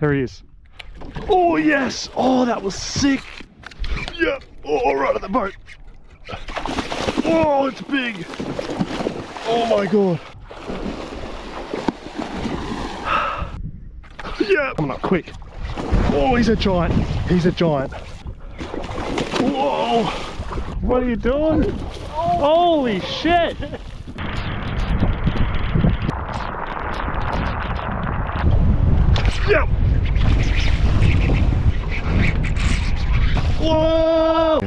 There he is. Oh yes! Oh, that was sick! Yeah! Oh, right at the boat! Oh, it's big! Oh my god! Yeah! Coming up quick! Oh, he's a giant! He's a giant! Whoa! What are you doing? Holy shit! Yep! Whoa!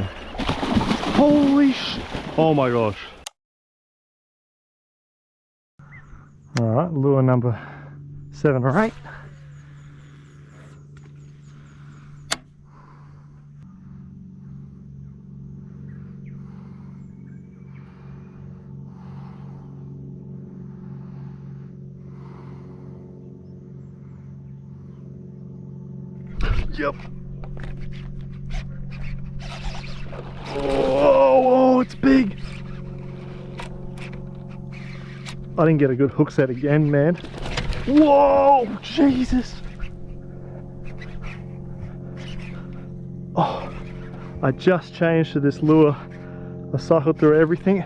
Holy sh! Oh my gosh! Alright, lure number 7 or 8. Yep. Oh, it's big. I didn't get a good hook set again, man. Whoa, Jesus. Oh, I just changed to this lure. I cycled through everything.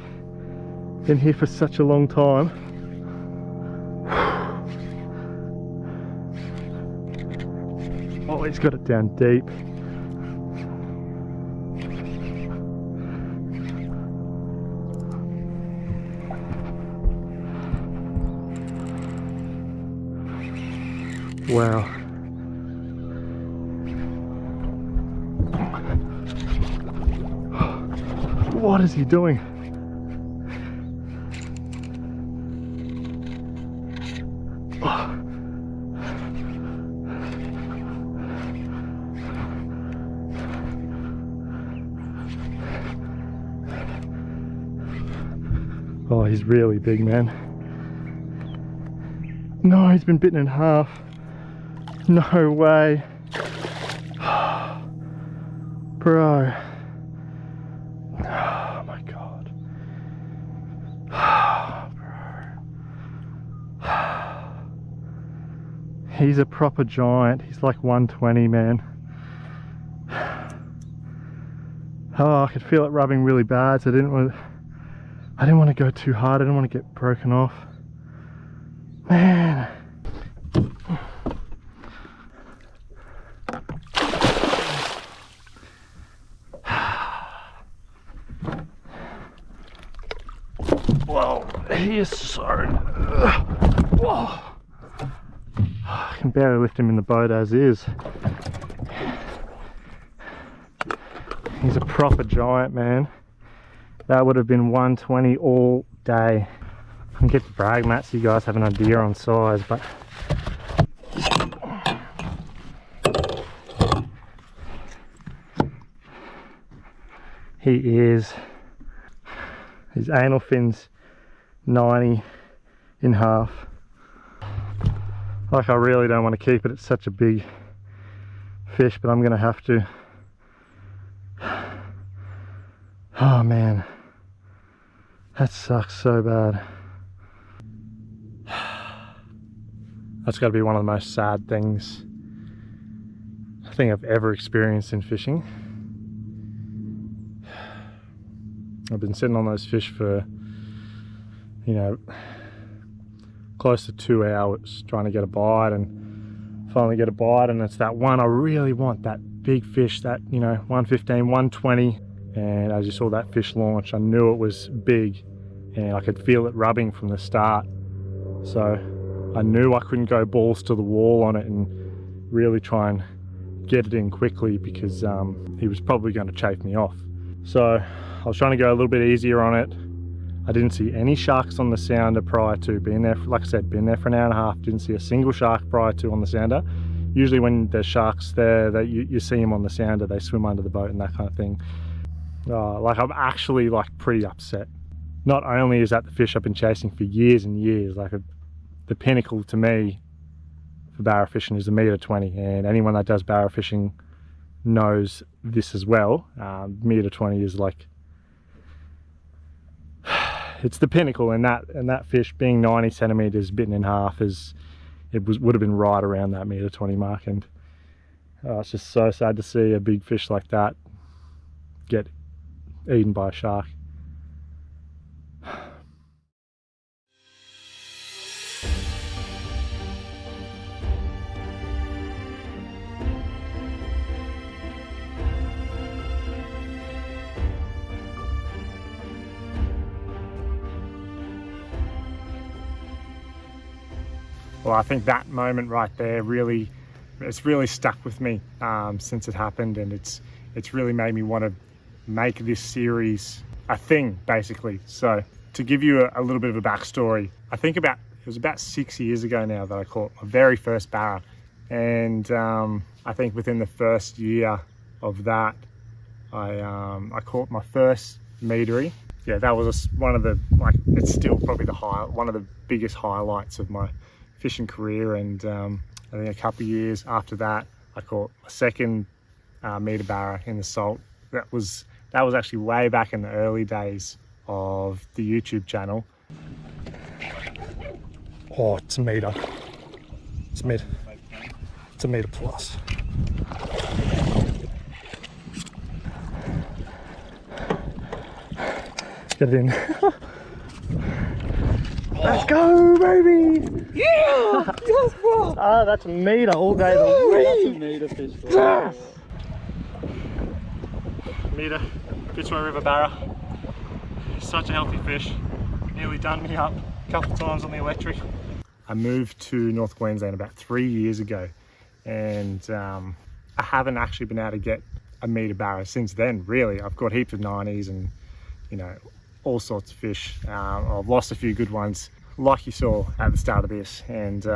Been here for such a long time. Oh, he's got it down deep. Wow. What is he doing? Oh, he's really big, man. No, he's been bitten in half. No way. Bro. Oh my god. Bro. He's a proper giant. He's like 120, man. Oh, I could feel it rubbing really bad, so I didn't want to go too hard. I didn't want to get broken off. Man. Whoa, he is so... Whoa. I can barely lift him in the boat as is. He's a proper giant, man. That would have been 120 all day. I can get the brag mat so you guys have an idea on size, but he is. His anal fin's 90 in half. Like, I really don't want to keep it. It's such a big fish, but I'm gonna have to. Oh man, that sucks so bad. That's got to be one of the most sad things I think I've ever experienced in fishing. I've been sitting on those fish for, you know, close to 2 hours trying to get a bite, and finally get a bite, and it's that one I really want, that big fish, that, you know, 115, 120, and as you saw that fish launch, I knew it was big, and I could feel it rubbing from the start. So I knew I couldn't go balls to the wall on it and really try and get it in quickly, because he was probably going to chafe me off. So I was trying to go a little bit easier on it. I didn't see any sharks on the sounder prior to being there. Like I said, been there for an hour and a half, didn't see a single shark prior to on the sounder. Usually when there's sharks there, that you see them on the sounder, they swim under the boat and that kind of thing. Like, I'm actually like pretty upset. Not only is that the fish I've been chasing for years and years, like the pinnacle to me for barra fishing is 1.20 m, and anyone that does barra fishing knows this as well. 1.20 m is like, it's the pinnacle, and that fish being 90 centimeters bitten in half is it would have been right around that -20 mark, and it's just so sad to see a big fish like that get eaten by a shark. Well, I think that moment right there it's really stuck with me since it happened, and it's really made me want to make this series a thing, basically. So to give you a little bit of a backstory, I think it was about 6 years ago now that I caught my very first barra, and I think within the first year of that, I caught my first meatery. Yeah, that was one of the, like, it's still probably one of the biggest highlights of my fishing career. And I think a couple of years after that, I caught a second meter barra in the salt. That was actually way back in the early days of the YouTube channel. Oh, it's a meter. It's a meter plus. Get it in. Let's go, baby! Yeah! Yes, bro! Ah, that's a meter all day the week. That's a meter fish. Yes! Meter, Fitzroy River barra. Such a healthy fish. Nearly done me up a couple of times on the electric. I moved to North Queensland about 3 years ago, and I haven't actually been able to get a meter barra since then, really. I've got heaps of 90s and, you know, all sorts of fish. I've lost a few good ones, like you saw at the start of this, and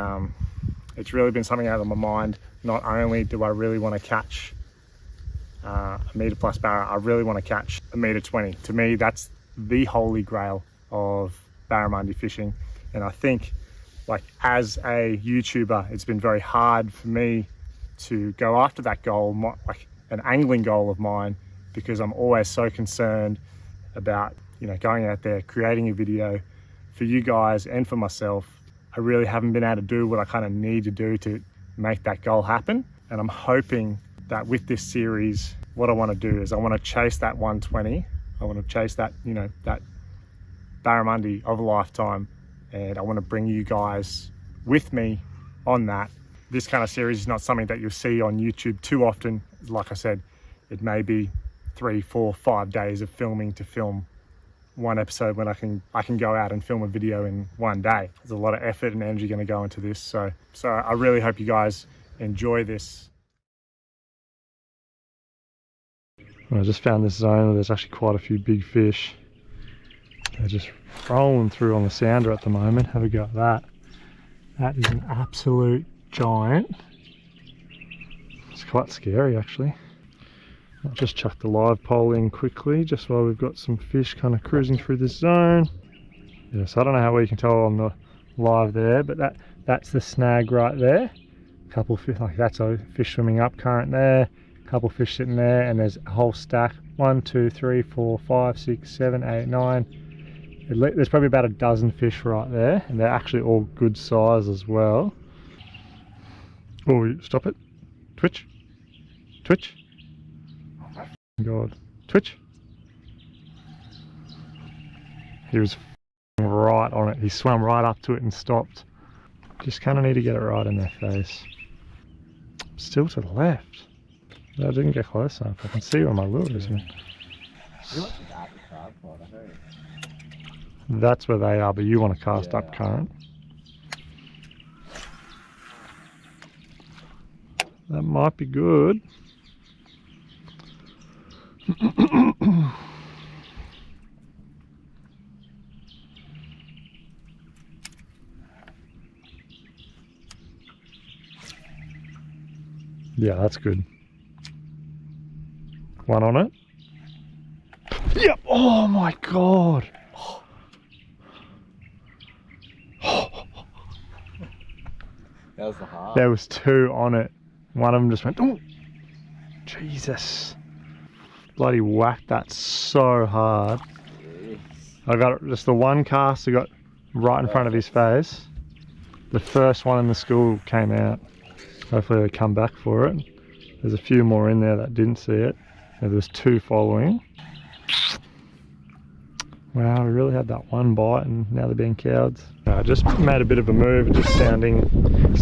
it's really been something out of my mind. Not only do I really want to catch a meter plus barra, I really want to catch a -20. To me, that's the holy grail of barramundi fishing, and I think, like, as a YouTuber, it's been very hard for me to go after that goal, like an angling goal of mine, because I'm always so concerned about, you know, going out there, creating a video for you guys and for myself. I really haven't been able to do what I kind of need to do to make that goal happen. And I'm hoping that with this series, what I want to do is I want to chase that 120. I want to chase that, you know, that barramundi of a lifetime. And I want to bring you guys with me on that. This kind of series is not something that you'll see on YouTube too often. Like I said, it may be 3, 4, 5 days of filming to film one episode when I can go out and film a video in one day. There's a lot of effort and energy going to go into this. So I really hope you guys enjoy this. I just found this zone where there's actually quite a few big fish. They're just rolling through on the sounder at the moment. Have a go at that. That is an absolute giant. It's quite scary, actually. I'll just chuck the live pole in quickly, just while we've got some fish kind of cruising through this zone. Yeah, so I don't know how well you can tell on the live there, but that's the snag right there. A couple of fish, like that's a fish swimming up current there. A couple of fish sitting there, and there's a whole stack. 1, 2, 3, 4, 5, 6, 7, 8, 9. There's probably about a dozen fish right there, and they're actually all good size as well. Oh, stop it. Twitch. Twitch. Oh my God. Twitch. He was right on it. He swam right up to it and stopped. Just kind of need to get it right in their face. Still to the left. I didn't get close enough. I can see where my lure is. That's where they are, but you want to cast up current. That might be good. Yeah, that's good. One on it. Yep. Oh my God. That was the heart. There was 2 on it. One of them just went, oh, Jesus. Bloody whacked that so hard. Jeez. I got just the one cast I got right in front of his face. The first one in the school came out. Hopefully they come back for it. There's a few more in there that didn't see it. There's 2 following. Wow, we really had that one bite and now they're being cowards. I just made a bit of a move, just sounding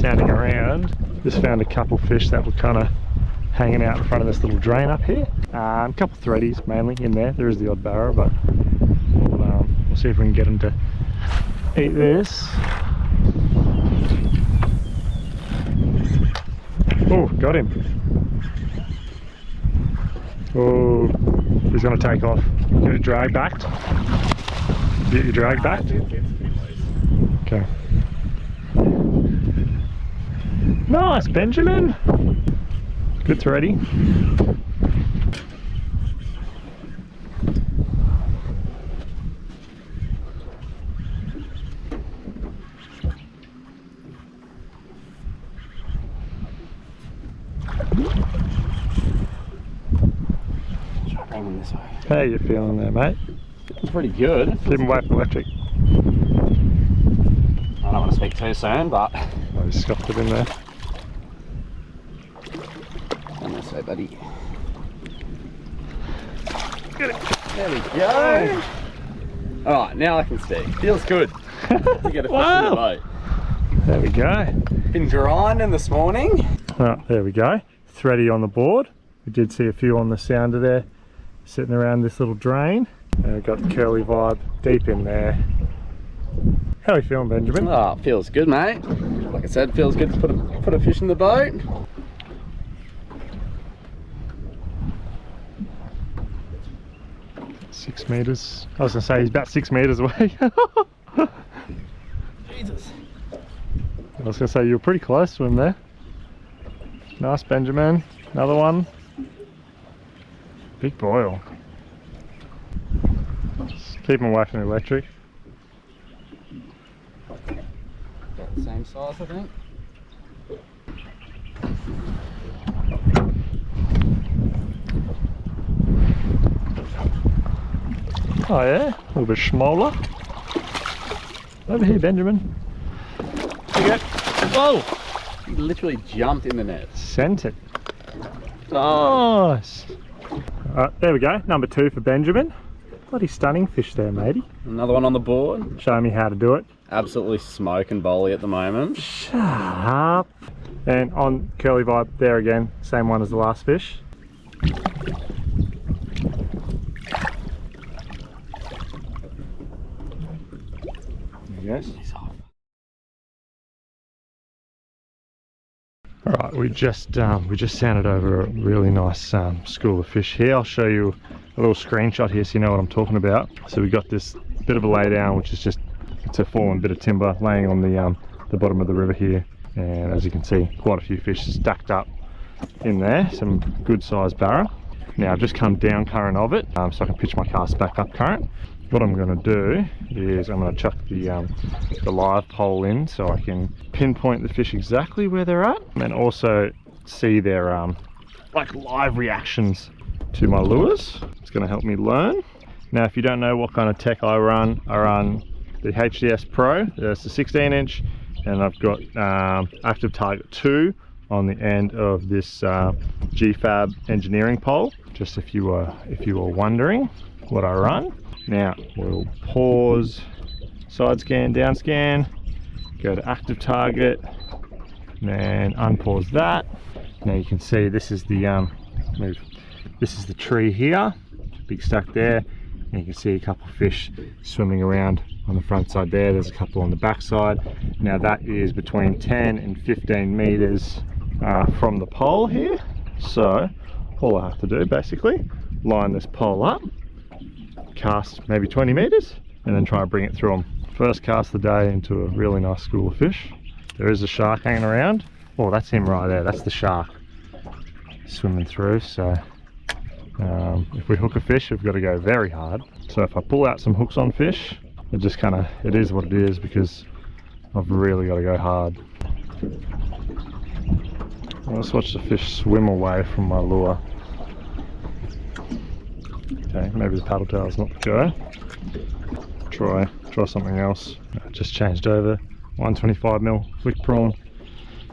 around. Just found a couple fish that were kind of hanging out in front of this little drain up here. A couple threadies mainly in there. There is the odd barra, but we'll see if we can get them to eat this. Oh, got him. Oh, he's going to take off. Get it drag backed. Get your drag back. Okay. Nice, Benjamin. Good thready. This way. How you feeling there, mate? It's pretty good. Keep him away from electric. I don't want to speak too soon, but... I just scuffed it in there. Come this way, buddy. Get it. There we go. Alright, now I can see. Feels good to get a fish in the boat. There we go. Been grinding this morning. There we go. Thready on the board. We did see a few on the sounder there, sitting around this little drain. And we've got the curly vibe deep in there. How are you feeling, Benjamin? Oh, feels good, mate. Like I said, feels good to put a fish in the boat. Six meters. I was gonna say he's about 6 meters away. Jesus. I was gonna say you were pretty close to him there. Nice, Benjamin. Another one. Big boil. Just keep him away from the electric. About the same size, I think. Oh yeah, a little bit smaller. Over here, Benjamin. There you go. Whoa! He literally jumped in the net. Sent it. Nice. There we go, number 2 for Benjamin. Bloody stunning fish there, matey. Another one on the board. Show me how to do it. Absolutely smoking bolly at the moment. Shut up. And on curly vibe, there again, same one as the last fish. Yes. All right, we just sounded over a really nice school of fish here. I'll show you a little screenshot here so you know what I'm talking about. So we got this bit of a laydown, which is just, it's a fallen bit of timber laying on the bottom of the river here. And as you can see, quite a few fish stacked up in there, some good sized barra. Now I've just come down current of it, so I can pitch my cast back up current. What I'm going to do is I'm going to chuck the live pole in so I can pinpoint the fish exactly where they're at, and also see their like live reactions to my lures. It's going to help me learn. Now if you don't know what kind of tech I run the HDS Pro. That's a 16-inch, and I've got active target 2 on the end of this GFAB engineering pole, just if you were wondering what I run. Now we'll pause, side scan, down scan, go to active target, and then unpause that. Now you can see this is the tree here, big stack there, and you can see a couple of fish swimming around on the front side there. There's a couple on the back side. Now that is between 10 and 15 meters from the pole here. So all I have to do basically, line this pole up, cast maybe 20 meters, and then try and bring it through them. First cast of the day into a really nice school of fish. There is a shark hanging around. Oh, that's him right there. That's the shark swimming through. So if we hook a fish, we've got to go very hard. So if I pull out some hooks on fish, it just kind of, it is what it is, because I've really got to go hard. Let's watch the fish swim away from my lure. Okay, maybe the paddle tail's not the go. Try something else. I just changed over 125mm flick prawn.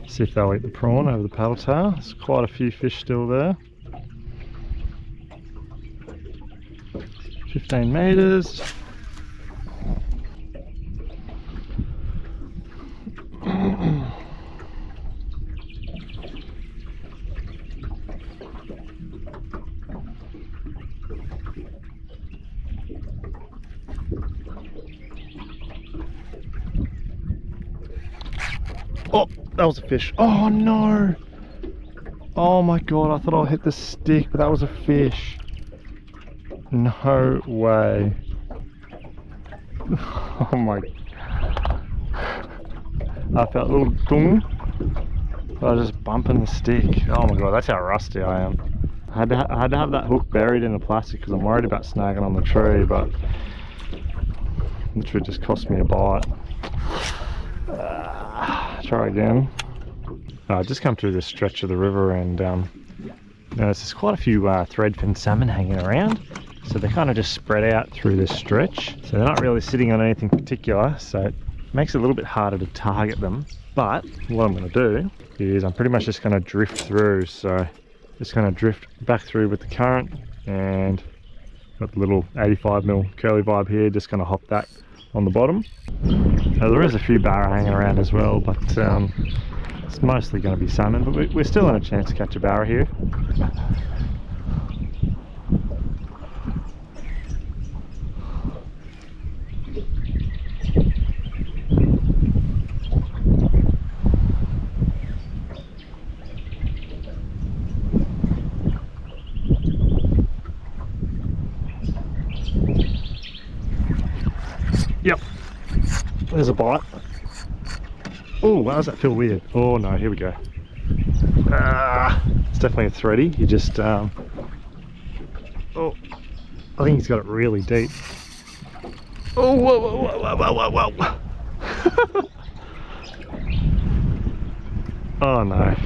See if they'll eat the prawn over the paddle tail. There's quite a few fish still there. 15 metres. Oh, that was a fish. Oh no! Oh my god, I thought I hit the stick, but that was a fish. No way. Oh my. I felt a little dung. I was just bumping the stick. Oh my god, that's how rusty I am. I had to have that hook buried in the plastic because I'm worried about snagging on the tree, but literally just cost me a bite. Try again. I just come through this stretch of the river and there's quite a few threadfin salmon hanging around. So they kind of just spread out through this stretch. So they're not really sitting on anything particular, so it makes it a little bit harder to target them. But what I'm going to do is I'm pretty much just going to drift through. So just going to drift back through with the current, and got the little 85mm curly vibe here, just going to hop that on the bottom. Now, there is a few barra hanging around as well, but it's mostly going to be salmon, but we're still in a chance to catch a barra here. Yep, there's a bite. Oh, why does that feel weird? Oh no, here we go. It's definitely a thready. You just, oh, I think he's got it really deep. Oh, whoa, whoa, whoa, whoa, whoa, whoa. Oh no.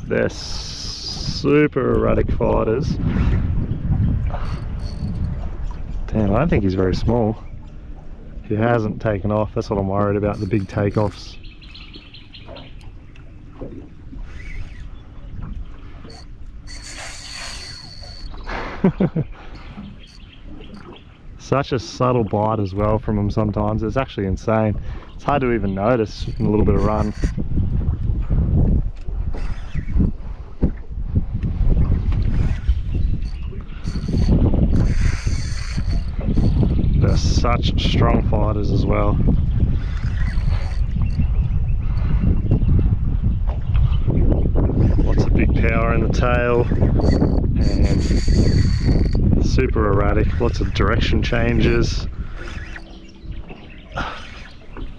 They're super erratic fighters. Damn, I don't think he's very small. He hasn't taken off, that's what I'm worried about, the big takeoffs. Such a subtle bite as well from him sometimes, it's actually insane. It's hard to even notice in a little bit of run. They're such strong fighters as well. Lots of big power in the tail and super erratic, lots of direction changes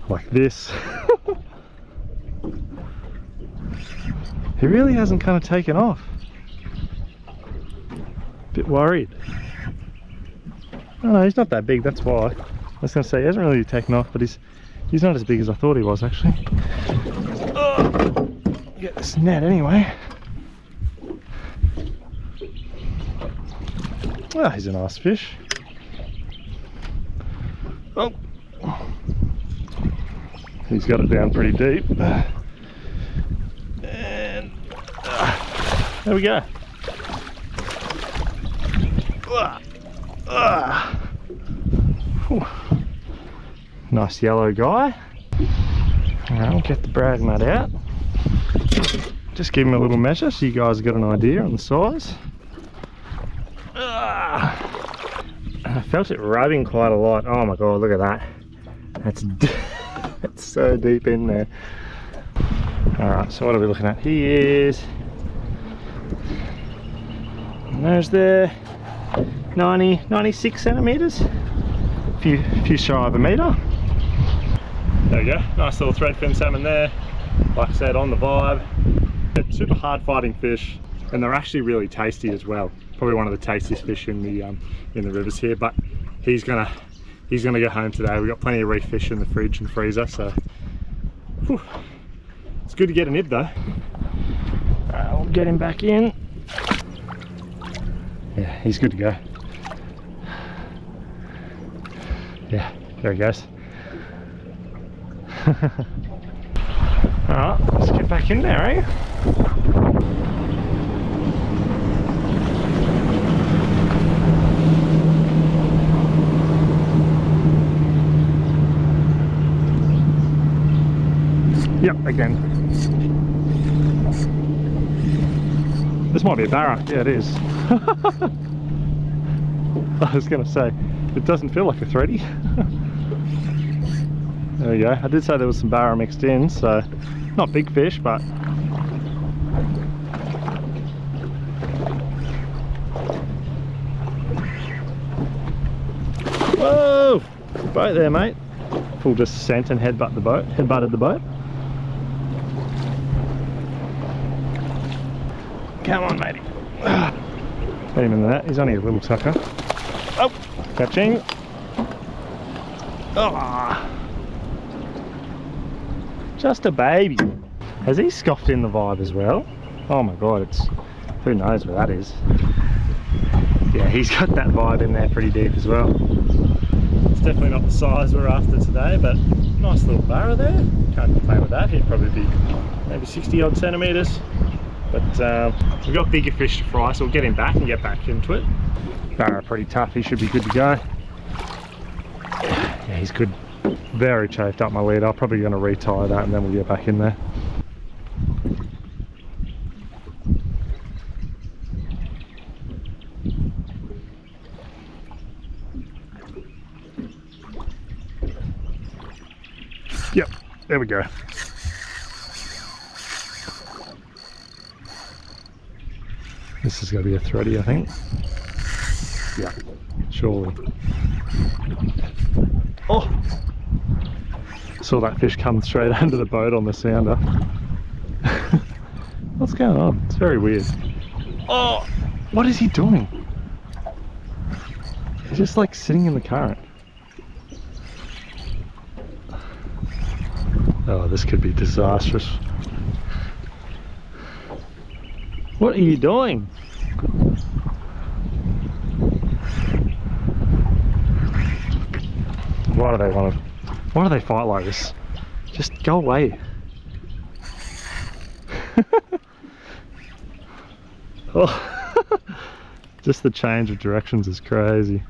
like this. He really hasn't kind of taken off. Bit worried. Oh no, he's not that big, that's why. I was going to say, he hasn't really taken off, but he's not as big as I thought he was, actually. Oh, get this net anyway. Oh, he's a nice fish. Oh, he's got it down pretty deep. And there we go. Nice yellow guy. Alright, we'll get the brag nut out. Just give him a little measure so you guys get an idea on the size. I felt it rubbing quite a lot. Oh my god, look at that. That's so deep in there. Alright, so what are we looking at? He is, and there's there, 96 centimetres. A few shy of a metre. There we go, nice little threadfin salmon there. Like I said, on the vibe. They're super hard fighting fish, and they're actually really tasty as well. Probably one of the tastiest fish in the rivers here. But he's gonna go home today. We've got plenty of reef fish in the fridge and freezer, so whew. It's good to get a nib though. I'll get him back in. Yeah, he's good to go. Yeah, there he goes. Alright, let's get back in there, eh? Yep, again. This might be a barra. Yeah, it is. I was going to say, it doesn't feel like a thready. There we go. I did say there was some barra mixed in, so not big fish, but whoa! Boat there, mate. Full just sent and headbutted the boat. Come on, matey. Put him in the net. He's only a little sucker. Oh, catching. Oh, just a baby. Has he scoffed in the vibe as well? Oh my god, it's, who knows where that is. Yeah, he's got that vibe in there pretty deep as well. It's definitely not the size we're after today, but nice little barra there. Can't complain with that. He'd probably be maybe 60 odd centimetres. But we've got bigger fish to fry, so we'll get him back and get back into it. Barra pretty tough, he should be good to go. Yeah, he's good. Very chafed up my lead. I'm probably going to retie that and then we'll get back in there. Yep, there we go. This is going to be a thready, I think. Yeah, surely. Oh! Saw that fish come straight under the boat on the sounder. What's going on? It's very weird. Oh! What is he doing? He's just like sitting in the current. Oh, this could be disastrous. What are you doing? Why do they want to? Why do they fight like this? Just go away. Oh, just the change of directions is crazy.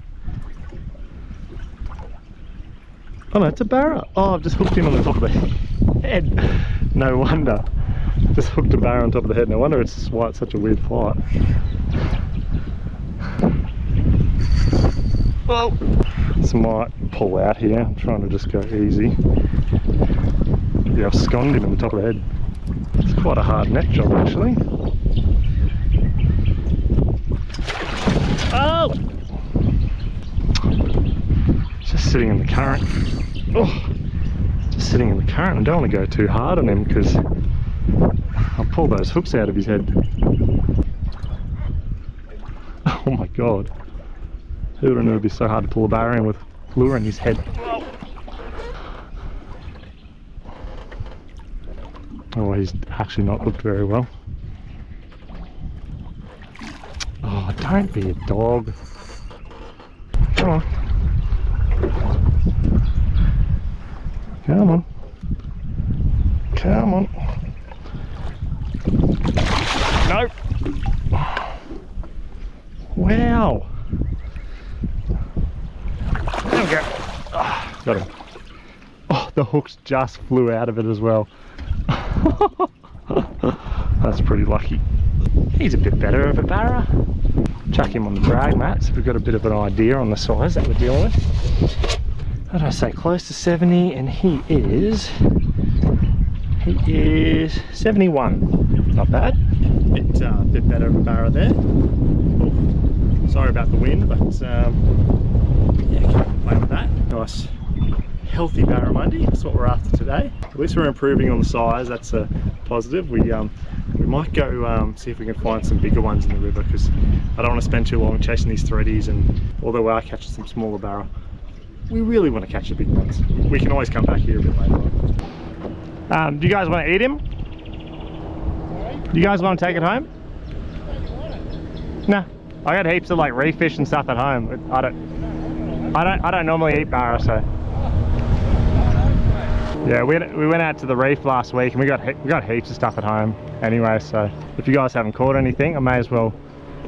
Oh no, it's a barra. Oh, I've just hooked him on the top of the head. No wonder. Just hooked a barra on top of the head. No wonder it's why it's such a weird flight. Oh, this might pull out here. I'm trying to just go easy. Yeah, I've sconed him in the top of the head. It's quite a hard net job actually. Oh! Just sitting in the current. Oh, just sitting in the current. I don't want to go too hard on him because I'll pull those hooks out of his head. Oh my god. Who would have known it would be so hard to pull a barra in with lure in his head? Oh, he's actually not hooked very well. Oh, don't be a dog. Come on. Come on. Come on. No. Wow. There we go. Oh, got him. Oh, the hooks just flew out of it as well. That's pretty lucky. He's a bit better of a barra. Chuck him on the drag mat so we've got a bit of an idea on the size that we're dealing with. What did I say? Close to 70, and he is 71. Not bad. Bit better of a barra there. Oh, sorry about the wind, but yeah, can't complain with that. Nice healthy barramundi. That's what we're after today. At least we're improving on the size. That's a positive. We might go see if we can find some bigger ones in the river because I don't want to spend too long chasing these threadies, and although we are catching some smaller barra, we really want to catch the big ones. We can always come back here a bit later on. Do you guys want to eat him? Do you guys want to take it home? No, I got heaps of like reef fish and stuff at home. I don't. I don't normally eat barra, so. Yeah, we went out to the reef last week and we got heaps of stuff at home anyway, so if you guys haven't caught anything, I may as well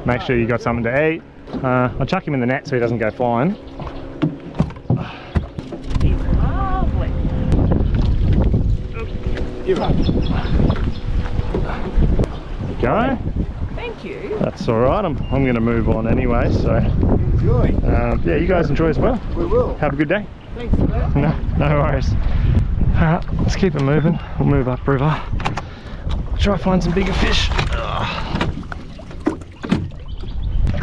make sure you got something to eat. I'll chuck him in the net so he doesn't go flying. He's lovely. Give up. There you go. Thank you. That's alright, I'm going to move on anyway, so. Enjoy. Yeah, you guys enjoy as well. We will. Have a good day. Thanks for that. No worries. Alright, let's keep it moving. We'll move upriver. Try to find some bigger fish.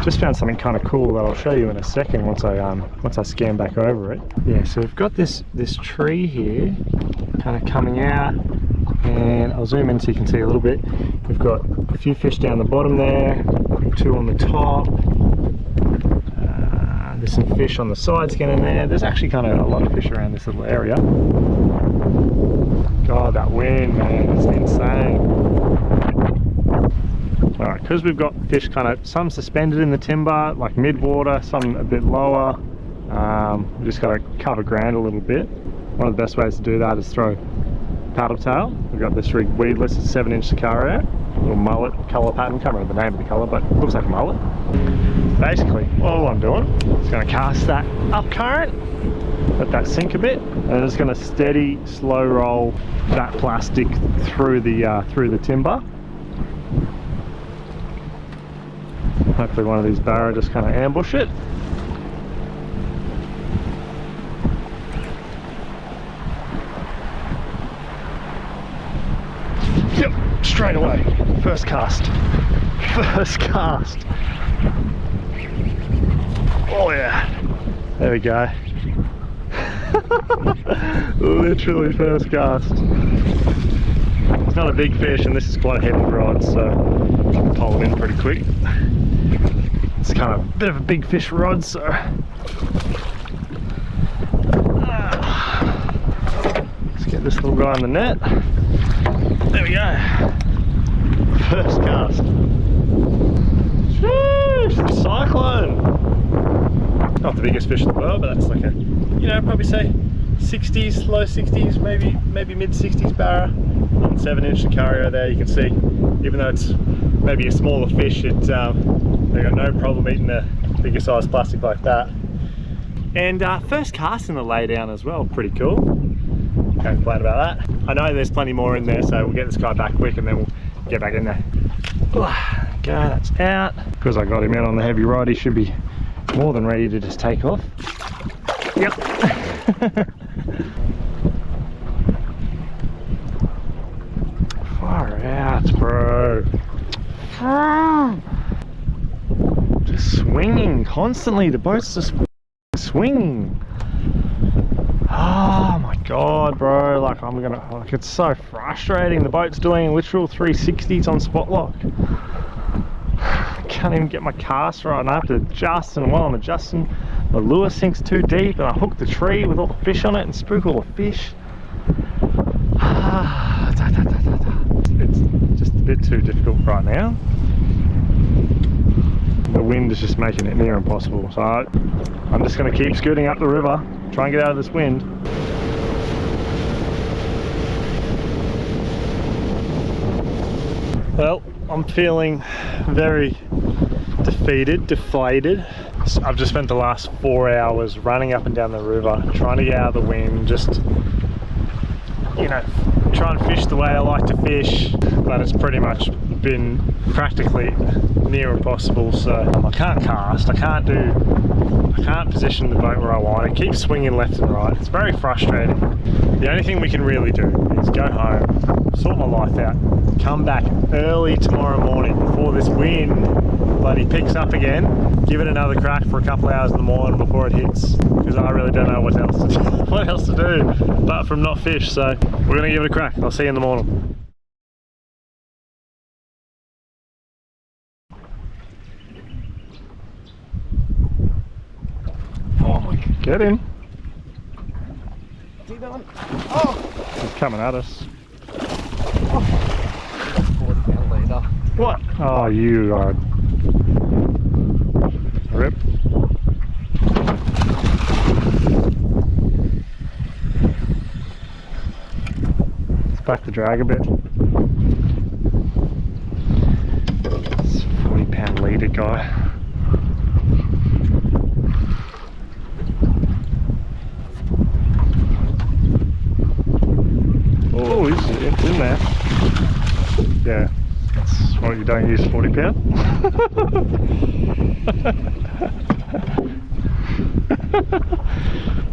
Just found something kind of cool that I'll show you in a second once I scan back over it. Yeah, so we've got this tree here kind of coming out, and I'll zoom in so you can see a little bit. We've got a few fish down the bottom there, 2 on the top. There's some fish on the sides getting there. There's actually kind of a lot of fish around this little area. God, that wind, man, it's insane. Alright, because we've got fish kind of, some suspended in the timber, like mid-water, some a bit lower. We just got to cover ground a little bit. One of the best ways to do that is throw paddle tail. We've got this rig weedless, it's 7-inch Sicario, little mullet colour pattern, can't remember the name of the colour, but it looks like a mullet. Basically, all I'm doing is going to cast that up current, let that sink a bit, and it's going to steady, slow roll that plastic through the timber. Hopefully one of these barra just kind of ambush it. Yep, straight away. First cast. First cast. Oh yeah. There we go. Literally first cast. It's not a big fish and this is quite a heavy rod, so you can pull it in pretty quick. It's kind of a bit of a big fish rod, so let's get this little guy in the net. There we go. First cast. Sheesh, cyclone. Not the biggest fish in the world, but that's like a, you know, probably say 60s, low 60s, maybe mid 60s barra on 7-inch Sicario there. You can see, even though it's maybe a smaller fish, they've got no problem eating a bigger size plastic like that. And first cast in the laydown as well, pretty cool. Can't complain about that. I know there's plenty more in there, so we'll get this guy back quick and then we'll get back in there. Okay, that's out. Because I got him out on the heavy rod, he should be more than ready to just take off. Yep. Far out, bro. Just swinging constantly. The boat's just swinging. Oh my god, bro. Like it's so frustrating. The boat's doing literal 360s on spot lock. Can't even get my cast right, and I have to adjust, and while I'm adjusting the lure sinks too deep and I hook the tree with all the fish on it and spook all the fish. It's just a bit too difficult right now. The wind is just making it near impossible, so I'm just going to keep scooting up the river, try and get out of this wind. Well, I'm feeling very deflated. I've just spent the last 4 hours running up and down the river, trying to get out of the wind, just, you know, try and fish the way I like to fish, but it's pretty much been practically near impossible. So I can't cast, I can't position the boat where I want. It keeps swinging left and right. It's very frustrating. The only thing we can really do is go home, sort my life out, come back early tomorrow morning before this wind bloody picks up again, give it another crack for a couple of hours in the morning before it hits, because I really don't know what else to do apart from not fish. So we're gonna give it a crack. I'll see you in the morning. Oh my god, get him. Oh, he's coming at us. Oh. 40-pound leader. What? Oh, you are rip. back the drag a bit. It's a 40-pound leader guy. Oh, he's in there. Yeah, that's why you don't use 40-pound.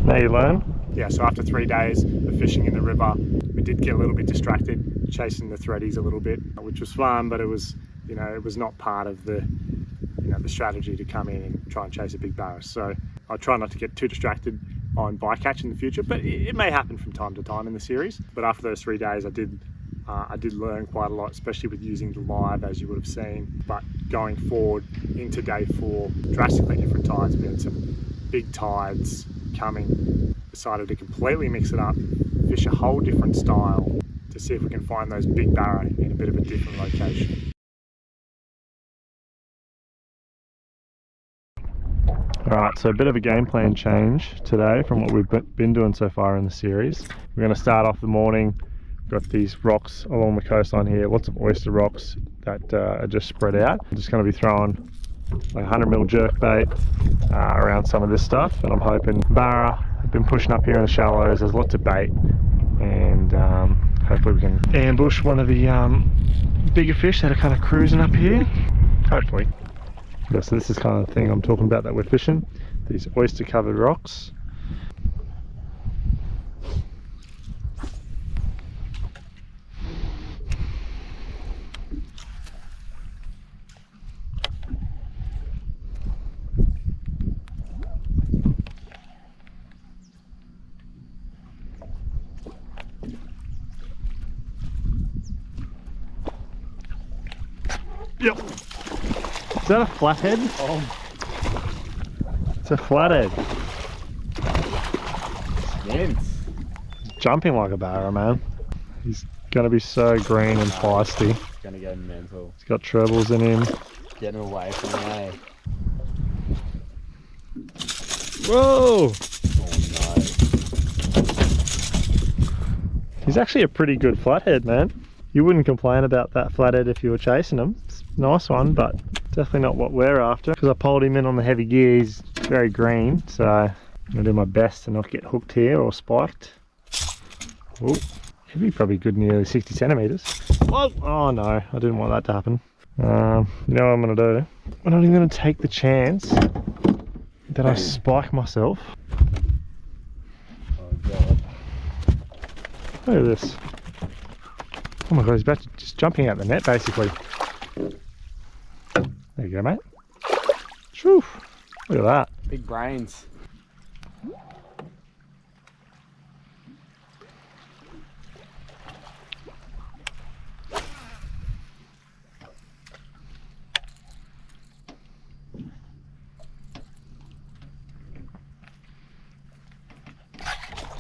Now you learn. Yeah, so after 3 days of fishing in the river, we did get a little bit distracted, chasing the threadies a little bit, which was fun, but it was, you know, it was not part of the, you know, the strategy to come in and try and chase a big barra. So I'll try not to get too distracted on bycatch in the future, but it may happen from time to time in the series. But after those 3 days, I did learn quite a lot, especially with using the live, as you would have seen. But going forward into day 4, drastically different tides. We had some big tides coming. Decided to completely mix it up, fish a whole different style to see if we can find those big barra in a bit of a different location. Alright, so a bit of a game plan change today from what we've been doing so far in the series. We're going to start off the morning. We've got these rocks along the coastline here, lots of oyster rocks that are just spread out. I'm just going to be throwing like 100mm jerk bait around some of this stuff, and I'm hoping barra. I've been pushing up here in the shallows, there's lots of bait, and hopefully we can ambush one of the bigger fish that are kind of cruising up here. Hopefully. Yeah, so this is kind of the thing I'm talking about that we're fishing, these oyster covered rocks. Yep. Is that a flathead? Oh. It's a flathead. Immense. He's jumping like a barra, man. He's gonna be so green and feisty. He's gonna go mental. He's got trebles in him. Get him away from me. Whoa! Oh no. He's actually a pretty good flathead, man. You wouldn't complain about that flathead if you were chasing him. It's a nice one, but definitely not what we're after. Because I pulled him in on the heavy gear, he's very green, so I'm gonna do my best to not get hooked here or spiked. Oh, he'd be probably good nearly 60 centimeters. Whoa! Oh no, I didn't want that to happen. You know what I'm gonna do? I'm not even gonna take the chance that I spike myself. Oh god. Look at this. Oh my god, he's about to just jumping out the net basically. There you go, mate. Whew. Look at that. Big brains.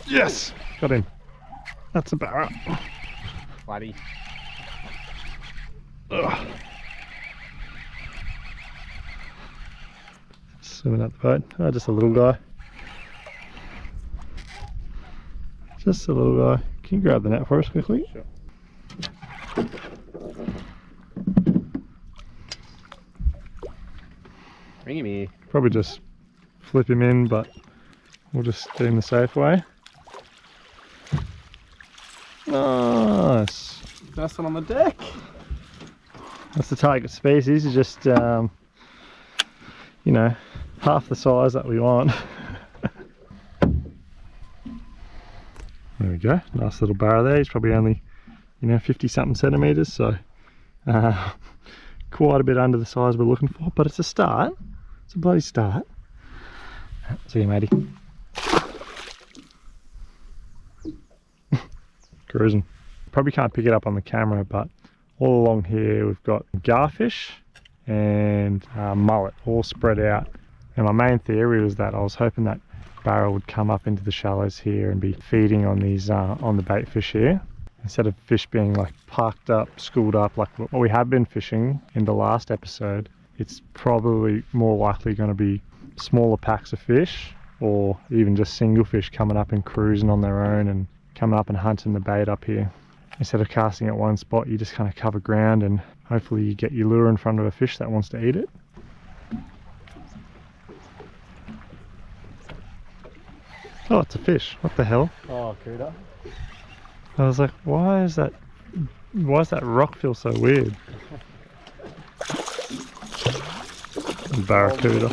Yes! Got him. That's a barra. Buddy. Ugh. Swimming up the boat. Oh, just a little guy. Just a little guy. Can you grab the net for us quickly? Sure. Bring him here. Probably just flip him in, but we'll just do him the safe way. Nice. Nice one on the deck. That's the target species, is just, you know, half the size that we want. There we go, nice little barra there. He's probably only, you know, 50 something centimeters, so quite a bit under the size we're looking for, but it's a start. It's a bloody start. See you, matey. Cruising. Probably can't pick it up on the camera, but all along here we've got garfish and mullet all spread out. And my main theory was that I was hoping that barra would come up into the shallows here and be feeding on these on the bait fish here, instead of fish being like parked up, schooled up like what we have been fishing in the last episode. It's probably more likely going to be smaller packs of fish, or even just single fish coming up and cruising on their own and coming up and hunting the bait up here. instead of casting at one spot, you just kind of cover ground and hopefully you get your lure in front of a fish that wants to eat it. Oh, it's a fish. What the hell? Oh, Cuda. I was like, why does that rock feel so weird? Barracuda.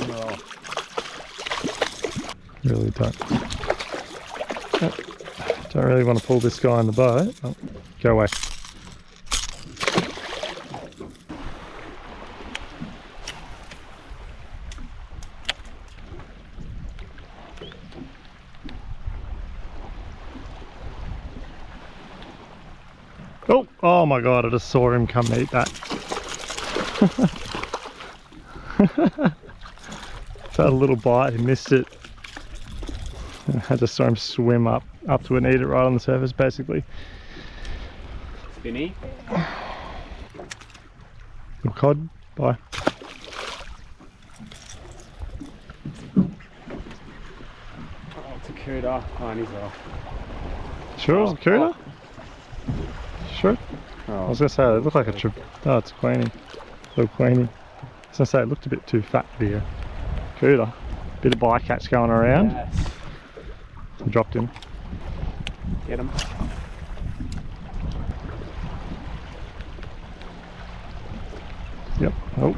Really don't really want to pull this guy in the boat. Oh, go away. Oh my god, I just saw him come eat that. That a little bite, he missed it. I just saw him swim up to it and eat it right on the surface basically. Spinny. Little cod, bye. Oh, it's a Cuda. Oh, and he's off. Sure it was a Cuda? Sure? Oh. I was going to say, it looked like a oh, it's a Queenie. Little Queenie. I was going to say, it looked a bit too fat to be a Cuda. Bit of bycatch going around. Yes. I dropped him. Get him. Yep. Oh.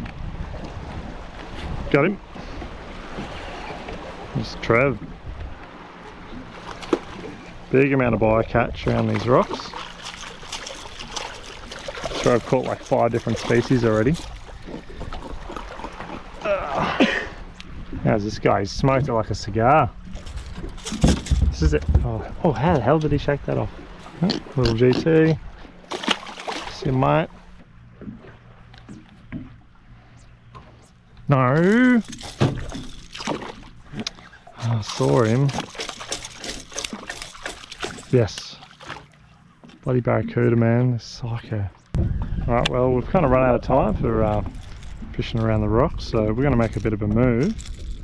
Got him. Just Trev. Big amount of bycatch around these rocks. So I've caught like 5 different species already. How's this guy? He smoked it like a cigar. This is it. Oh, how the hell did he shake that off? Oh, little GT. See you, mate. No. I saw him. Yes. Bloody barracuda, man. This psycho. Alright, well, we've kind of run out of time for fishing around the rocks, so we're going to make a bit of a move.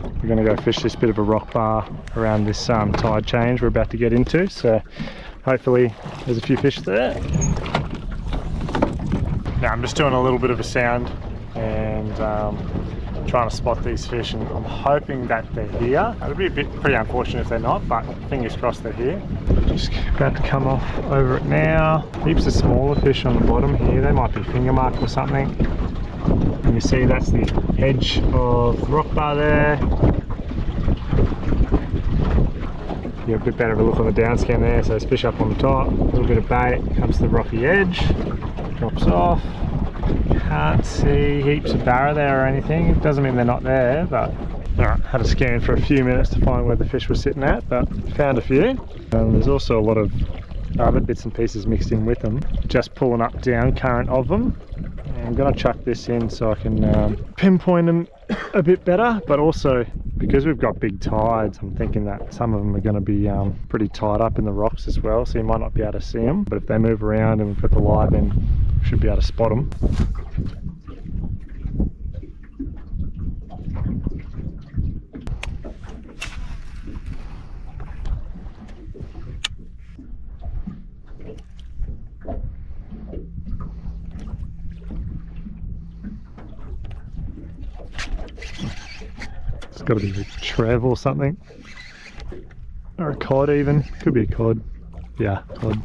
We're going to go fish this bit of a rock bar around this tide change we're about to get into, so hopefully there's a few fish there. Now I'm just doing a little bit of a sound and trying to spot these fish, and I'm hoping that they're here. It would be pretty unfortunate if they're not, but fingers crossed they're here. Just about to come off over it now. Heaps of smaller fish on the bottom here. They might be finger marked or something. And you see that's the edge of the rock bar there. You get a bit better of a look on the down scan there. So there's fish up on the top, a little bit of bait, comes to the rocky edge, drops off. Can't see heaps of barra there or anything. It doesn't mean they're not there, but alright, had to scan for a few minutes to find where the fish were sitting at, but found a few. There's also a lot of other bits and pieces mixed in with them. Just pulling up down current of them. I'm going to chuck this in so I can pinpoint them a bit better, but also because we've got big tides, I'm thinking that some of them are going to be pretty tied up in the rocks as well, so you might not be able to see them, but if they move around and we put the live in, we should be able to spot them. It's got to be a Trev or something, or a cod even. Could be a cod. Yeah, cod.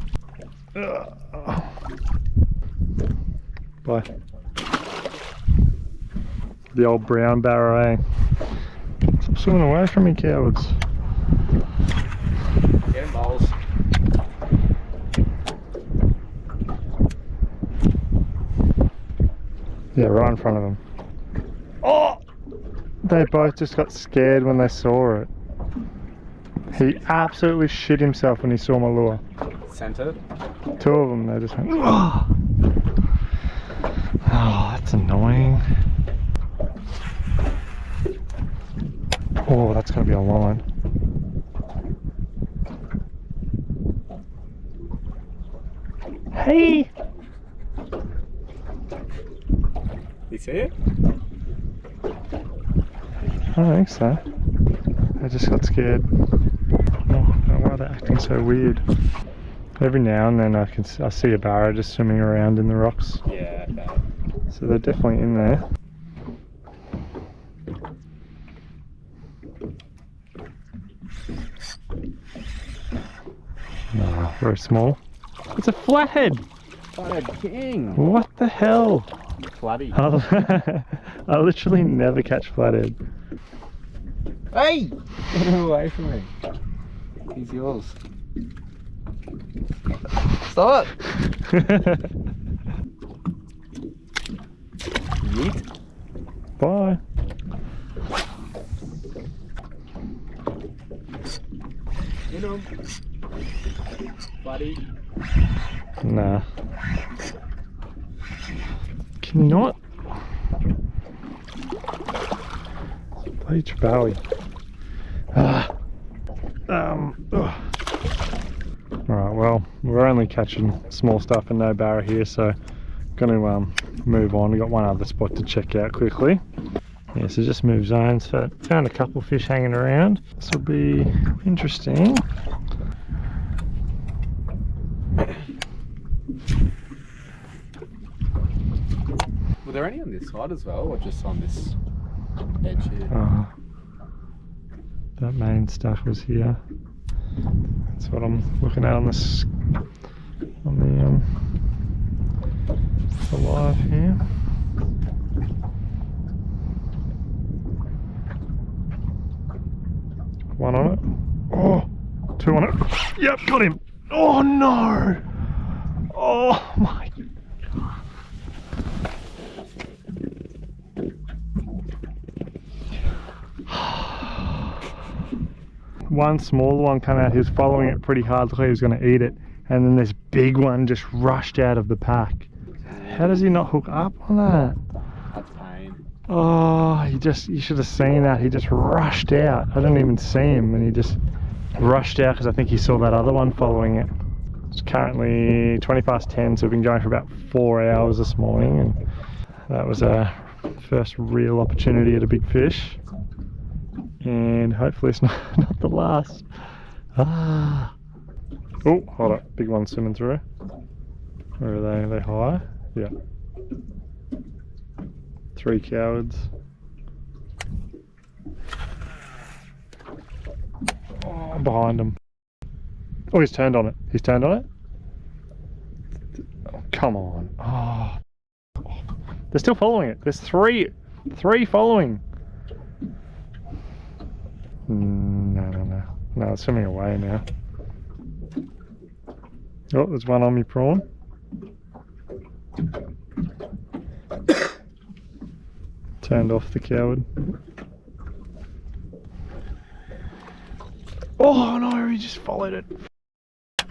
Bye. The old brown barra, eh? Stop swimming away from me, cowards. Get him, bowls. Yeah, right in front of them. Oh! They both just got scared when they saw it. He absolutely shit himself when he saw my lure. Centered. 2 of them, they just went, oh! Oh, that's annoying. Oh, that's going to be a line. Hey! You see it? I don't think so. I just got scared. Oh, I don't know why they're acting so weird. Every now and then I see a barra just swimming around in the rocks. Yeah, okay. So they're definitely in there. No, very small. It's a flathead! Flathead king! What the hell? Flatty. I literally never catch flathead. Hey! Get him away from me. He's yours. Stop it! Yeet. Bye. You know. Buddy. Nah. Can you not? Bloody trevally. Alright, well, we're only catching small stuff and no barra here, so gonna move on. We got one other spot to check out quickly. Yeah, so just move zones. So found a couple of fish hanging around. This will be interesting. Were there any on this side as well, or just on this edge here? That main stuff was here. That's what I'm looking at on this, on the live here. One on it. Oh, two on it. Yep, got him. Oh no! Oh my God. One smaller one came out, he was following it pretty hard, looked like he was going to eat it, and then this big one just rushed out of the pack. How does he not hook up on that? That's pain. Oh, you should have seen that. He just rushed out. I didn't even see him, and he just rushed out because I think he saw that other one following it. It's currently 10:20, so we've been going for about 4 hours this morning, and that was our first real opportunity at a big fish. And hopefully it's not the last. Ah. Oh, hold up. Big one swimming through. Where are they? Are they high? Yeah. 3 cowards. Oh, behind them. Oh, he's turned on it. He's turned on it. Oh, come on. Oh. They're still following it. There's three following. No, it's swimming away now. Oh, there's one on me prawn. Turned off the coward. Oh no, he just followed it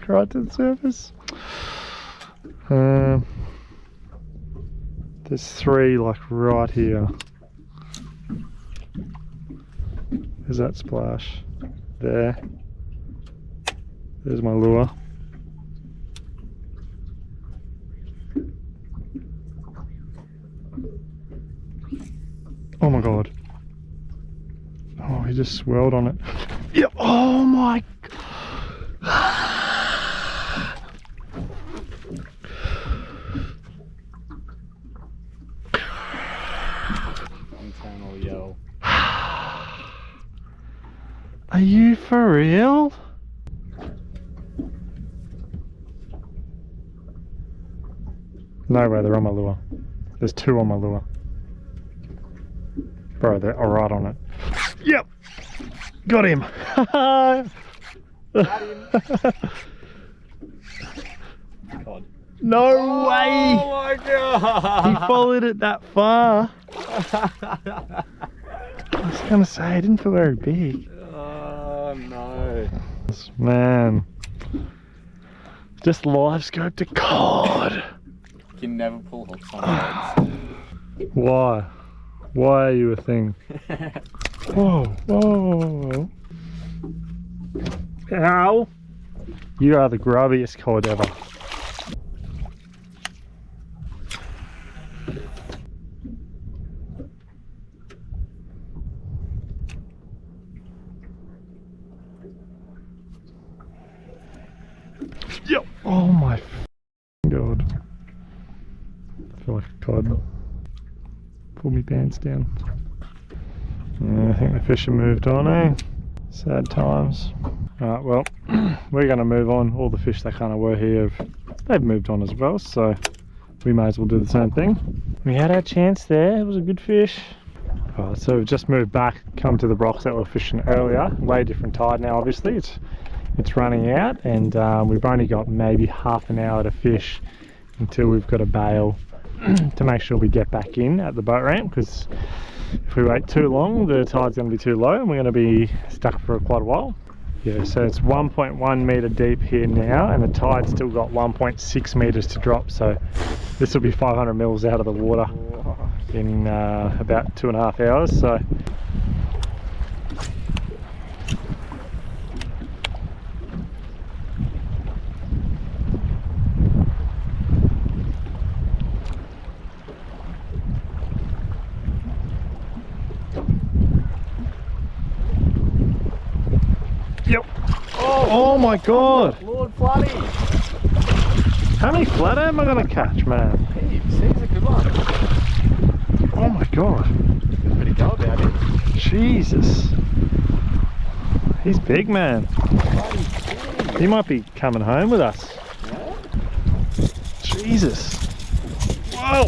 right to the surface. There's 3 like right here. There's that splash. There. There's my lure. Oh my God. Oh, he just swirled on it. Yep. Oh my Internal yell. Are you for real? No way, they're on my lure. There's 2 on my lure. Bro, they're right on it. Yep! Got him! Got him. God. No way! Oh my God! He followed it that far. I was gonna say, it didn't feel very big. Oh no. Man. Just live scoped to God. You can never pull hooks on birds. Why? Why are you a thing? Whoa, whoa. Ow! You are the grubbiest cod ever. Yep. feel like a cod. Pull me pants down. Yeah, I think the fish have moved on, eh? Sad times. Alright, well, we're going to move on. All the fish that kind of were here, they've moved on as well, so we may as well do the same thing. We had our chance there, it was a good fish. Alright, so we've just moved back, come to the rocks that we were fishing earlier. Way different tide now, obviously. It's running out, and we've only got maybe half an hour to fish until we've got to bail to make sure we get back in at the boat ramp, because if we wait too long, the tide's going to be too low and we're going to be stuck for quite a while. Yeah, so it's 1.1 metre deep here now, and the tide's still got 1.6 metres to drop, so this will be 500 mils out of the water in about 2.5 hours. So yep. Oh my god! Lord Floody! How many flathead am I going to catch, man? Heaps, he's a good one. Oh my god. Pretty go about it. Jesus. He's big, man. He might be coming home with us. Yeah? Jesus. Whoa!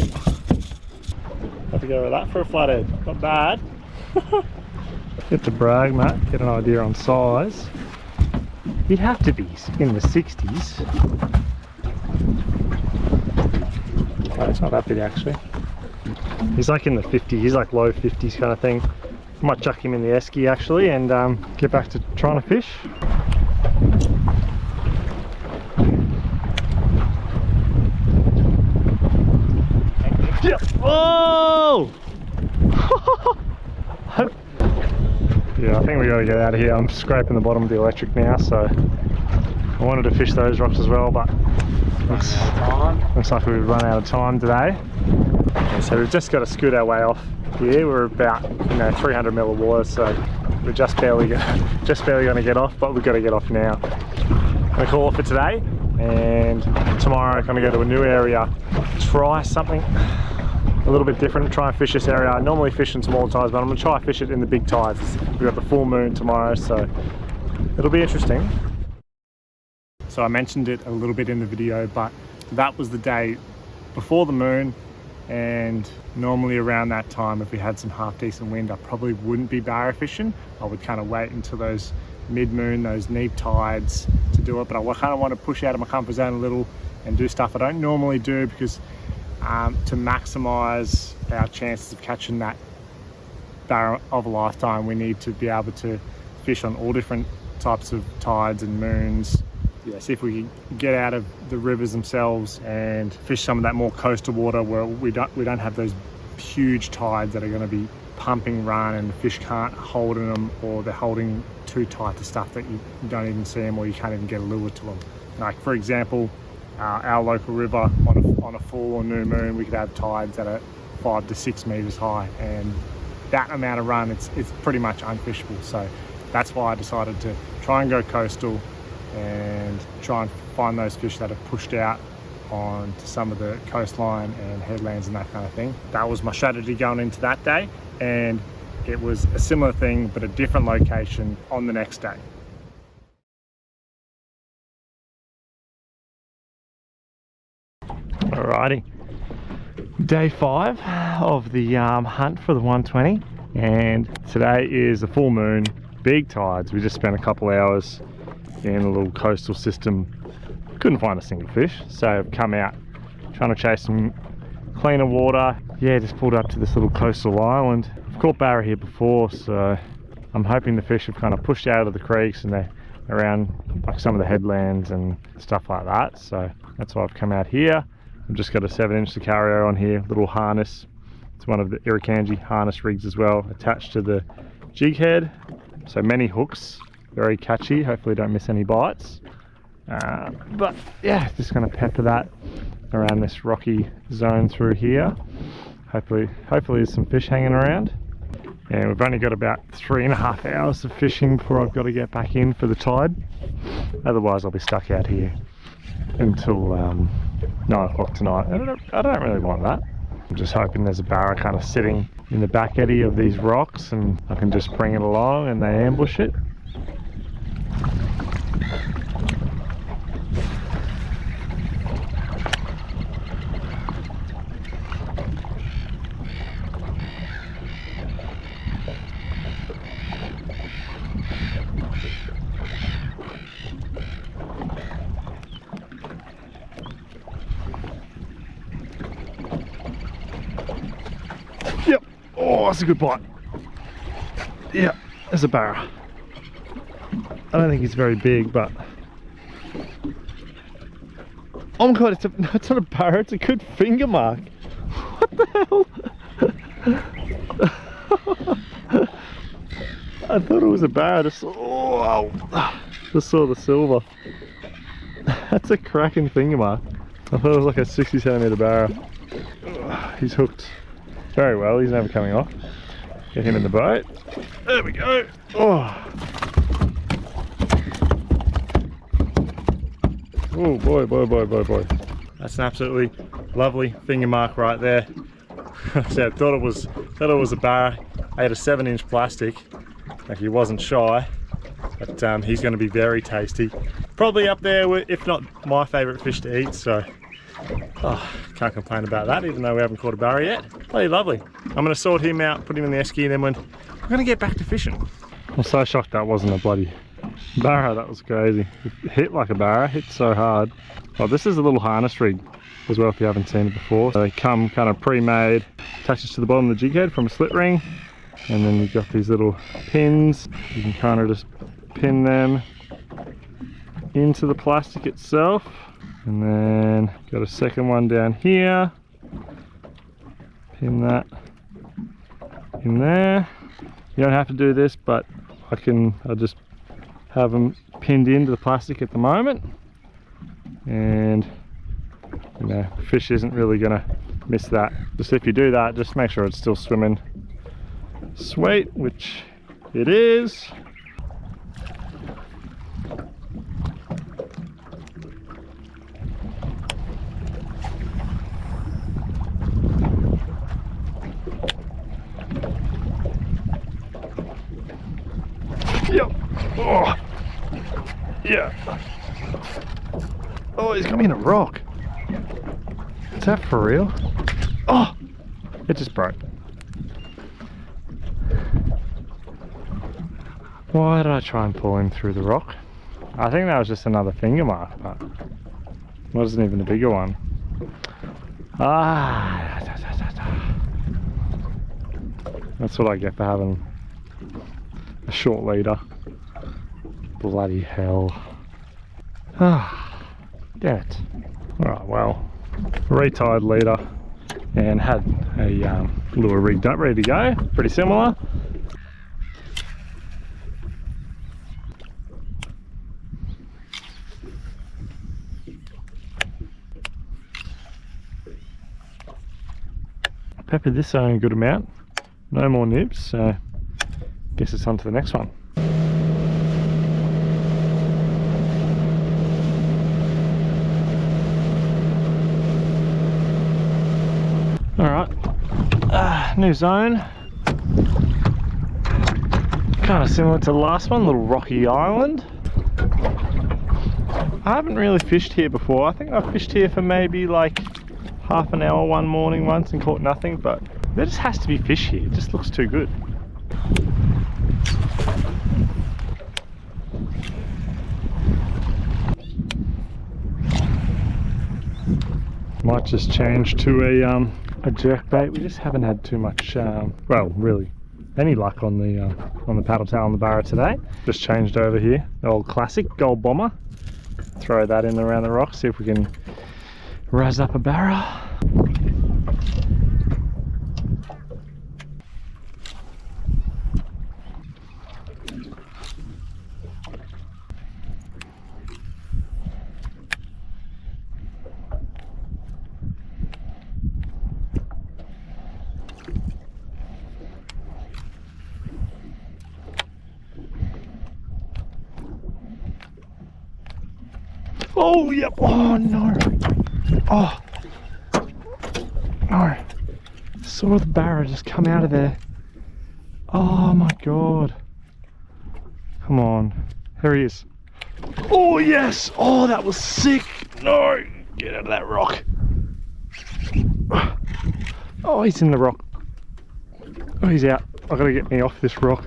Have to go with that for a flathead. Not bad. Get to brag, Matt. Get an idea on size. He'd have to be in the 60s. Oh, it's not that big actually. He's like in the 50s, he's like low 50s kind of thing. Might chuck him in the esky actually and get back to trying to fish. Yeah. Oh! Yeah, I think we got to get out of here. I'm scraping the bottom of the electric now, so I wanted to fish those rocks as well, but looks like we've run out of time today. So we've just got to scoot our way off here. We're about 300 mil of water, so we're just barely going to get off, but we've got to get off now. I'm going to call it for today, and tomorrow I'm going to go to a new area, try something a little bit different, try and fish this area. I normally fish in small tides, but I'm going to try and fish it in the big tides. We've got the full moon tomorrow, so it'll be interesting. So I mentioned it a little bit in the video, but that was the day before the moon, and normally around that time, if we had some half decent wind, I probably wouldn't be barra fishing. I would kind of wait until those mid-moon, those neap tides to do it, but I kind of want to push out of my comfort zone a little and do stuff I don't normally do, because to maximize our chances of catching that barra of a lifetime, we need to be able to fish on all different types of tides and moons. Yeah, see if we can get out of the rivers themselves and fish some of that more coastal water where we don't have those huge tides that are going to be pumping run and the fish can't hold in them, or they're holding too tight to stuff that you don't even see them, or you can't even get a lure to them. Like for example, our local river on a full or new moon, we could have tides that are 5 to 6 meters high, and that amount of run, it's pretty much unfishable. So that's why I decided to try and go coastal and try and find those fish that have pushed out onto some of the coastline and headlands and that kind of thing. That was my strategy going into that day, and it was a similar thing but a different location on the next day. Alrighty, day 5 of the hunt for the 120, and today is a full moon, big tides. We just spent a couple hours in a little coastal system, couldn't find a single fish, so I've come out trying to chase some cleaner water. Yeah, just pulled up to this little coastal island. I've caught barra here before, so I'm hoping the fish have kind of pushed out of the creeks and they're around like some of the headlands and stuff like that, so that's why I've come out here. I've just got a 7-inch Sicario on here, little harness. It's one of the Irukandji harness rigs as well, attached to the jig head. So many hooks, very catchy, hopefully don't miss any bites. But yeah, just gonna pepper that around this rocky zone through here. Hopefully there's some fish hanging around. And we've only got about 3.5 hours of fishing before I've got to get back in for the tide. Otherwise I'll be stuck out here until 9 o'clock tonight. I don't really want that. I'm just hoping there's a barra kind of sitting in the back eddy of these rocks and I can just bring it along and they ambush it. Yep. Oh, that's a good bite. Yeah, there's a barra. I don't think it's very big, but oh my god, it's not a barra, it's a good finger mark. What the hell? I thought it was a barra. Just saw the silver. That's a cracking finger mark. I thought it was like a 60 centimeter barra. He's hooked very well. He's never coming off. Get him in the boat. There we go. Oh. Oh boy, boy, boy, boy, boy. That's an absolutely lovely finger mark right there. So I thought it was a barra. I had a 7-inch plastic. Like, he wasn't shy, but he's going to be very tasty. Probably up there with, if not my favourite fish to eat. So can't complain about that, even though we haven't caught a barra yet. Bloody lovely. I'm going to sort him out, put him in the esky, and then we're going to get back to fishing. I'm so shocked that wasn't a bloody barra. That was crazy. It hit like a barra, hit so hard. Oh, this is a little harness rig as well, if you haven't seen it before. So they come kind of pre-made, attaches to the bottom of the jig head from a slit ring, and then you've got these little pins. You can kind of just pin them into the plastic itself, and then got a second one down here. Pin that in there. You don't have to do this, but I'll just have them pinned into the plastic at the moment, and you know, fish isn't really gonna miss that. Just if you do that, just make sure it's still swimming sweet, which it is. Yep. Oh. Yeah. Oh, he's got me in a rock. Is that for real? Oh, it just broke. Why did I try and pull him through the rock? I think that was just another finger mark, but it wasn't even a bigger one. That's what I get for having a short leader. Bloody hell. Damn it. Alright, well, retied leader and had a lure rigged up, ready to go. Pretty similar. Peppered this a good amount. No more nibs, so guess it's on to the next one. Alright, new zone. Kind of similar to the last one, little rocky island. I haven't really fished here before. I think I've fished here for maybe like half an hour one morning once and caught nothing, but there just has to be fish here. It just looks too good. Might just change to a jerk bait. We just haven't had too much, well, really any luck on the paddle tail on the barra today. Just changed over here, the old classic gold bomber. Throw that in around the rock, see if we can razz up a barra. Oh, yep. Oh, no. Oh. No. Saw the barra just come out of there. Oh my god. Come on. There he is. Oh yes! Oh, that was sick! No! Get out of that rock. Oh, he's in the rock. Oh, he's out. I've got to get me off this rock.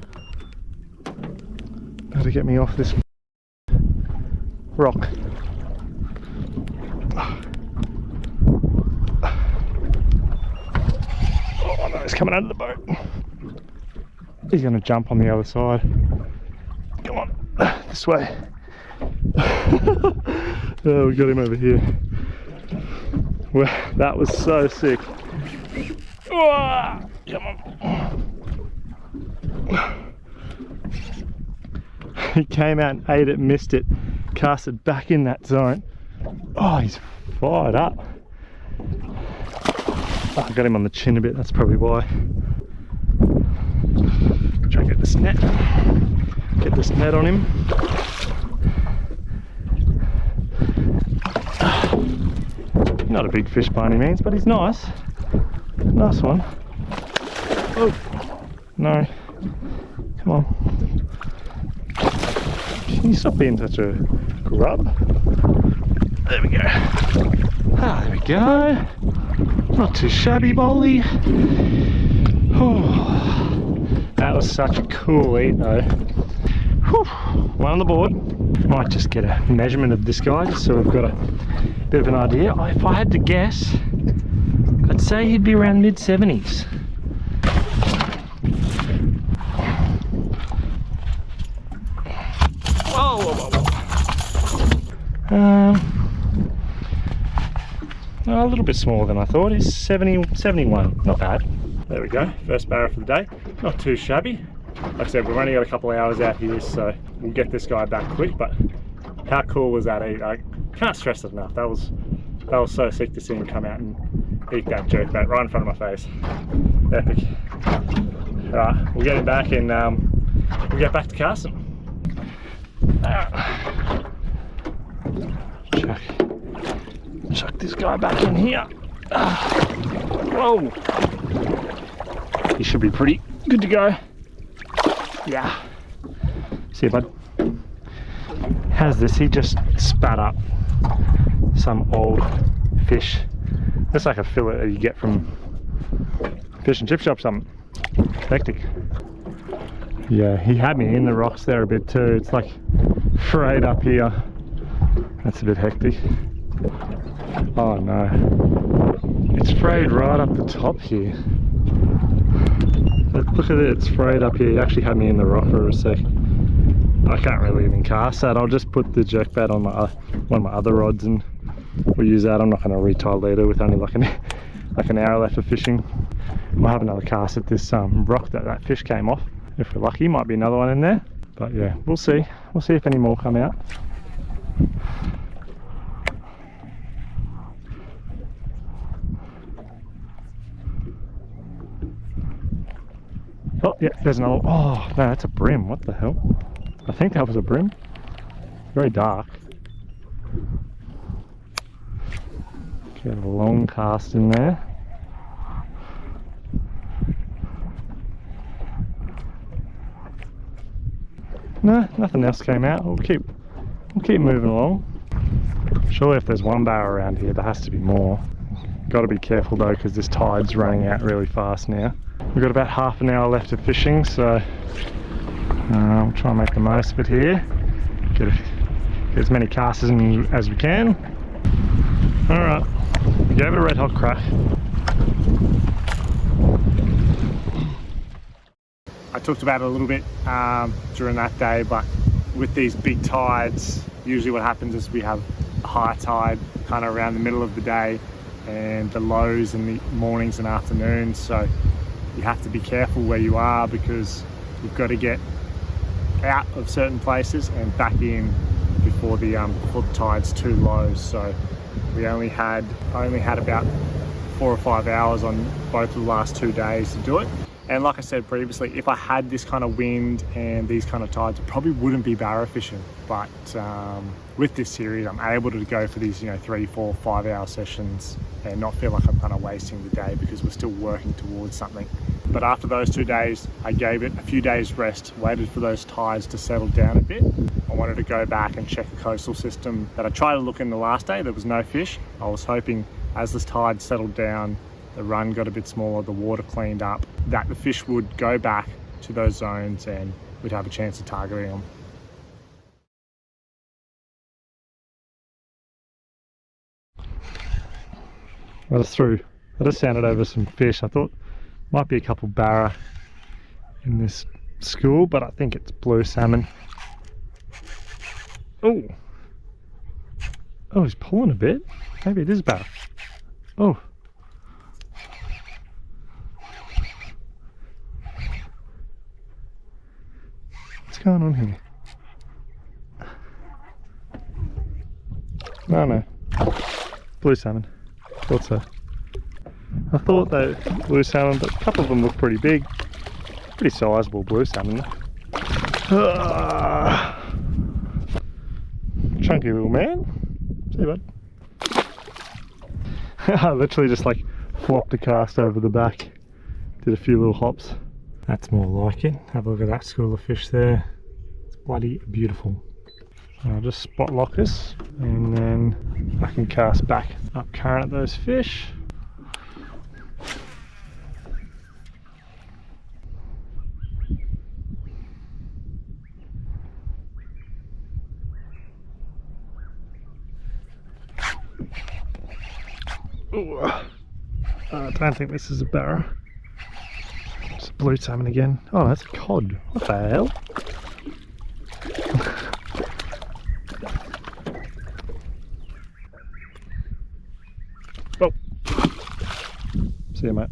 Got to get me off this rock. Oh no, he's coming out of the boat. He's going to jump on the other side. Come on, this way. Oh, we got him over here. Well, that was so sick. Oh, come on. He came out and ate it, missed it, cast it back in that zone. Oh, he's fired up. Oh, I got him on the chin a bit, that's probably why. Try and get this net. Get this net on him. Not a big fish by any means, but he's nice. Nice one. Oh, no. Come on. Can you stop being such a grub? There we go. Ah, there we go. Not too shabby, Bolly. Oh, that was such a cool eat though. Whew. One on the board. Might just get a measurement of this guy just so we've got a bit of an idea. If I had to guess, I'd say he'd be around mid-70s. A little bit smaller than I thought. He's 71, not bad. There we go, first barra for the day. Not too shabby. Like I said, we've only got a couple of hours out here, so we'll get this guy back quick, but how cool was that? I can't stress it enough. That was so sick to see him come out and eat that jerkbait right in front of my face. Epic. Alright, we'll get him back and we'll get back to casting. Chuck this guy back in here. Whoa! He should be pretty good to go. Yeah. See you, bud. How's this? He just spat up some old fish. That's like a fillet that you get from fish and chip shop, something. Hectic. Yeah, he had me in the rocks there a bit too. It's like frayed up here. That's a bit hectic. Oh no. It's frayed right up the top here. Look at it, it's frayed up here. He actually had me in the rock for a sec. I can't really even cast that. I'll just put the jerkbait on one of my other rods and we'll use that. I'm not going to retie later with only like an hour left of fishing. We'll have another cast at this rock that fish came off. If we're lucky, might be another one in there. But yeah, we'll see. We'll see if any more come out. Oh yeah, there's another. Oh no, that's a brim. What the hell? I think that was a brim. Very dark. Get a long cast in there. No, nothing else came out. We'll keep moving along. Surely if there's one barra around here, there has to be more. Got to be careful though, because this tide's running out really fast now. We've got about half an hour left of fishing, so we'll try and make the most of it here. Get as many casts in as we can. Alright, we gave it a red hot crack. I talked about it a little bit during that day, but with these big tides, usually what happens is we have a high tide kind of around the middle of the day and the lows in the mornings and afternoons, so you have to be careful where you are because you've got to get out of certain places and back in before the tide's too low. So we I only had about 4 or 5 hours on both of the last 2 days to do it. And like I said previously, if I had this kind of wind and these kind of tides, it probably wouldn't be barra fishing, but with this series, I'm able to go for these, 3, 4, 5 hour sessions and not feel like I'm kind of wasting the day because we're still working towards something. But after those 2 days, I gave it a few days rest, waited for those tides to settle down a bit. I wanted to go back and check the coastal system that I tried to look in the last day. There was no fish. I was hoping as the tide settled down, the run got a bit smaller, the water cleaned up, that the fish would go back to those zones and we'd have a chance of targeting them. I just sounded over some fish. I thought might be a couple barra in this school, but I think it's blue salmon. Oh, he's pulling a bit. Maybe it is barra. Oh. What's going on here? No. Blue salmon. Thought so. I thought they were blue salmon, but a couple of them look pretty big. Pretty sizable blue salmon. Chunky little man. See you, bud. I literally just like flopped a cast over the back. Did a few little hops. That's more like it. Have a look at that school of fish there. It's bloody beautiful. I'll just spot lock this and then I can cast back up current at those fish. Ooh. I don't think this is a barra. It's a blue salmon again. Oh, that's a cod. What the hell? Oh. See you, mate.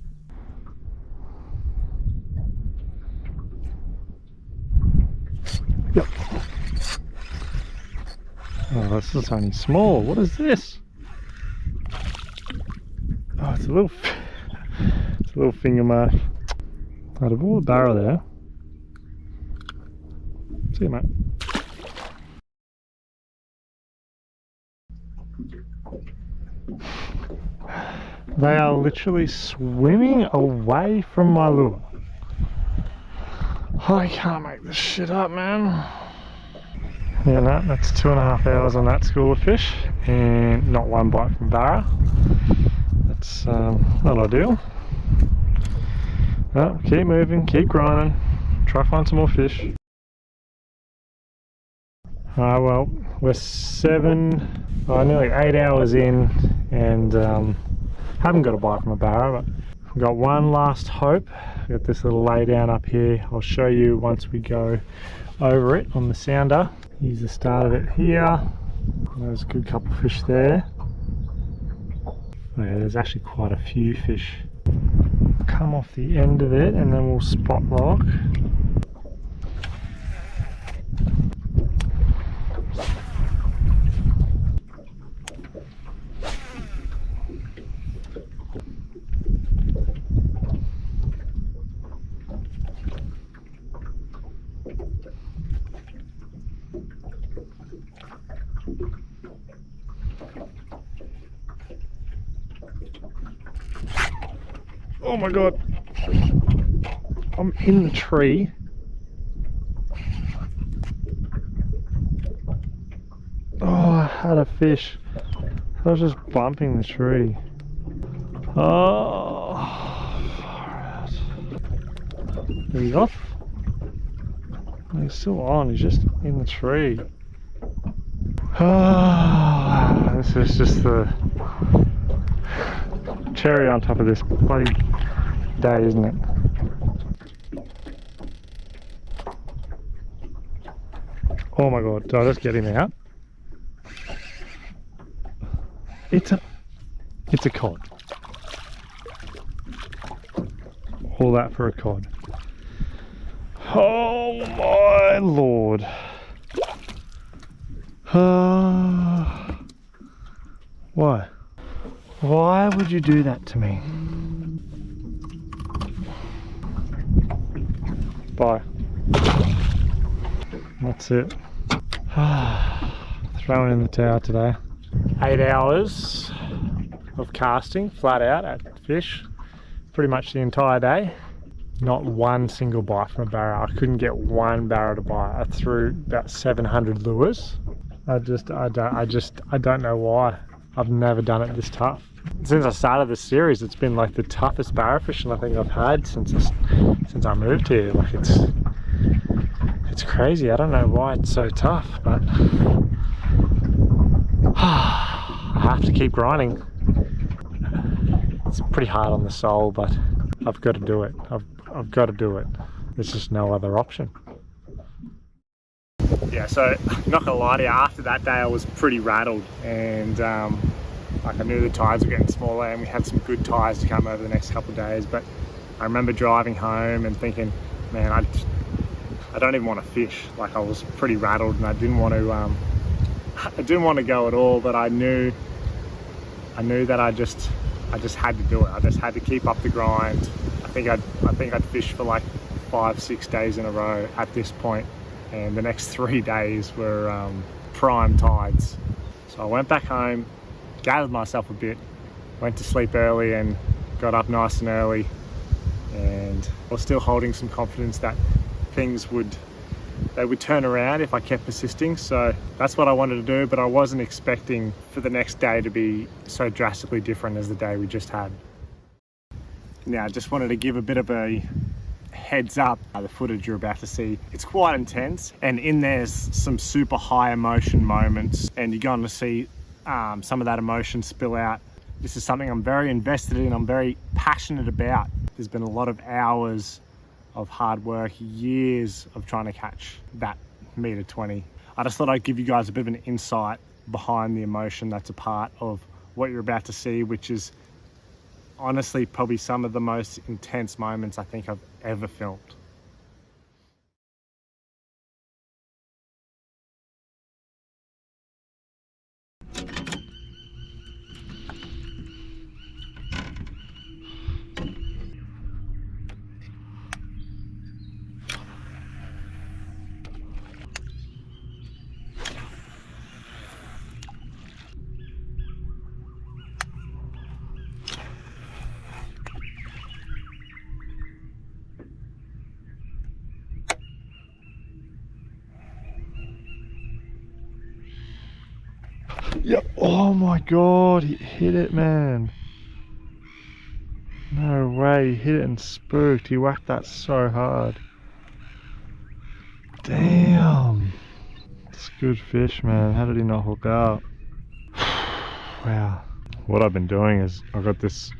Yep. Oh, this is only small. What is this? Oh, it's a little finger mark. Out of all the barra there. See you, mate. They are literally swimming away from my lure. I can't make this shit up, man. Yeah, no, that's 2.5 hours on that school of fish and not one bite from barra. That's not ideal. Well, keep moving, keep grinding, try to find some more fish. Well, we're nearly 8 hours in and haven't got a bite from a barra, but we've got one last hope. We've got this little lay down up here. I'll show you once we go over it on the sounder. Here's the start of it here. There's a good couple of fish there. Oh yeah, there's actually quite a few fish. Come off the end of it and then we'll spot lock. Oh my god, I'm in the tree. Oh, I had a fish. I was just bumping the tree. Oh, far out. He's off. He's still on, he's just in the tree. Oh, this is just the cherry on top of this bloody day, isn't it? Oh my god, did I just get him out? It's a cod. All that for a cod. Oh my lord. Why? Why would you do that to me? Bye. That's it. Throwing in the towel today. 8 hours of casting flat out at fish, pretty much the entire day. Not one single bite from a barra. I couldn't get one barra to bite. I threw about 700 lures. I don't know why. I've never done it this tough. Since I started this series, it's been like the toughest barra fishing I think I've had since I moved here. Like it's crazy. I don't know why it's so tough, but I have to keep grinding. It's pretty hard on the soul, but I've got to do it. I've got to do it. There's just no other option. Yeah, so not gonna lie to you, after that day I was pretty rattled, and like I knew the tides were getting smaller and we had some good tides to come over the next couple of days, but I remember driving home and thinking, man, I don't even want to fish. Like I was pretty rattled and I didn't want to go at all, but I knew that I just had to do it. I just had to keep up the grind. I think I'd fished for like 5-6 days in a row at this point, and the next 3 days were prime tides. So I went back home, gathered myself a bit, went to sleep early and got up nice and early, and I was still holding some confidence that things would turn around if I kept persisting. So that's what I wanted to do, but I wasn't expecting for the next day to be so drastically different as the day we just had. Now I just wanted to give a bit of a heads up. The footage you're about to see, it's quite intense, and in there's some super high emotion moments, and you're going to see some of that emotion spill out. This is something I'm very invested in, I'm very passionate about. There's been a lot of hours of hard work, years of trying to catch that meter 20. I just thought I'd give you guys a bit of an insight behind the emotion that's a part of what you're about to see, which is honestly probably some of the most intense moments I think I've ever filmed. Yep. Oh my god, he hit it, man. No way, he hit it and spooked. He whacked that so hard. Damn. It's a good fish, man. How did he not hook out? Wow. What I've been doing is I've got this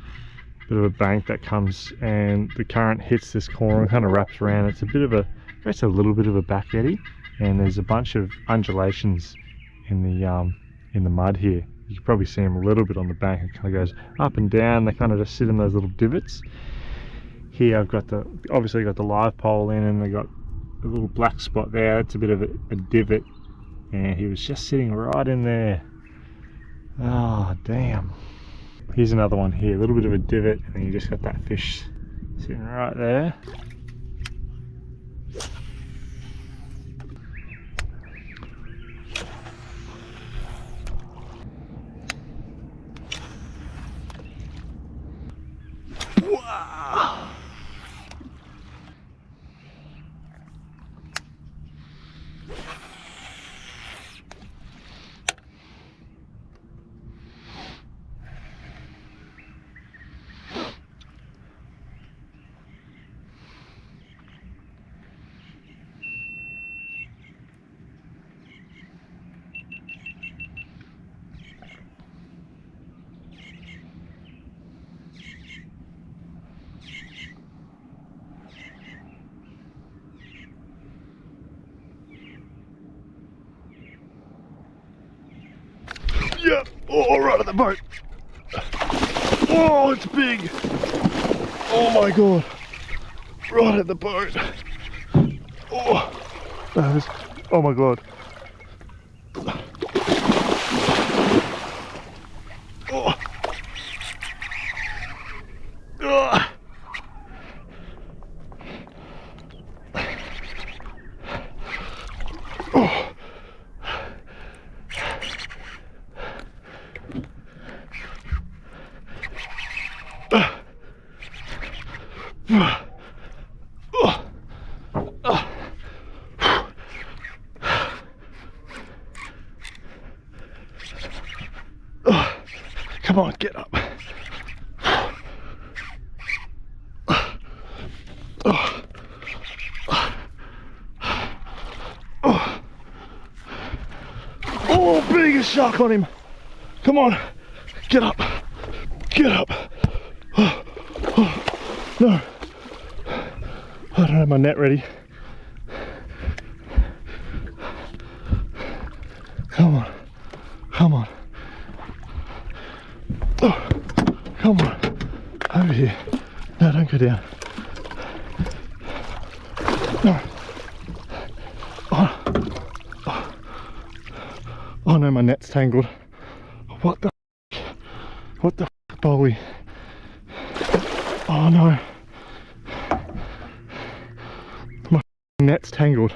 bit of a bank that comes and the current hits this corner and kind of wraps around. It's a bit of a, it's a little bit of a back eddy, and there's a bunch of undulations in the mud here. You can probably see them a little bit on the bank. It kind of goes up and down. They kind of just sit in those little divots. Here I've got obviously got the live pole in, and they got a little black spot there. It's a bit of a divot, and he was just sitting right in there. Oh damn. Here's another one here, a little bit of a divot, and then you just got that fish sitting right there. Wow. Yep. Oh, right at the boat. Oh, it's big. Oh my god. Right at the boat. Oh, that is, oh my god. Oh. Oh. Oh. Come on, get up. Oh, biggest shark on him. Come on, get up. Get up. No. I don't have my net ready. Come on. Come on. Oh, come on. Over here. No, don't go down. No. Oh no, my net's tangled. What the f? What the f, Bolly? Oh no. My net's tangled.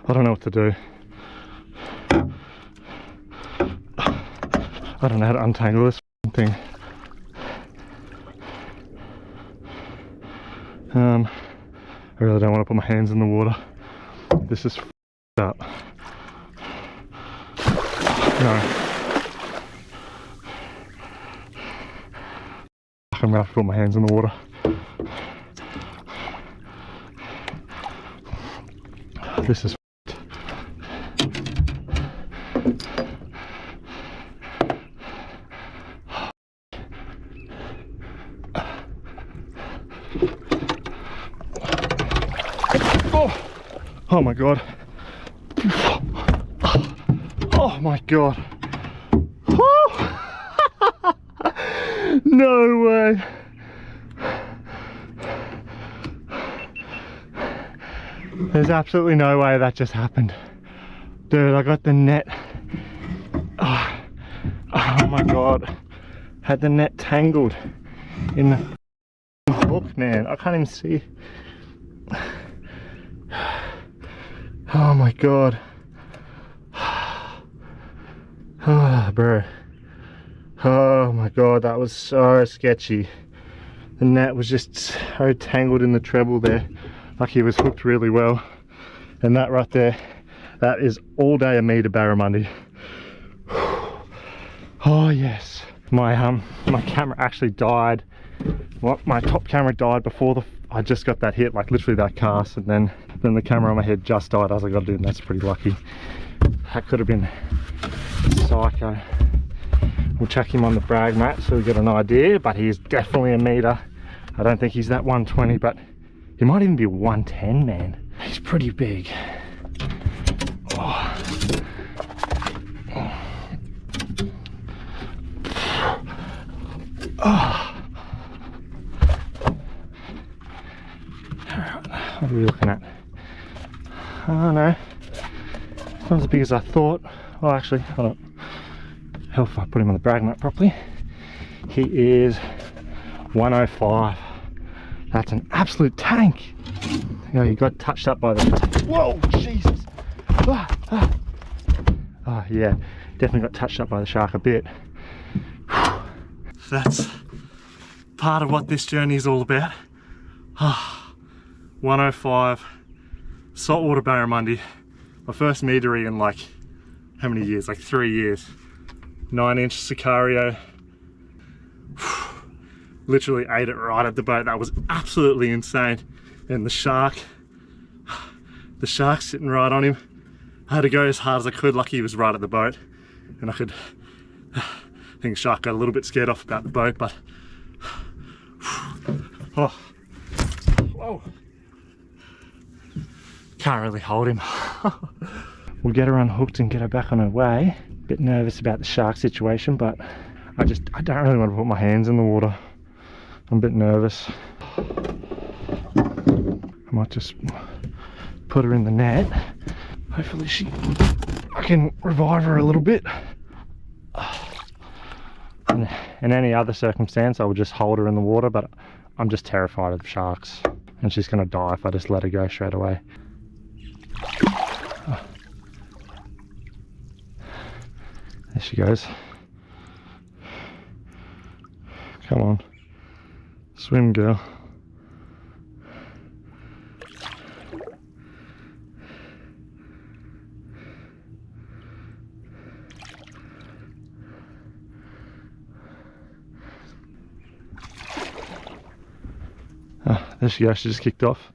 I don't know what to do. I don't know how to untangle this thing. I really don't want to put my hands in the water. This is up. No. I'm gonna have to put my hands in the water. This is oh my god. Oh my god. No way. There's absolutely no way that just happened. Dude, I got the net. Oh my god. Had the net tangled in the hook, man. I can't even see. Oh my god. Oh, bro. Oh my god, that was so sketchy. The net was just so tangled in the treble there. Lucky it was hooked really well. And that right there, that is all day a meter barramundi. Oh yes. My camera actually died. My top camera died before I just got that hit, like literally that cast, and then the camera on my head just died. I was like, oh dude, that's pretty lucky. That could have been psycho. We'll chuck him on the brag mat so we get an idea, but he's definitely a meter. I don't think he's that 120, but he might even be 110, man. He's pretty big. Oh. Oh. What are we looking at? Oh no, it's not as big as I thought. Oh, actually, hold on. Hell, if I put him on the brag mat properly. He is 105. That's an absolute tank. You know, he got touched up by the... Whoa, Jesus. Oh yeah, definitely got touched up by the shark a bit. That's part of what this journey is all about. 105 saltwater barramundi. My first meatery in like, how many years? Like 3 years. 9-inch Sicario. Literally ate it right at the boat. That was absolutely insane. And the shark's sitting right on him. I had to go as hard as I could. Lucky he was right at the boat. And I think the shark got a little bit scared off about the boat, but oh, whoa. Can't really hold him. We'll get her unhooked and get her back on her way. Bit nervous about the shark situation, but I don't really want to put my hands in the water. I'm a bit nervous. I might just put her in the net. Hopefully I can revive her a little bit. In any other circumstance, I would just hold her in the water, but I'm just terrified of sharks. And she's gonna die if I just let her go straight away. she goes. Come on. Swim, girl. Ah, there she goes. She just kicked off.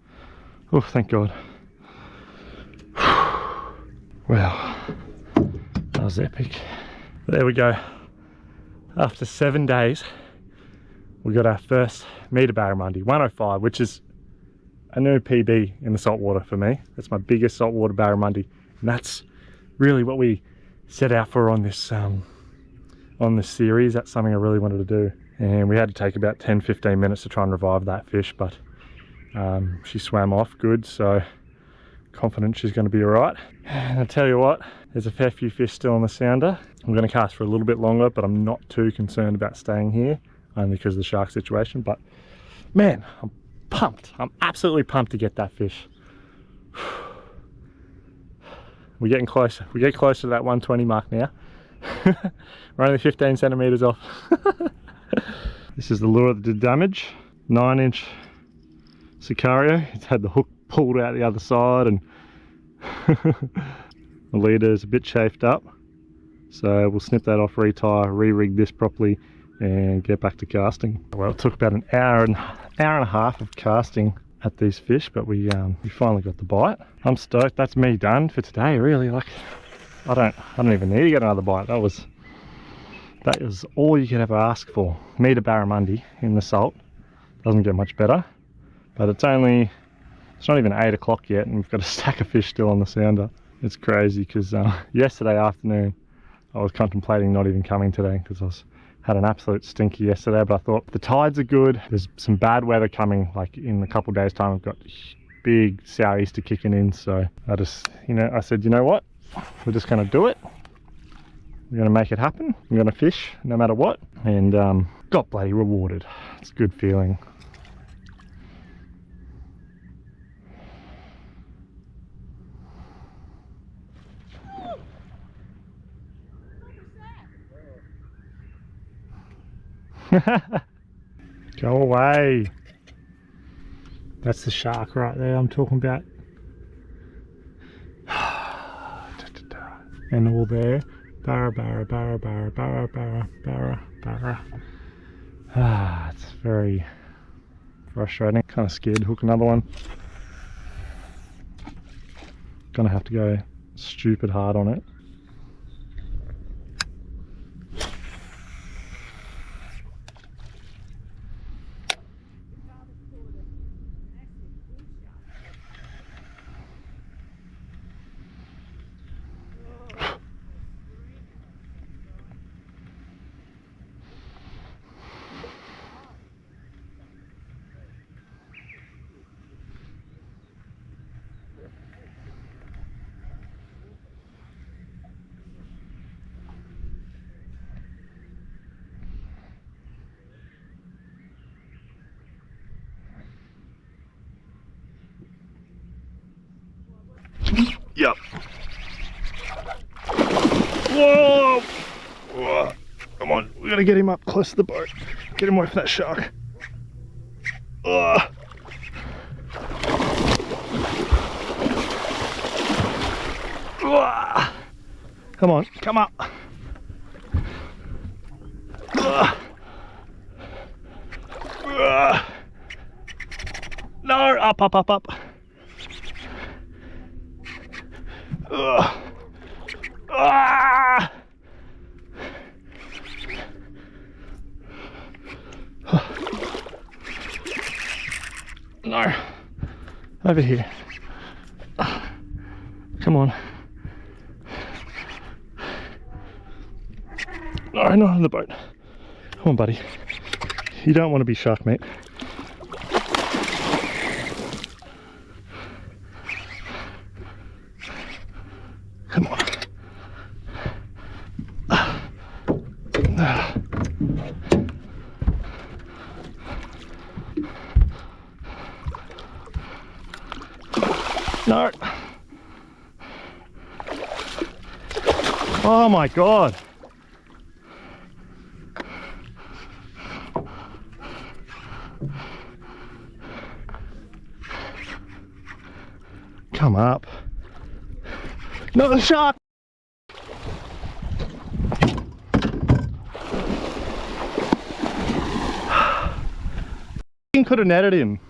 Oh, thank God. Wow. That was epic. There we go. After 7 days, we got our first meter barramundi, 105, which is a new PB in the saltwater for me. That's my biggest saltwater barramundi, and that's really what we set out for on this series. That's something I really wanted to do, and we had to take about 10-15 minutes to try and revive that fish, but she swam off good, so confident she's going to be all right. And I tell you what, there's a fair few fish still on the sounder. I'm going to cast for a little bit longer, but I'm not too concerned about staying here, only because of the shark situation. But man, I'm pumped. I'm absolutely pumped to get that fish. We're getting closer. We get closer to that 120 mark now. We're only 15 centimeters off. This is the lure that did damage. 9-inch Sicario. It's had the hook pulled out the other side, and the leader is a bit chafed up. So we'll snip that off, retie, re-rig this properly, and get back to casting. Well, it took about an hour and a half of casting at these fish, but we finally got the bite. I'm stoked. That's me done for today, really. Like, I don't even need to get another bite. That was all you could ever ask for. Meter barramundi in the salt. Doesn't get much better. But it's not even 8 o'clock yet, and we've got a stack of fish still on the sounder. It's crazy, because yesterday afternoon I was contemplating not even coming today, because I had an absolute stinker yesterday, but I thought the tides are good. There's some bad weather coming, like in a couple of days time. We've got big southeaster kicking in, so I said, you know what, we're just going to do it. We're going to make it happen. We're going to fish no matter what, and got bloody rewarded. It's a good feeling. Go away. That's the shark right there I'm talking about. And all there. Barra, barra, barra, barra, barra, barra, barra, barra. Ah, it's very frustrating. Kind of scared to hook another one. Gonna have to go stupid hard on it. Yep. Whoa! Whoa! Come on, we gotta get him up close to the boat. Get him away from that shark. Ugh. Ugh. Come on, come up. Ugh. Ugh. No, up, up, up, up. Ugh. Ah! No, over here. Come on. No, not on the boat. Come on, buddy. You don't want to be shark meat. Come on. No. Oh my God. Come up. Not the shark! Could have netted him.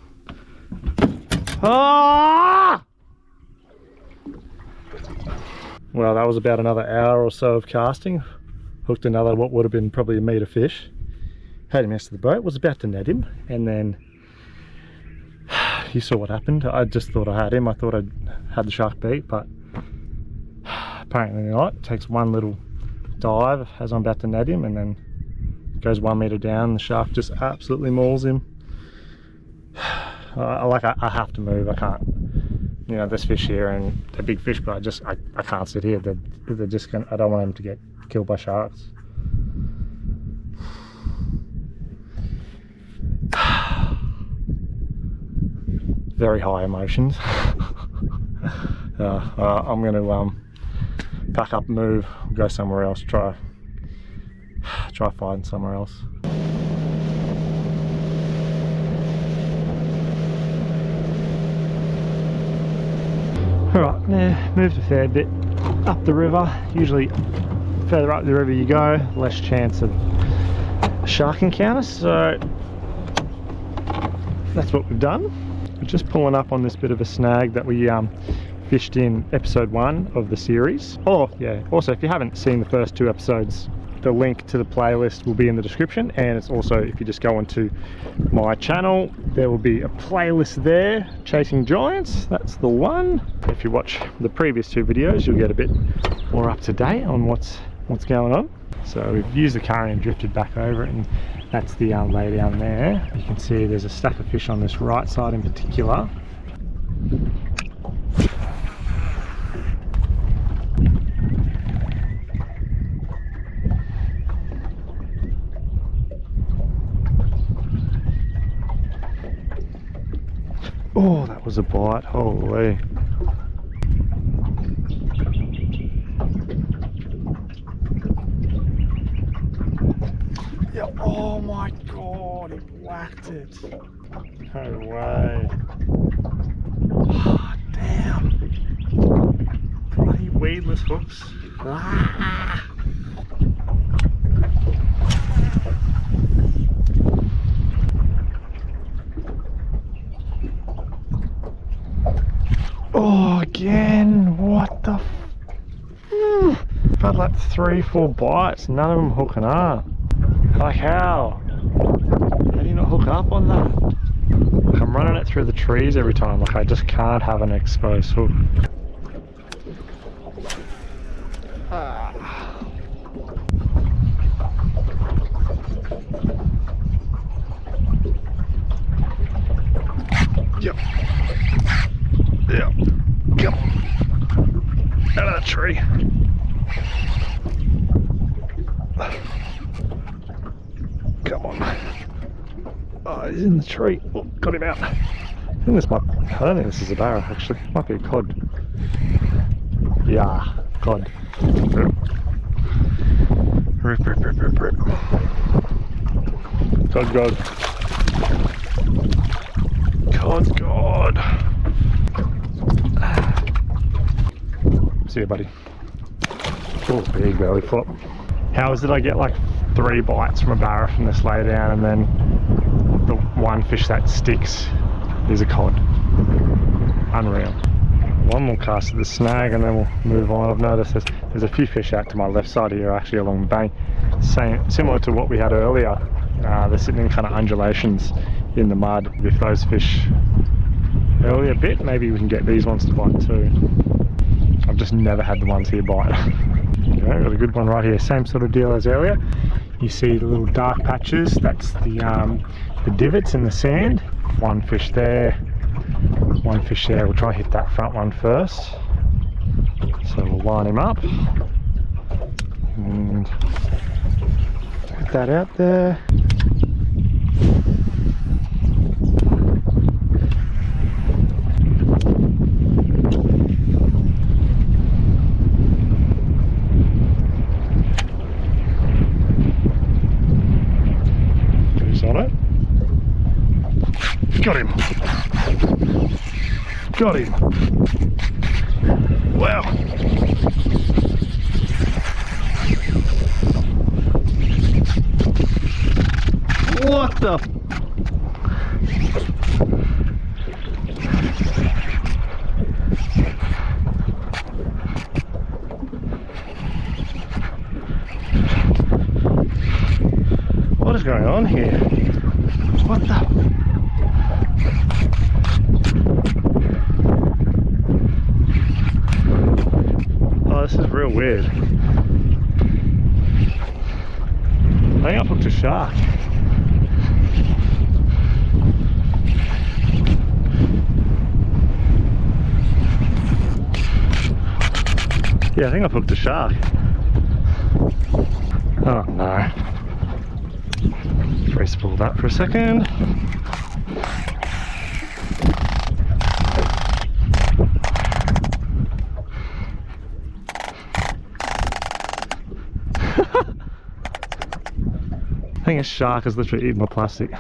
Ah! Well, that was about another hour or so of casting. Hooked another, what would have been probably a metre fish. Had him next to the boat, was about to net him, and then you saw what happened. I just thought I had him. I thought I had the shark beat, but apparently not. It takes one little dive as I'm about to net him, and then goes 1 metre down. The shark just absolutely mauls him. I have to move. I can't. You know, there's fish here and they're big fish, but I can't sit here. They're just gonna. I don't want them to get killed by sharks. Very high emotions. I'm gonna pack up, move, go somewhere else. Try find somewhere else. Alright, now moved a fair bit up the river. Usually further up the river you go, less chance of a shark encounter, so that's what we've done. We're just pulling up on this bit of a snag that we fished in episode 1 of the series. Oh yeah, also if you haven't seen the first 2 episodes, the link to the playlist will be in the description, and it's also, if you just go onto my channel, there will be a playlist there, Chasing Giants, that's the one. If you watch the previous 2 videos, you'll get a bit more up to date on what's going on. So we've used the current and drifted back over it, and that's the lay down there. You can see there's a stack of fish on this right side in particular. Oh, that was a bite, holy. Yeah, oh my god, he whacked it. No way. Oh, damn. Bloody weedless hooks. Ah. Oh, again, what the I've had like 3-4 bites, none of them hooking up. Like how? How do you not hook up on that? Like I'm running it through the trees every time, like I just can't have an exposed hook. Yep. Yeah, come on, out of that tree. Come on. Oh, he's in the tree. Oh, got him out. I don't think this is a barra actually. Might be a cod. Yeah, cod. Rip, rip, rip, rip, rip. Cod, cod. Cod, cod. See you, buddy. Oh, big belly flop. How is it I get like 3 bites from a barra from this lay down, and then the one fish that sticks is a cod? Unreal. One more cast at the snag and then we'll move on. I've noticed there's a few fish out to my left side here, actually along the bank. Similar to what we had earlier. They're sitting in kind of undulations in the mud. If those fish earlier bit, maybe we can get these ones to bite too. I've just never had the ones here bite. Okay, got a good one right here. Same sort of deal as earlier. You see the little dark patches, that's the divots in the sand. One fish there, one fish there. We'll try and hit that front one first. So we'll line him up and put that out there. Got him. Got him. Wow. What the? What is going on here? What the? Oh, this is real weird. I think I've hooked a shark. Yeah, I think I've hooked a shark. Oh no. Brace pull that for a second. I think a shark has literally eaten my plastic.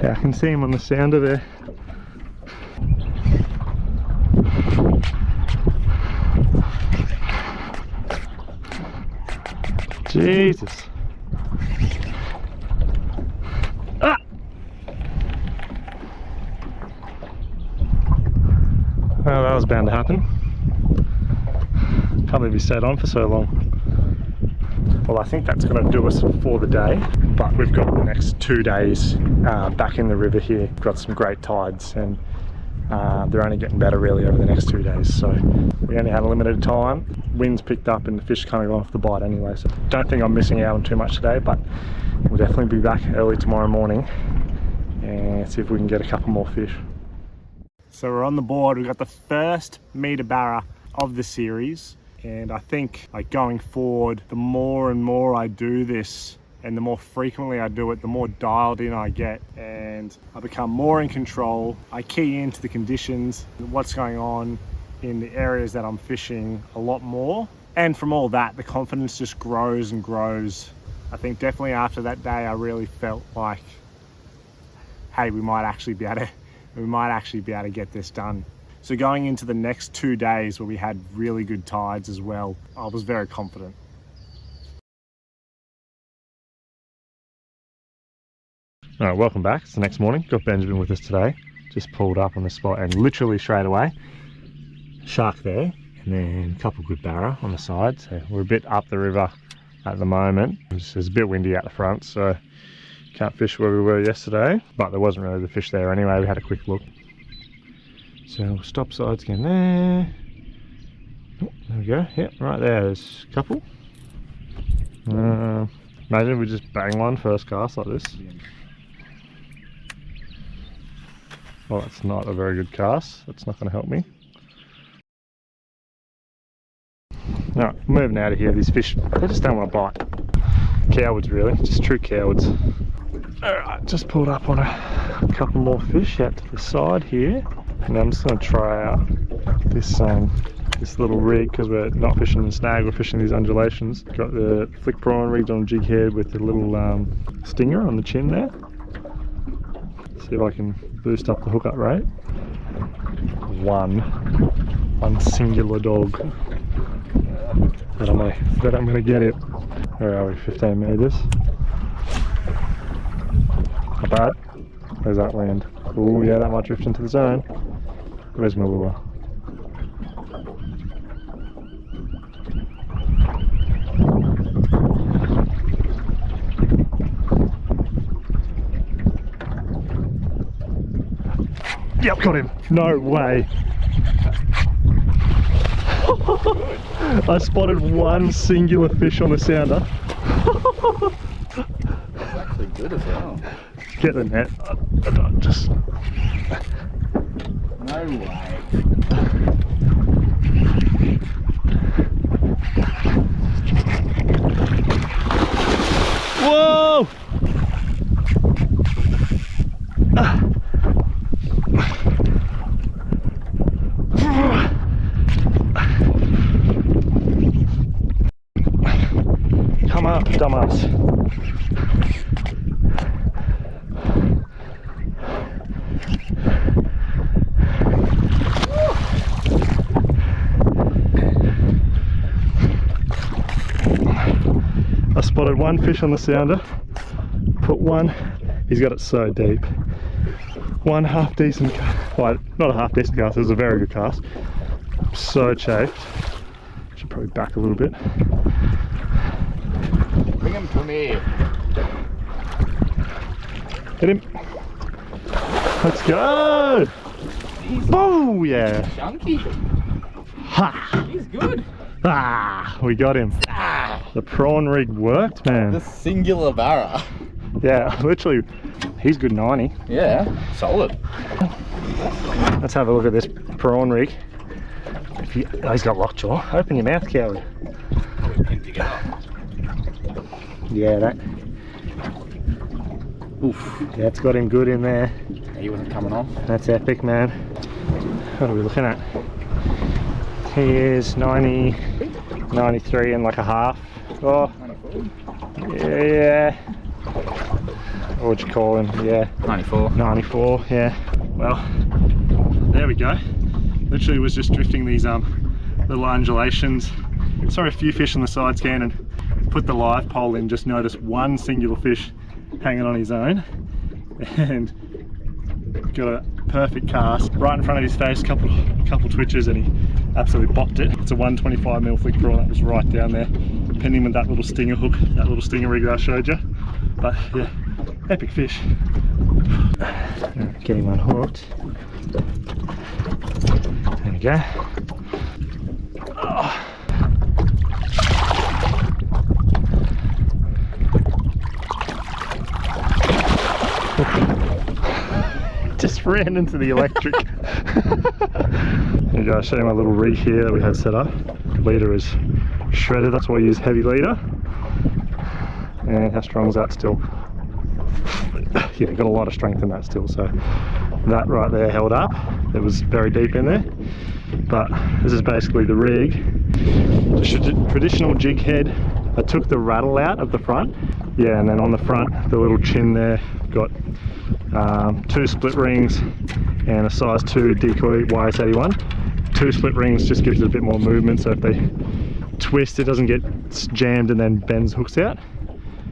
Yeah, I can see him on the sounder there. Jesus. Ah! Well, that was bound to happen. Can't believe he stayed on for so long. Well, I think that's going to do us for the day, but we've got the next 2 days back in the river here. We've got some great tides, and they're only getting better really over the next 2 days. So we only had a limited time. Winds picked up and the fish kind of gone off the bite anyway, so don't think I'm missing out on too much today, but we'll definitely be back early tomorrow morning and see if we can get a couple more fish. So we're on the board. We've got the first meter barra of the series, and I think like going forward, the more and more I do this and the more frequently I do it, the more dialed in I get, and I become more in control. I key into the conditions, what's going on in the areas that I'm fishing a lot more, and from all that the confidence just grows and grows. I think definitely after that day I really felt like, hey, we might actually be able to get this done. So going into the next 2 days where we had really good tides as well, I was very confident. All right, welcome back. It's the next morning. Got Benjamin with us today. Just pulled up on the spot and literally straight away, shark there, and then a couple good barra on the side. So we're a bit up the river at the moment. It's a bit windy out the front, so can't fish where we were yesterday, but there wasn't really the fish there anyway. We had a quick look. So we'll stop sides again there. Oh, there we go. Yep, right there, there's a couple. Imagine we just bang one first cast like this. Well, that's not a very good cast. That's not going to help me. Alright, moving out of here. These fish, they just don't want to bite. Cowards really, just true cowards. Alright, just pulled up on a couple more fish out to the side here. And I'm just going to try out this little rig, because we're not fishing the snag, we're fishing these undulations. Got the flick prawn rigged on a jig head with the little stinger on the chin there. See if I can boost up the hookup rate. One singular dog. But I'm going to get it. Where are we? 15 meters. Not bad. Where's that land? Oh yeah, that might drift into the zone. Where's my lure? Yep, got him. No way. I spotted one singular fish on the sounder. That's actually good as well. Get the net. Just. No way. Whoa! Come up, dumbass. spotted one fish on the sounder. Put one, he's got it so deep. One half decent, well, not a half decent cast, it was a very good cast. So chafed. Should probably back a little bit. Bring him to me. Hit him. Let's go. Oh yeah. Chunky. Ha. He's good. Ah, we got him. The prawn rig worked, man. The singular barra. Yeah, literally, he's good 90. Yeah, solid. Let's have a look at this prawn rig. If you, oh, he's got lockjaw. Open your mouth, Coward. Yeah, that. Oof. That's got him good in there. He wasn't coming off. That's epic, man. What are we looking at? He is 90, 93 and like a half. Oh, 94. yeah. What would you call him? Yeah. 94. 94, yeah. Well, there we go. Literally was just drifting these little undulations. Saw a few fish on the side scan and put the live pole in, just noticed one singular fish hanging on his own and got a perfect cast right in front of his face, couple twitches, and he absolutely bopped it. It's a 125mm flick prawn that was right down there, pending with that little stinger hook, that little stinger rig that I showed you. But yeah, epic fish. Get him unhooked. There we go. Oh. Just ran into the electric. There you go, I'll show you my little rig here that we had set up. Leader is shredded, that's why I use heavy leader. And how strong is that still? Yeah, got a lot of strength in that still, so that right there held up. It was very deep in there. But this is basically the rig. The traditional jig head. I took the rattle out of the front. Yeah, and then on the front, the little chin there, got 2 split rings and a size 2 decoy YS81. 2 split rings just gives it a bit more movement, so if they twist, it doesn't get jammed and then bends hooks out.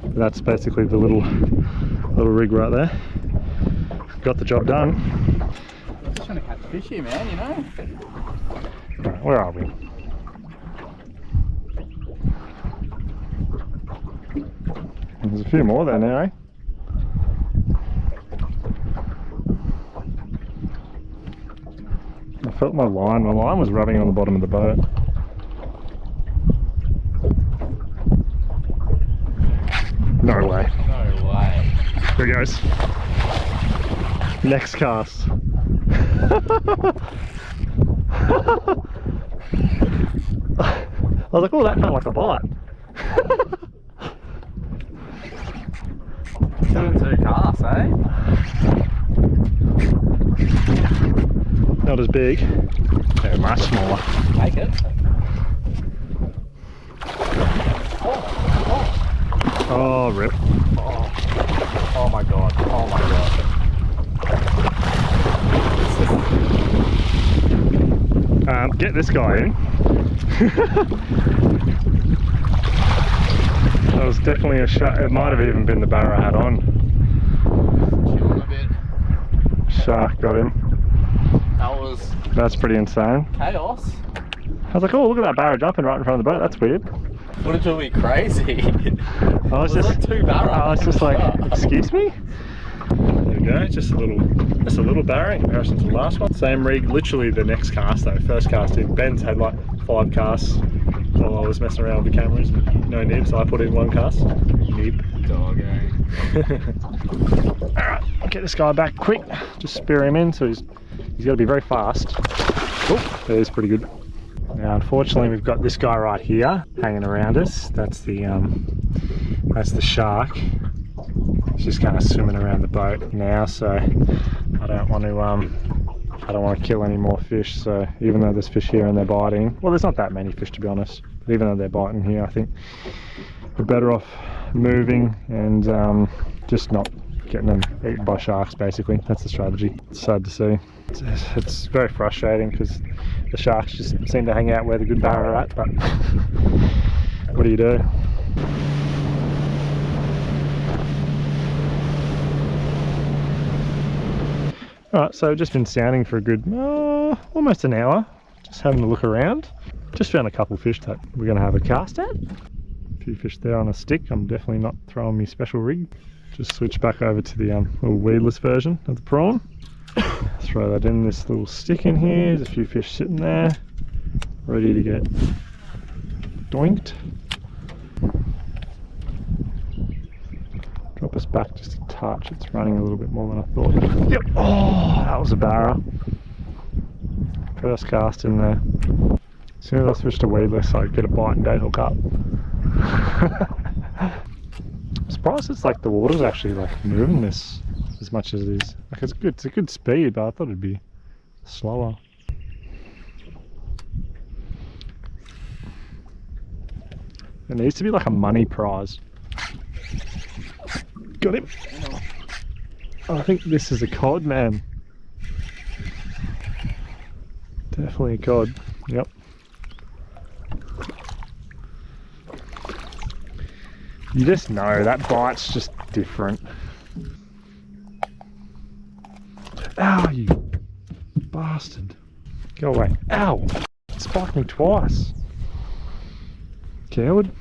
And that's basically the little rig right there. Got the job done. I'm just trying to catch fish here, man, you know? Right, where are we? There's a few more there now, eh? I felt my line was rubbing on the bottom of the boat. No way. No way. Here he goes. Next cast. I was like, oh, that felt like a bite. 2 and 2 casts, eh? Not as big. They're much smaller. Make it. Oh, rip. Oh my god. Oh my god. Get this guy in. That was definitely a shot. It might have even been the barra I had on. Chilling a bit. Shark got him. That was That's pretty insane. chaos. I was like, oh, look at that barra jumping right in front of the boat. That's weird. Would have driven me crazy. I was It just, like 2 barra. I was just like, excuse me. There we go. Just a little barra in comparison to the last one. Same rig. Literally the next cast though. First cast in. Ben's had like 5 casts while I was messing around with the cameras. No nib, so I put in 1 cast. Nib. Dog, eh? Alright, I'll get this guy back quick. Just spear him in, so he's got to be very fast. Oh, that is pretty good. Now, unfortunately, we've got this guy right here hanging around us. That's the shark. He's just kind of swimming around the boat now, so I don't want to kill any more fish. So even though there's fish here and they're biting, well, there's not that many fish to be honest. But even though they're biting here, I think we're better off moving and just not getting them eaten by sharks. Basically, that's the strategy. It's sad to see. It's very frustrating because the sharks just seem to hang out where the good barra are at, but what do you do? Alright, so I've just been sounding for a good, almost an hour. Just having a look around. Just found a couple fish that we're going to have a cast at. A few fish there on a stick. I'm definitely not throwing me special rig. Just switch back over to the little weedless version of the prawn. Throw that in this little stick in here. There's a few fish sitting there, ready to get doinked. Drop us back just a touch. It's running a little bit more than I thought. Yep. Oh, that was a barra. First cast in there. As soon as I switch to weedless, I get a bite and don't hook up. I'm surprised it's like the water's actually like moving this as much as it is. Like it's a good speed, but I thought it'd be slower. It needs to be like a money prize. Got him. Oh, I think this is a cod, man. Definitely a cod. Yep. You just know that bite's just different. Ow, you bastard. Go away. Ow! It spiked me twice. Coward.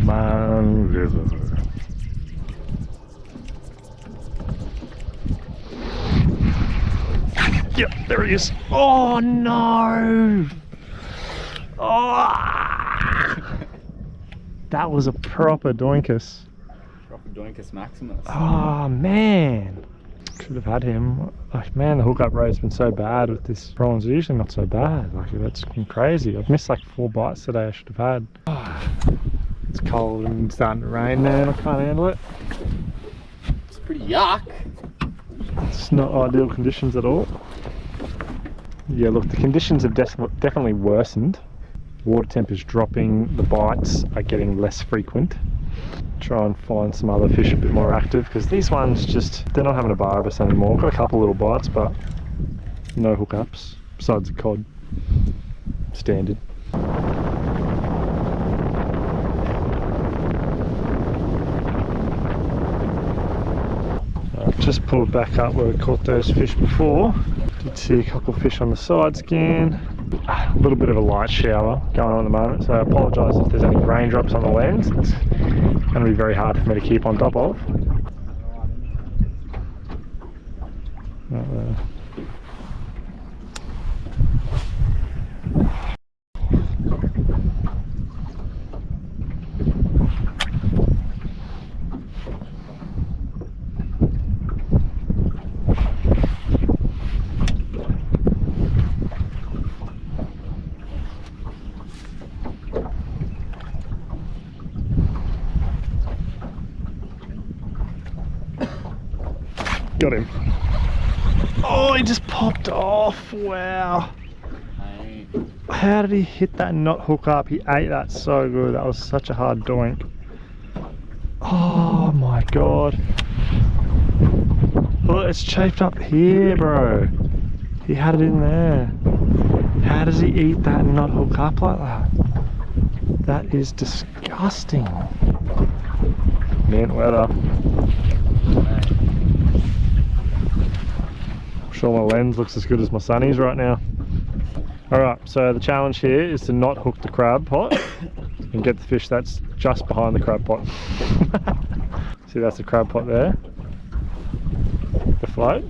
My river. Yep, there he is. Oh no! Oh! That was a proper doinkus. Proper doinkus maximus. Oh man! Should have had him. Like man, the hookup rate's been so bad with this prawns. It's usually not so bad. Like that's been crazy. I've missed like 4 bites today. I should have had. Oh, it's cold and starting to rain, man. I can't handle it. It's pretty yuck. It's not ideal conditions at all. Yeah, look, the conditions have definitely worsened. Water temp is dropping, the bites are getting less frequent. Try and find some other fish a bit more active, because these ones just, they're not having a bar of us anymore. Got a couple little bites, but no hookups, besides the cod. Standard. Just pulled back up where we caught those fish before. Did see a couple of fish on the side scan. A little bit of a light shower going on at the moment, so I apologise if there's any raindrops on the lens. It's going to be very hard for me to keep on top of. Got him. Oh, he just popped off. Wow. How did he hit that and not hook up? He ate that so good. That was such a hard doink. Oh my god. Look, it's chafed up here, bro. He had it in there. How does he eat that and not hook up like that? That is disgusting. Mint weather. I'm sure my lens looks as good as my sunnies right now. Alright, so the challenge here is to not hook the crab pot and get the fish that's just behind the crab pot. See, that's the crab pot there. The float.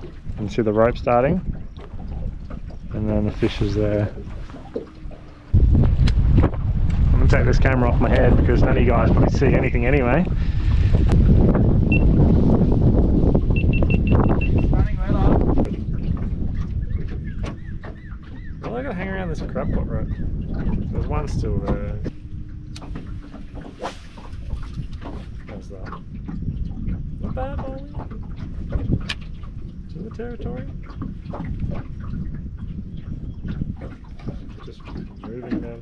You can see the rope starting. And then the fish is there. I'm going to take this camera off my head because none of you guys probably see anything anyway. Well, I gotta hang around this crab pot rope. There's one still there. How's that? Not bad, Molly. It's in the territory. Just moving now.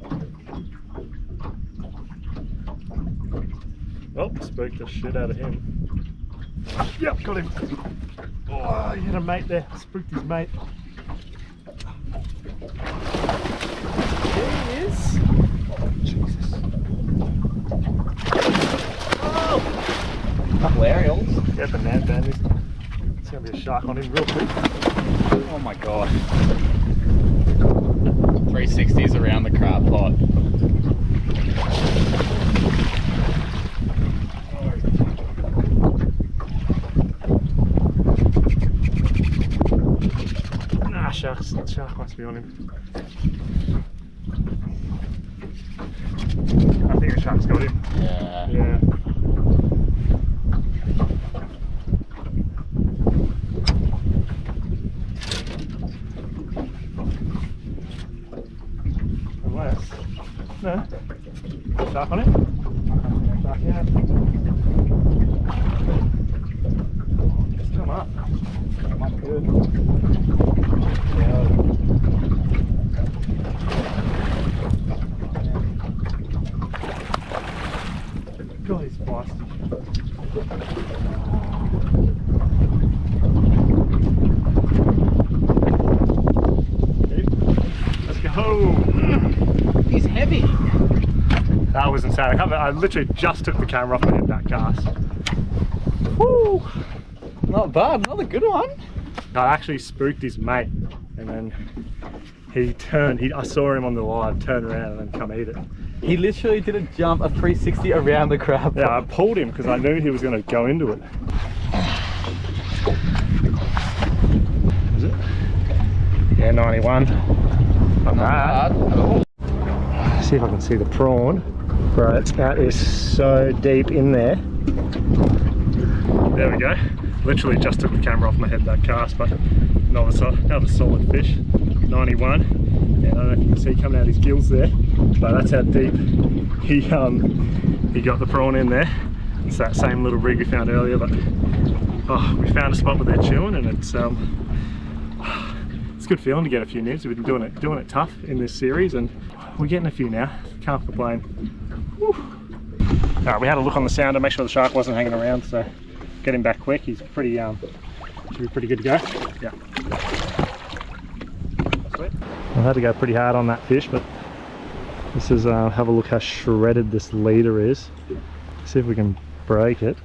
Oh, spooked the shit out of him. Yep, got him. Oh, you had a mate there. Spooked his mate. There he is. Oh, Jesus. Get the net down this time. It's going to be a shark on him real quick. Oh my god. 360s around the crab pot. Nah, shark must be on him. I think the shark's got him. Yeah. Yeah. Unless. No. Shark on it? Shark out. Just come up. Come up good. Yeah. God, he's feisty. Let's go. He's heavy. That was insane. I literally just took the camera off and hit that cast. Woo! Not bad, another good one. I actually spooked his mate, and then he turned. I saw him on the live, turn around and then come eat it. He literally did a jump, a 360 around the crab. Yeah, I pulled him because I knew he was going to go into it. Is it? Yeah, 91. Not bad. At all. See if I can see the prawn. Right, that is so deep in there. There we go. Literally just took the camera off my head that cast, but another solid fish. 91. And I don't know if you can see coming out his gills there, but that's how deep he got the prawn in there. It's that same little rig we found earlier, but oh, we found a spot where they're chewing, and it's a good feeling to get a few nibs. We've been doing it tough in this series, and we're getting a few now. Can't complain. Woo. All right, we had a look on the sounder, make sure the shark wasn't hanging around, so get him back quick. He's pretty should be pretty good to go. Yeah. Sweet. I had to go pretty hard on that fish, but this is have a look how shredded this leader is. See if we can break it.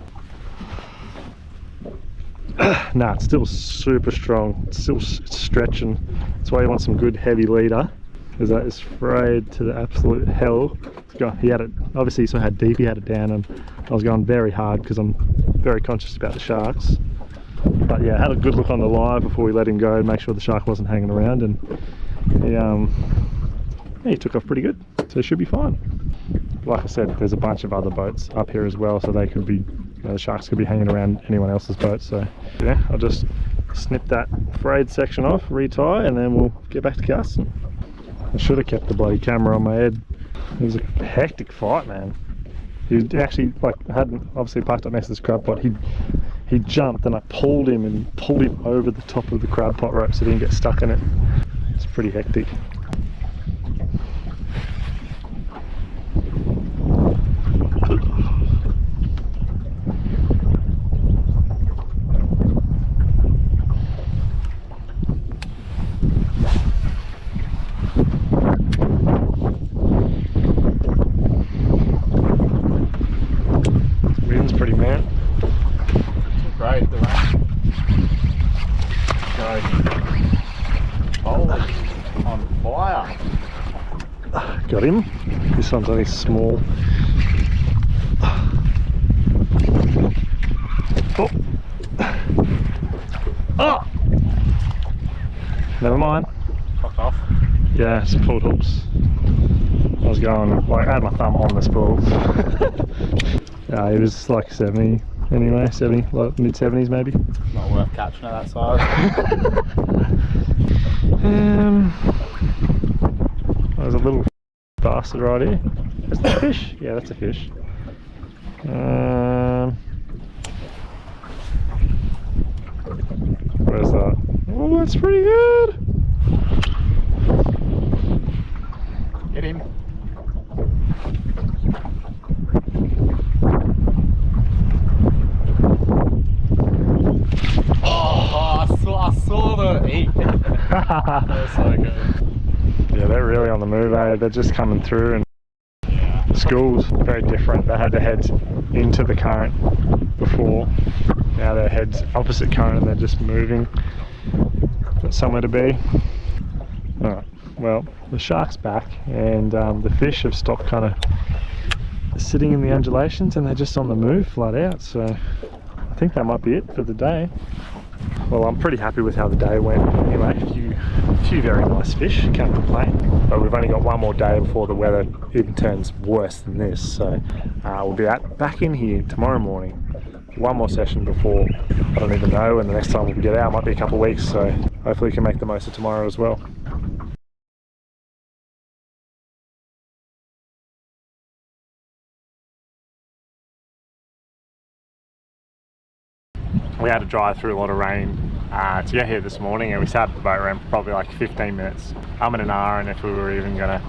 Nah, it's still super strong. It's stretching. That's why you want some good heavy leader, because that is frayed to the absolute hell. He had it, obviously you saw how deep he had it down, and I was going very hard because I'm very conscious about the sharks. But yeah, I had a good look on the live before we let him go and make sure the shark wasn't hanging around, and he took off pretty good, so he should be fine. Like I said, there's a bunch of other boats up here as well, so they could be, the sharks could be hanging around anyone else's boat. So yeah, I'll just snip that frayed section off, retie, and then we'll get back to casting. I should have kept the bloody camera on my head. It was a hectic fight, man. He actually, like, hadn't obviously parked up next to this crab pot. He jumped, and I pulled him and pulled him over the top of the crab pot rope so he didn't get stuck in it. It's pretty hectic. Got him. This one's only small. Oh! Oh! Never mind. Fuck off. Yeah, it's pulled hooks. I was going, like, I had my thumb on the spool. Yeah, he was like 70 anyway, 70, like mid 70s maybe. Not worth catching at that size. There's a little bastard right here. Is that a fish? Yeah, that's a fish. Where's that? Oh, that's pretty good. Get him. Oh, I saw the eat. That was so good. Yeah, they're really on the move, eh? They're just coming through, and the school's very different. They had to head into the current before, Now their head's opposite current and they're just moving. Got somewhere to be. Alright, well, the shark's back and the fish have stopped kind of sitting in the undulations and they're just on the move flat out, so I think that might be it for the day. Well, I'm pretty happy with how the day went. Anyway, a few very nice fish, can't complain. But we've only got one more day before the weather even turns worse than this, so we'll be back in here tomorrow morning. One more session before, I don't even know when the next time we'll get out. Might be a couple of weeks, so hopefully we can make the most of tomorrow as well. We had to drive through a lot of rain to get here this morning, and we sat at the boat ramp for probably like 15 minutes, and an hour, and if we were even gonna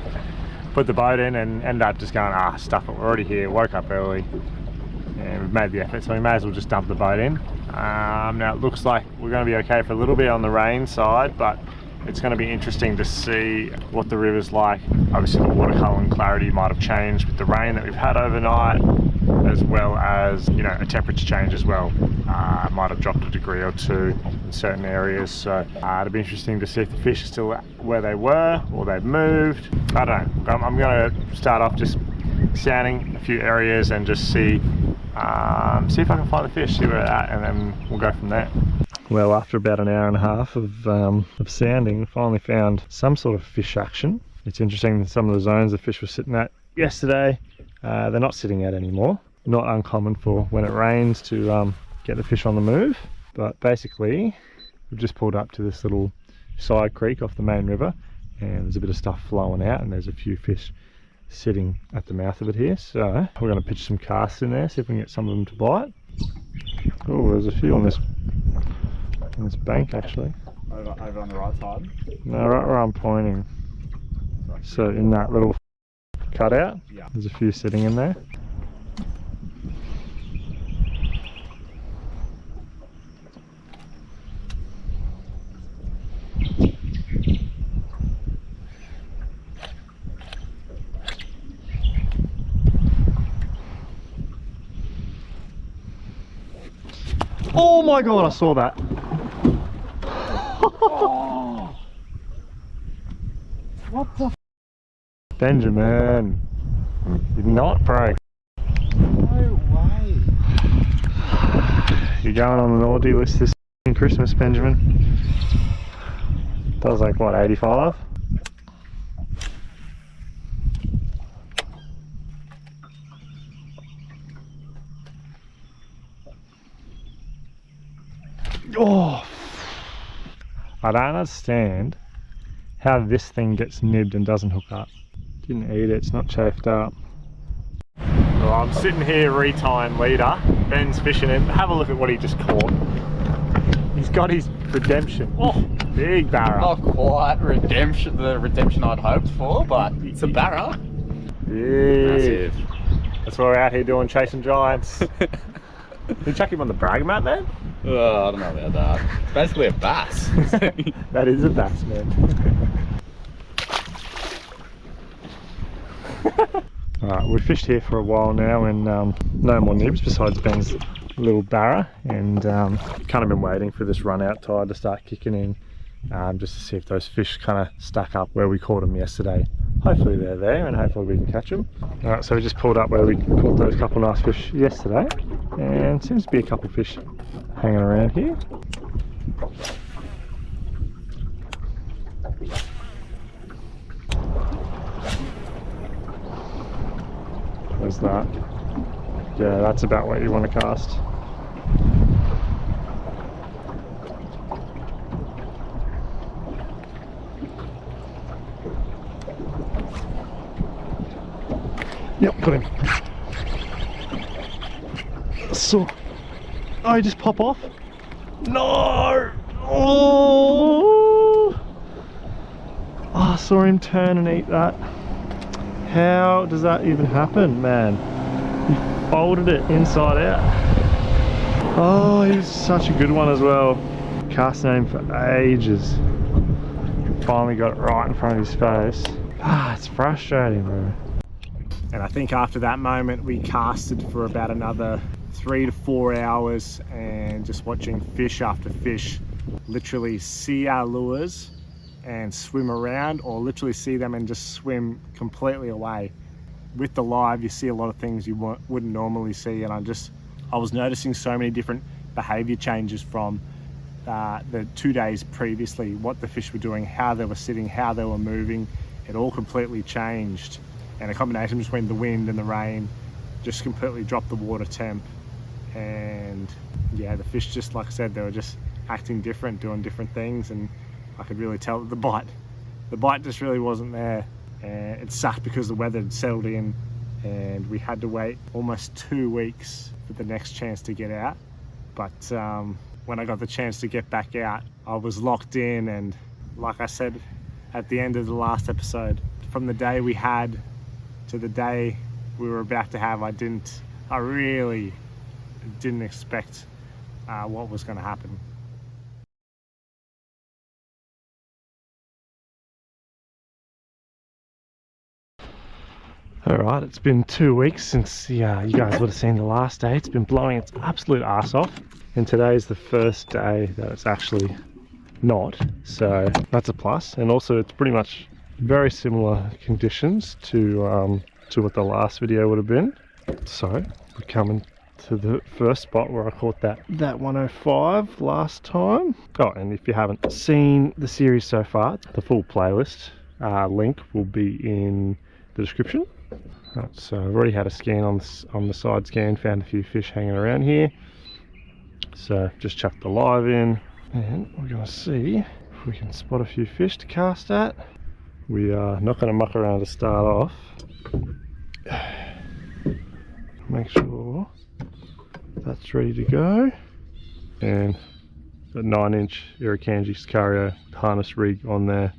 put the boat in, and ended up just going, stuff it, we're already here, woke up early, and we've made the effort, so we may as well just dump the boat in. Now it looks like we're going to be okay for a little bit on the rain side, but it's going to be interesting to see what the river's like. Obviously the watercolour and clarity might have changed with the rain that we've had overnight, as well as, you know, a temperature change as well. Might have dropped a degree or two in certain areas, so it'll be interesting to see if the fish are still where they were or they've moved. I don't know. I'm going to start off just sounding a few areas and just see if I can find the fish, see where they're at, and then we'll go from there. Well, after about an hour and a half of sounding, we finally found some sort of fish action. It's interesting that some of the zones the fish were sitting at yesterday, they're not sitting at anymore. Not uncommon for when it rains to get the fish on the move, but basically we've just pulled up to this little side creek off the main river, and there's a bit of stuff flowing out, and there's a few fish sitting at the mouth of it here, so we're going to pitch some casts in there, see if we can get some of them to bite. Oh, there's a few on this bank actually. Over on the right side? No, right where I'm pointing. So in that little cutout, yeah, there's a few sitting in there. Oh my god, I saw that. Oh. What the Benjamin, you're not broke. No way. You're going on the naughty list this Christmas, Benjamin. That was like what, 85? Oh, I don't understand how this thing gets nibbed and doesn't hook up. Didn't eat it, it's not chafed up. Well, I'm sitting here retying leader. Ben's fishing him. Have a look at what he just caught. He's got his redemption. Oh, big barra. Not quite redemption, the redemption I'd hoped for, but it's a barra. Big. Massive. That's why we're out here doing chasing giants. Did you chuck him on the brag mat, man? Oh, I don't know about that. It's basically a bass. That is a bass, man. Alright, we've fished here for a while now, and no more nibs besides Ben's little barra, and kind of been waiting for this run out tide to start kicking in, just to see if those fish kind of stack up where we caught them yesterday. Hopefully they're there, and hopefully we can catch them. Alright, so we just pulled up where we caught those couple of nice fish yesterday, and seems to be a couple of fish hanging around here. Where's that? Yeah, that's about what you want to cast. Yep, got him. So, oh, he just pop off? No! Oh! I saw him turn and eat that. How does that even happen, man? He folded it inside out. Oh, he was such a good one as well. Casting at him for ages. Finally got it right in front of his face. It's frustrating, bro. And I think after that moment we casted for about another 3 to 4 hours and just watching fish after fish literally see our lures and swim around, or literally see them and just swim completely away. With the live, you see a lot of things you wouldn't normally see, and I was noticing so many different behavior changes from the 2 days previously, what the fish were doing, how they were sitting, how they were moving. It all completely changed, and a combination between the wind and the rain just completely dropped the water temp. And yeah, the fish, just like I said, they were just acting different, doing different things, and I could really tell that the bite just really wasn't there. And it sucked because the weather had settled in and we had to wait almost 2 weeks for the next chance to get out. But when I got the chance to get back out, I was locked in, and like I said at the end of the last episode, from the day we had to the day we were about to have, I really didn't expect what was going to happen. Alright, it's been 2 weeks since you guys would have seen the last day. It's been blowing its absolute ass off, and today's the first day that it's actually not, so that's a plus. And also it's pretty much very similar conditions to what the last video would have been. So we're coming to the first spot where I caught that 105 last time. Oh, and if you haven't seen the series so far, the full playlist link will be in the description. So I've already had a scan on the side scan, found a few fish hanging around here. So just chucked the live in, and we're going to see if we can spot a few fish to cast at. We are not going to muck around to start off. Make sure that's ready to go. And a 9-inch Irukandji Sicario harness rig on there.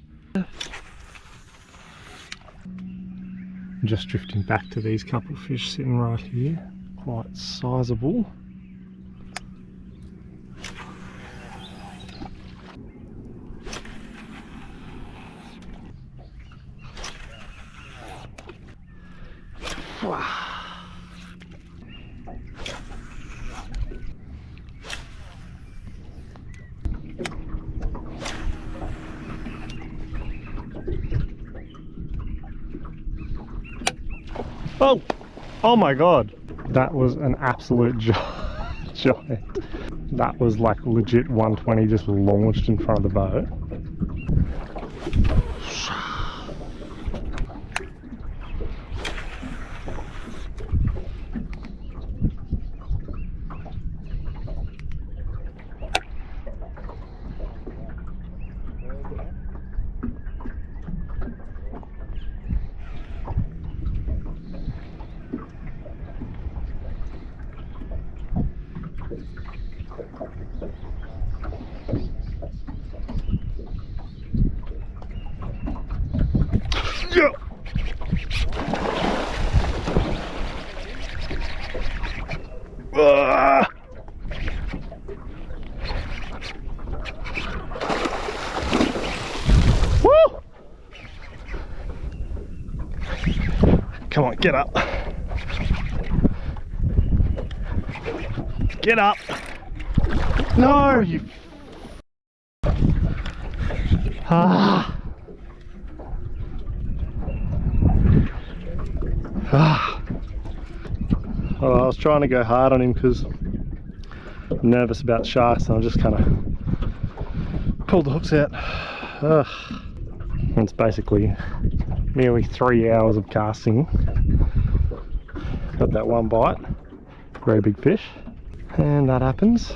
Just drifting back to these couple fish sitting right here, quite sizable. Oh my god, that was an absolute giant. That was like legit 120 just launched in front of the boat. Come on, get up. Get up. No, you. Ah. Ah. Oh, I was trying to go hard on him because I'm nervous about sharks, and I just kind of pulled the hooks out. Ugh. It's basically nearly 3 hours of casting. Got that one bite, very big fish, and that happens.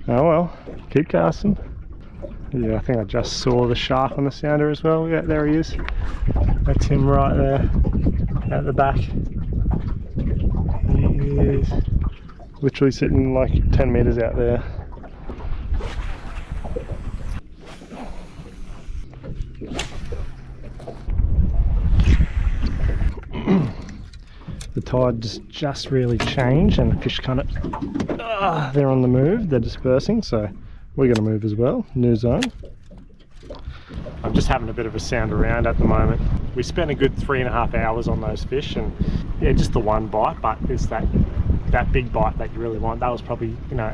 Oh well, keep casting. Yeah, I think I just saw the shark on the sounder as well. Yeah, there he is. That's him right there at the back. He is literally sitting like 10 meters out there. The tide just really changed, and the fish kind of they're on the move, they're dispersing, so we're going to move as well. New zone. I'm just having a bit of a sound around at the moment. We spent a good 3.5 hours on those fish, and yeah, just the one bite, but it's that that big bite that you really want. That was probably, you know,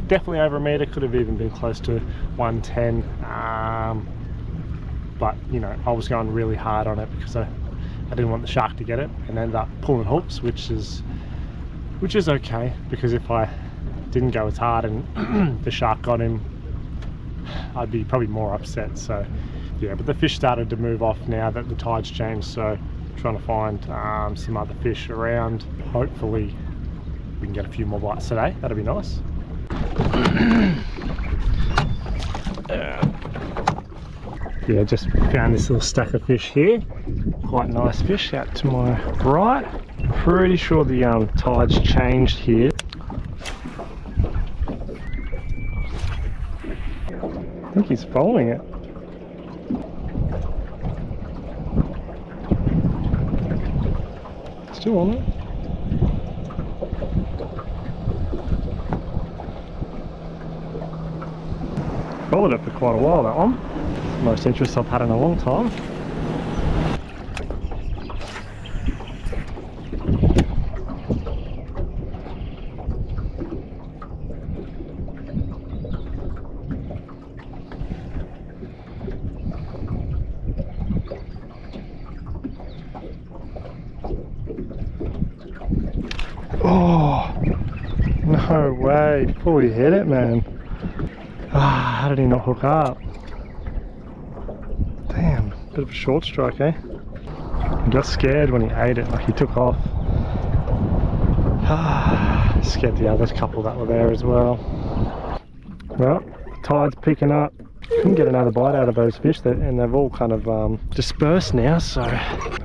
definitely over a metre, could have even been close to 110. But, you know, I was going really hard on it because I didn't want the shark to get it, and ended up pulling hooks, which is okay, because if I didn't go as hard and the shark got him, I'd be probably more upset. So yeah, but the fish started to move off now that the tide's changed, so trying to find some other fish around. Hopefully we can get a few more bites today. That'll be nice. Yeah, just found this little stack of fish here. Quite nice fish out to my right. Pretty sure the tide's changed here. I think he's following it. Still on it. Followed it for quite a while, that one. Most interest I've had in a long time. Oh, no way. Fully hit it, man. Ah, how did he not hook up? Damn, bit of a short strike, eh? I got scared when he ate it, like he took off. Ah, scared the other couple that were there as well. Well, the tide's picking up. Couldn't get another bite out of those fish, and they've all kind of dispersed now, so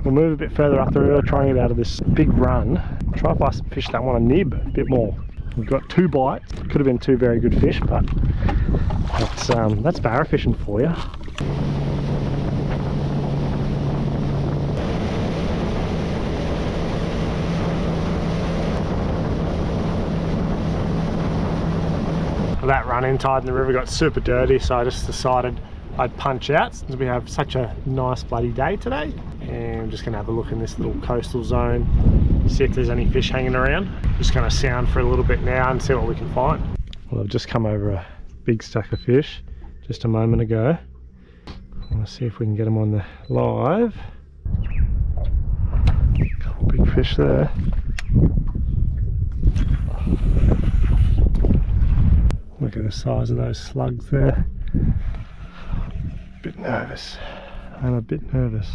we'll move a bit further up the river, try and get out of this big run. Try and find some fish that want a nib a bit more. We've got 2 bites. Could have been 2 very good fish, but that's barra fishing for you. That run-in tide in the river got super dirty, so I just decided I'd punch out since we have such a nice bloody day today. And I'm just gonna have a look in this little coastal zone, see if there's any fish hanging around. Just gonna sound for a little bit now and see what we can find. Well, I've just come over a big stack of fish just a moment ago. I want to see if we can get them on the live. Couple big fish there. Look at the size of those slugs there. Bit nervous. I'm a bit nervous.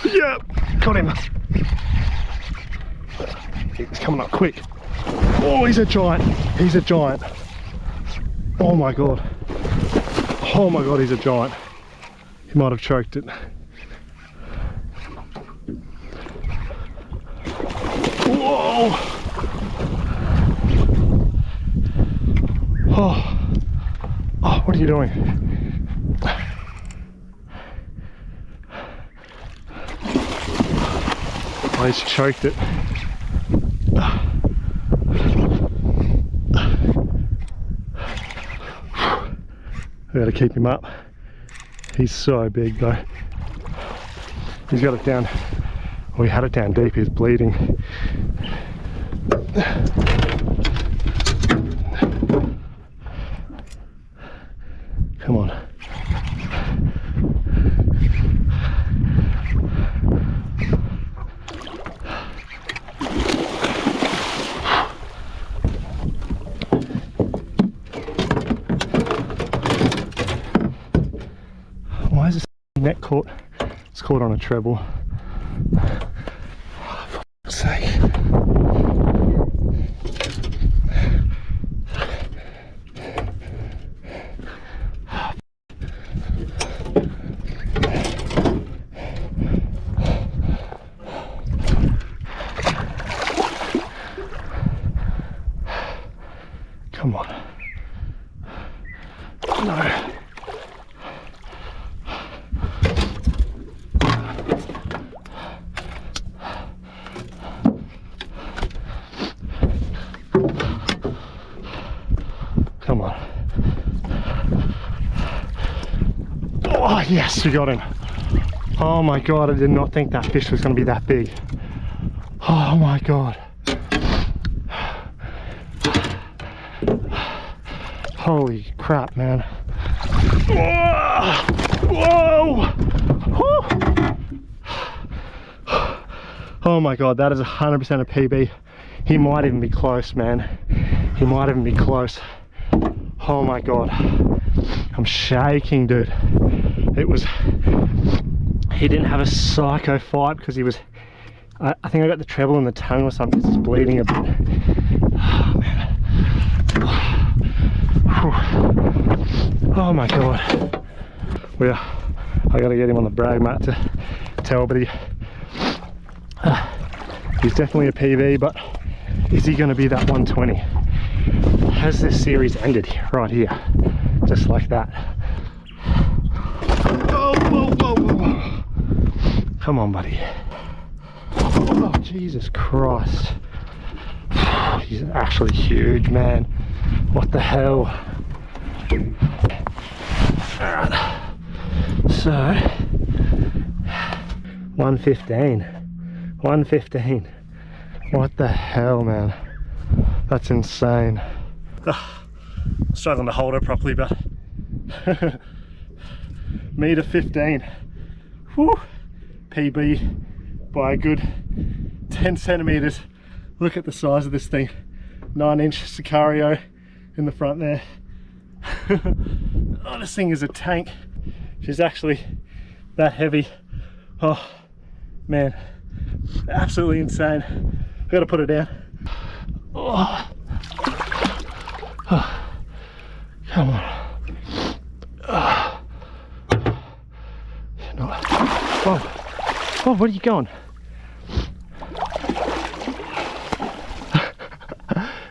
Yep, got him. He's coming up quick. Oh, he's a giant. He's a giant. Oh my god. Oh my god, he's a giant. He might have choked it. Whoa. Oh. Oh, what are you doing? Oh, he's choked it. I gotta keep him up. He's so big though. He's got it down. Well, he had it down deep. He's bleeding. Come on. Why is this net caught? It's caught on a treble. Oh, for fuck's sake. Come on. No. Come on. Oh, yes, we got him. Oh my God, I did not think that fish was going to be that big. Oh my God. Holy crap, man. Whoa! Whoa! Oh my God, that is 100% a PB. He might even be close, man. He might even be close. Oh my God. I'm shaking, dude. It was... He didn't have a psycho fight because he was... I think I got the treble in the tongue or something. It's bleeding a bit. Oh, man. Oh my God. Well, I gotta get him on the brag mat to tell, but he's definitely a PB, but is he gonna be that 120? Has this series ended right here? Just like that. Whoa, whoa, whoa, whoa. Come on, buddy. Oh, Jesus Christ. He's actually huge, man. What the hell? Alright. So 115. 115. What the hell, man? That's insane. I'm struggling to hold it properly, but meter 15. Whew. PB by a good 10 centimeters. Look at the size of this thing. 9-inch Sicario in the front there. Oh, this thing is a tank. She's actually that heavy. Oh man, absolutely insane. I've got to put it down. Oh. Oh. Come on. Oh. Whoa. Whoa, where are you going?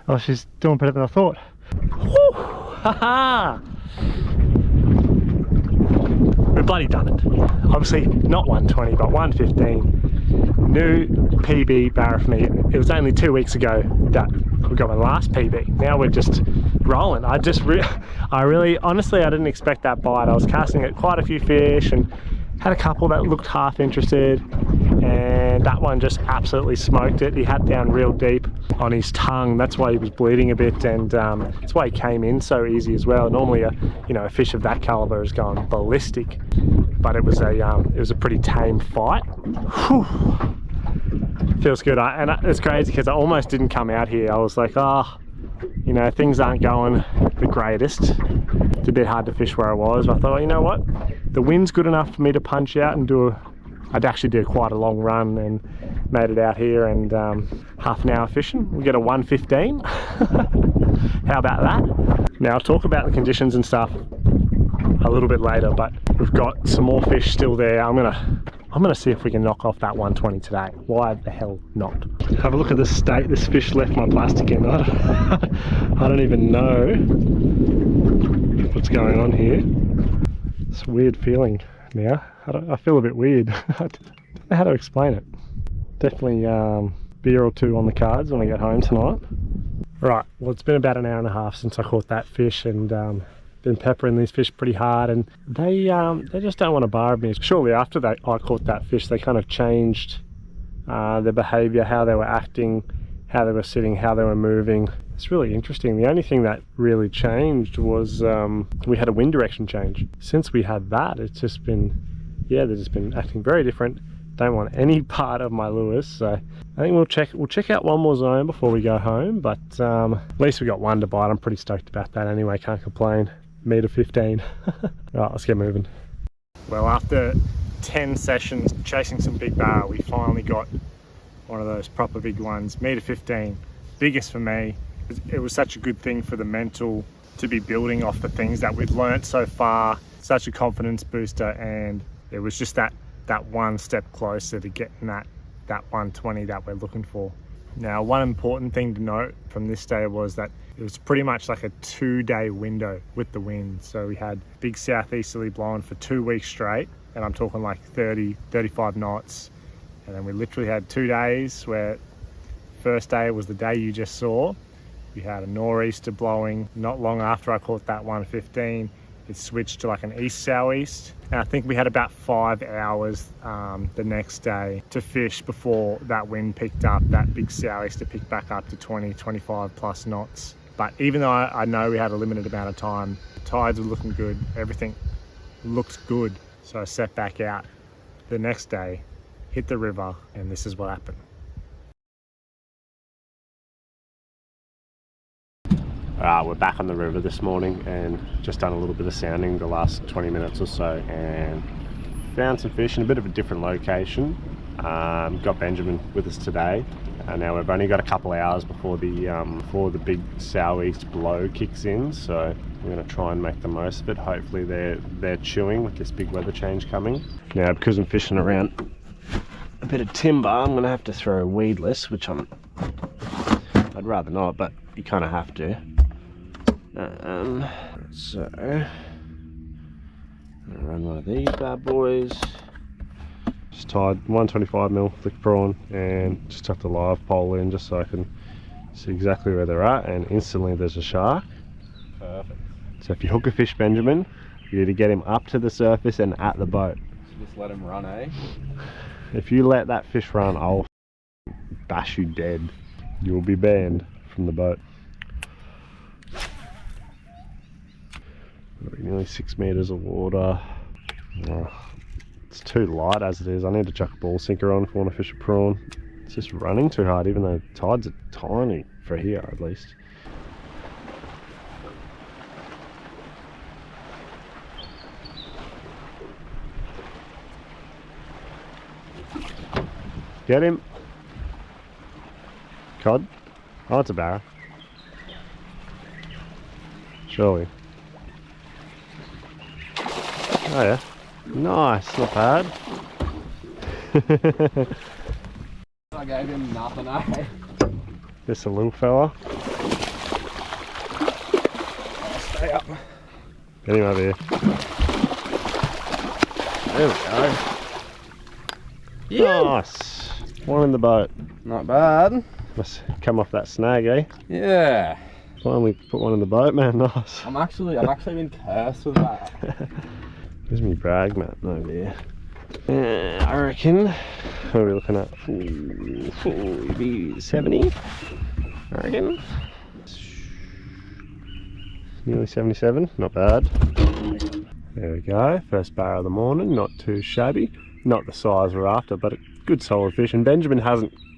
Oh, she's doing better than I thought. Woo! Ha-ha! We've bloody done it. Obviously not 120, but 115. New PB barra for me. It was only 2 weeks ago that we got my last PB. Now we're just rolling. I really, honestly, I didn't expect that bite. I was casting at quite a few fish and had a couple that looked half interested, and that one just absolutely smoked it. He had down real deep on his tongue. That's why he was bleeding a bit, and that's why he came in so easy as well. Normally a fish of that caliber is going ballistic, but it was a pretty tame fight. Whew. Feels good. And it's crazy because I almost didn't come out here. I was like, things aren't going the greatest. It's a bit hard to fish where I was, but I thought, you know what, the wind's good enough for me to punch out and I'd actually do quite a long run and made it out here, and half an hour fishing. We get a 115. How about that? Now I'll talk about the conditions and stuff a little bit later, but we've got some more fish still there. I'm gonna see if we can knock off that 120 today. Why the hell not? Have a look at the state this fish left my plastic in. I don't even know what's going on here. It's a weird feeling now. I feel a bit weird. I don't know how to explain it. Definitely beer or two on the cards when we get home tonight. Right, well, it's been about an hour and a half since I caught that fish, and been peppering these fish pretty hard, and they just don't want to barb me. Shortly after I caught that fish, they kind of changed their behavior, how they were acting, how they were sitting, how they were moving. It's really interesting. The only thing that really changed was we had a wind direction change. Since we had that, it's just been, they've just been acting very different. Don't want any part of my lures, so I think we'll check out one more zone before we go home, but at least we got one to bite. I'm pretty stoked about that anyway, can't complain. Meter 15. Right, let's get moving. Well, after 10 sessions chasing some big barra, we finally got one of those proper big ones, 1.15 m, biggest for me. It was such a good thing for the mental to be building off the things that we'd learnt so far, such a confidence booster, and it was just that one step closer to getting that 120 that we're looking for. Now, one important thing to note from this day was that it was pretty much like a 2-day window with the wind. So we had big southeasterly blowing for 2 weeks straight, and I'm talking like 30, 35 knots. And then we literally had 2 days where first day was the day you just saw. We had a nor'easter blowing not long after I caught that 115. It switched to like an east southeast. And I think we had about 5 hours the next day to fish before that wind picked up, that big southeaster picked back up to 20, 25 plus knots. But even though I know we had a limited amount of time, the tides were looking good, everything looked good. So I set back out the next day, hit the river, and this is what happened. We're back on the river this morning and just done a little bit of sounding the last 20 minutes or so and found some fish in a bit of a different location. Got Benjamin with us today. Now we've only got a couple hours before the big southeast blow kicks in, so we're going to try and make the most of it. Hopefully they're chewing with this big weather change coming. Now, because I'm fishing around a bit of timber, I'm going to have to throw weedless, which I'd rather not, but you kind of have to. So I'm going to run one of these bad boys. Just tied 125mm flick prawn and just tucked the live pole in just so I can see exactly where they're at, and instantly there's a shark. Perfect. So if you hook a fish, Benjamin, you need to get him up to the surface and at the boat. So just let him run, eh? If you let that fish run, I'll bash you dead. You will be banned from the boat. Nearly 6 meters of water. Oh, it's too light as it is. I need to chuck a ball sinker on if I want to fish a prawn. It's just running too hard, even though tides are tiny for here at least. Get him. Cod? Oh, it's a barra. Surely. Oh yeah. Nice, not bad. I gave him nothing, eh? Just a little fella. I'll stay up. Get him over here. There we go. Yeah. Nice. One in the boat. Not bad. Must come off that snag, eh? Yeah. Finally put one in the boat, man. Nice. I've actually been cursed with that. Where's my brag mat over here? I reckon. What are we looking at? Maybe 70. I reckon. Nearly 77. Not bad. There we go. First barra of the morning. Not too shabby. Not the size we're after, but a good solid fish. And Benjamin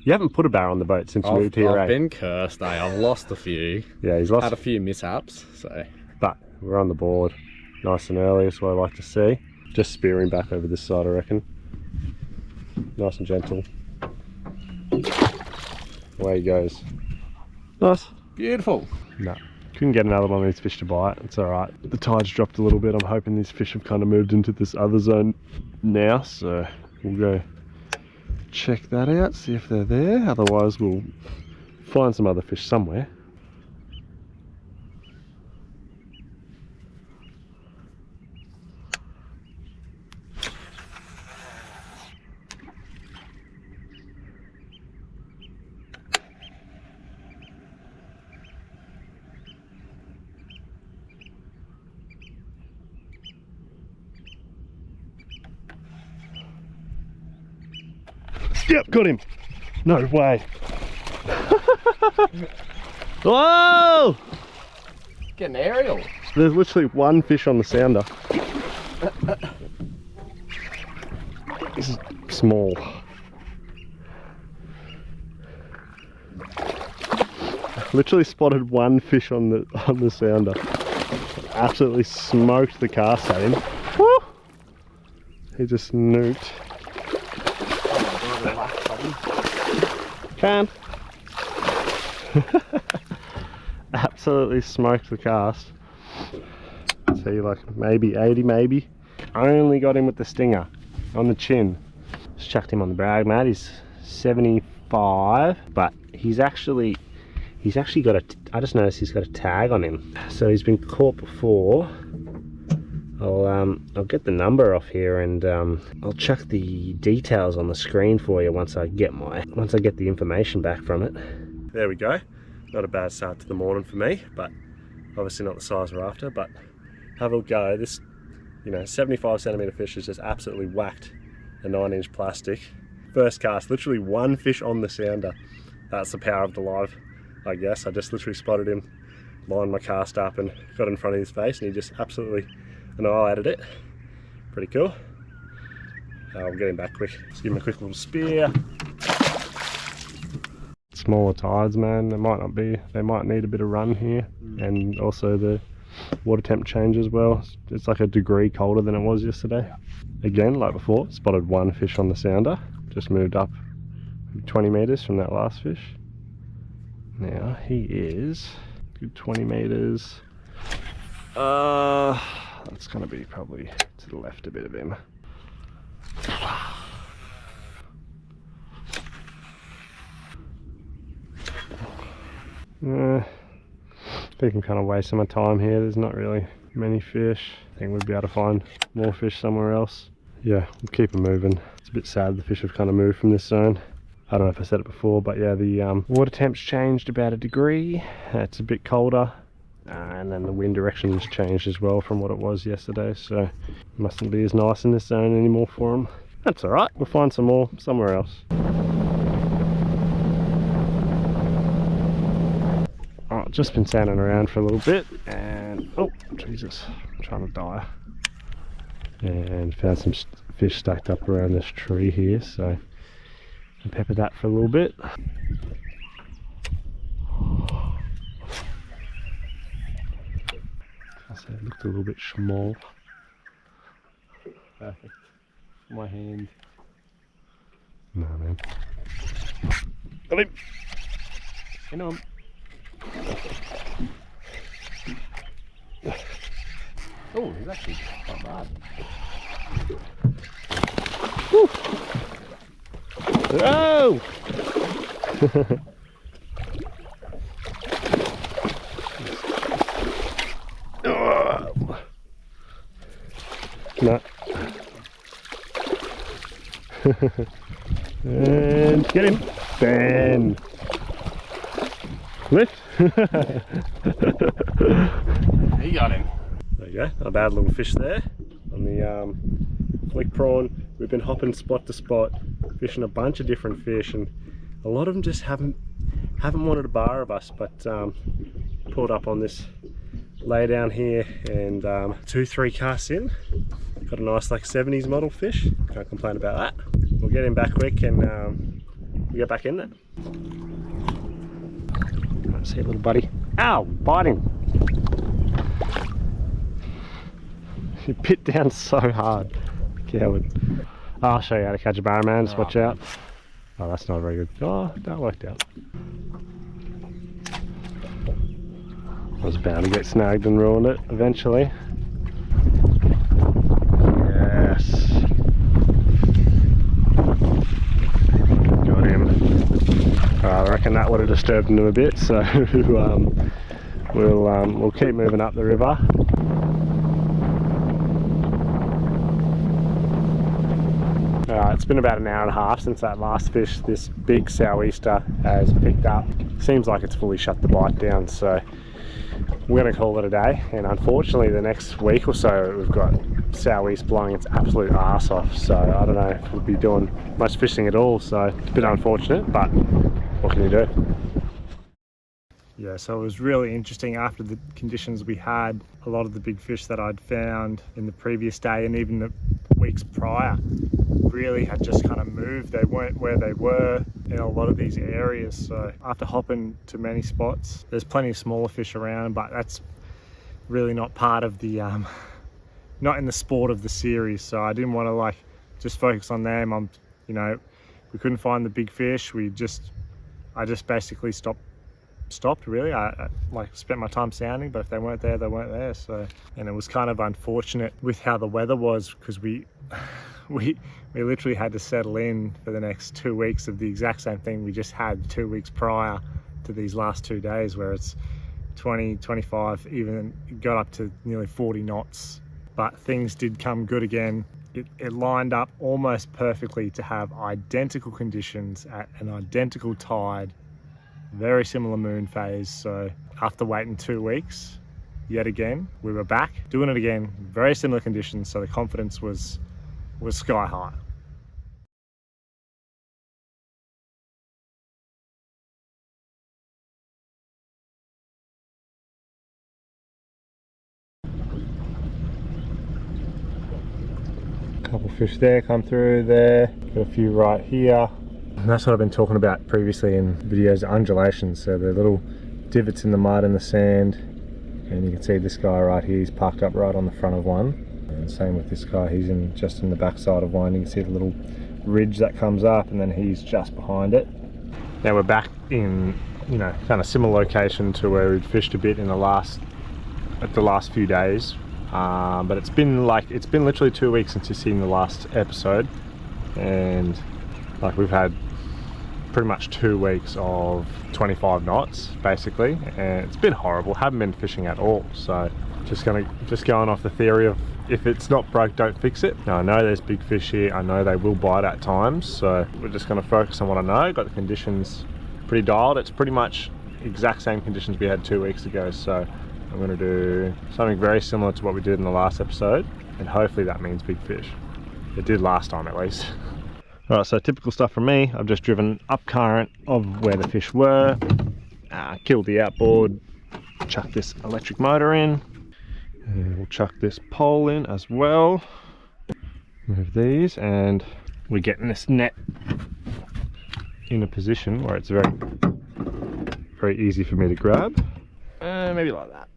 you haven't put a barra on the boat since you moved here, I've been cursed, eh? I've lost a few. Yeah, he's lost. Had a few mishaps, so. But we're on the board. Nice and early, that's what I like to see. Just spearing back over this side, I reckon. Nice and gentle. Away he goes. Nice. Beautiful. No, couldn't get another one of these fish to bite. It's alright. The tide's dropped a little bit. I'm hoping these fish have kind of moved into this other zone now, so we'll go check that out, see if they're there. Otherwise we'll find some other fish somewhere. Yep, got him. No way. Whoa! Get an aerial. There's literally one fish on the sounder. This is small. Literally spotted one fish on the sounder. Absolutely smoked the cast at him. Woo! He just nuked. Can. Absolutely smoked the cast. See, like maybe 80, maybe. Only got him with the stinger on the chin. Just chucked him on the brag mat. He's 75, but he's actually got a, I just noticed he's got a tag on him. So he's been caught before. I'll get the number off here, and I'll chuck the details on the screen for you once I get the information back from it. There we go. Not a bad start to the morning for me, but obviously not the size we're after. But have a go. This, 75 centimeter fish has just absolutely whacked a 9-inch plastic. First cast, literally one fish on the sounder. That's the power of the live, I guess. I just literally spotted him, lined my cast up and got in front of his face, and he just absolutely annihilated it. Pretty cool. I'll get him back quick. Just give him a quick little spear. Smaller tides, man. They might need a bit of run here, and also the water temp change as well. It's like a degree colder than it was yesterday. Again, like before, spotted one fish on the sounder. Just moved up 20 meters from that last fish. Now he is good 20 meters. That's gonna be probably to the left a bit of him. I think I'm kind of wasting my time here. There's not really many fish. I think we'd be able to find more fish somewhere else. Yeah, we'll keep them moving. It's a bit sad the fish have kind of moved from this zone. I don't know if I said it before, but yeah, the water temp's changed about a degree. It's a bit colder. And then the wind direction's changed as well from what it was yesterday, so it mustn't be as nice in this zone anymore for them. That's alright, we'll find some more somewhere else. I've just been sailing around for a little bit, and oh Jesus, I'm trying to die. And found some fish stacked up around this tree here, so I peppered that for a little bit. So it looked a little bit small. Perfect. My hand. No, man. Got him! Hang on. Oh, he's actually not bad. Woo! Oh! No. And get him. Ben. Lift. You got him. There you go. A bad little fish there on the flick prawn. We've been hopping spot to spot, fishing a bunch of different fish, and a lot of them just haven't wanted a bar of us, but pulled up on this lay down here, and 2-3 casts in, got a nice like 70s model fish. Can't complain about that. We'll get him back quick, and we'll get back in there. See a little buddy. Ow, biting. He bit down so hard. Coward. I'll show you how to catch a barramundi, just watch out. Oh, that's not very good. Oh, that worked out. I was bound to get snagged and ruined it eventually. Yes. Got him. I reckon that would have disturbed him a bit, so we'll keep moving up the river. It's been about an hour and a half since that last fish. This big sou'easter has picked up. Seems like it's fully shut the bite down, so we're going to call it a day. And unfortunately the next week or so we've got sou'east blowing its absolute arse off, so I don't know if we'll be doing much fishing at all, so it's a bit unfortunate, but what can you do? Yeah, so it was really interesting after the conditions we had. A lot of the big fish that I'd found in the previous day and even the weeks prior really had just kind of moved. They weren't where they were in a lot of these areas, so after hopping to many spots, there's plenty of smaller fish around, but that's really not part of the not in the sport of the series, so I didn't want to like just focus on them. You know, we couldn't find the big fish. I just basically stopped really. I like spent my time sounding, but if they weren't there, they weren't there. So, and it was kind of unfortunate with how the weather was, because we literally had to settle in for the next 2 weeks of the exact same thing we just had 2 weeks prior to these last 2 days, where it's 20, 25, even got up to nearly 40 knots. But things did come good again. It lined up almost perfectly to have identical conditions at an identical tide, very similar moon phase. So after waiting 2 weeks, yet again, we were back doing it again, very similar conditions. So the confidence was sky high. Couple fish there come through there, got a few right here. And that's what I've been talking about previously in videos, undulations. So the little divots in the mud and the sand, and you can see this guy right here, he's parked up right on the front of one. And same with this guy, he's just in the back side of one. You can see the little ridge that comes up, and then he's just behind it. Now we're back in, you know, kind of similar location to where we'd fished a bit in the last few days. But it's been literally 2 weeks since you've seen the last episode, and like we've had pretty much 2 weeks of 25 knots basically, and it's been horrible. Haven't been fishing at all. So just going off the theory of, if it's not broke, don't fix it. Now I know there's big fish here, I know they will bite at times, so we're just going to focus on what I know. Got the conditions pretty dialed. It's pretty much exact same conditions we had 2 weeks ago, so I'm going to do something very similar to what we did in the last episode, and hopefully that means big fish. It did last time at least. Alright, so typical stuff from me. I've just driven up current of where the fish were, killed the outboard, chucked this electric motor in, and we'll chuck this pole in as well. Move these, and we're getting this net in a position where it's very easy for me to grab. Maybe like that.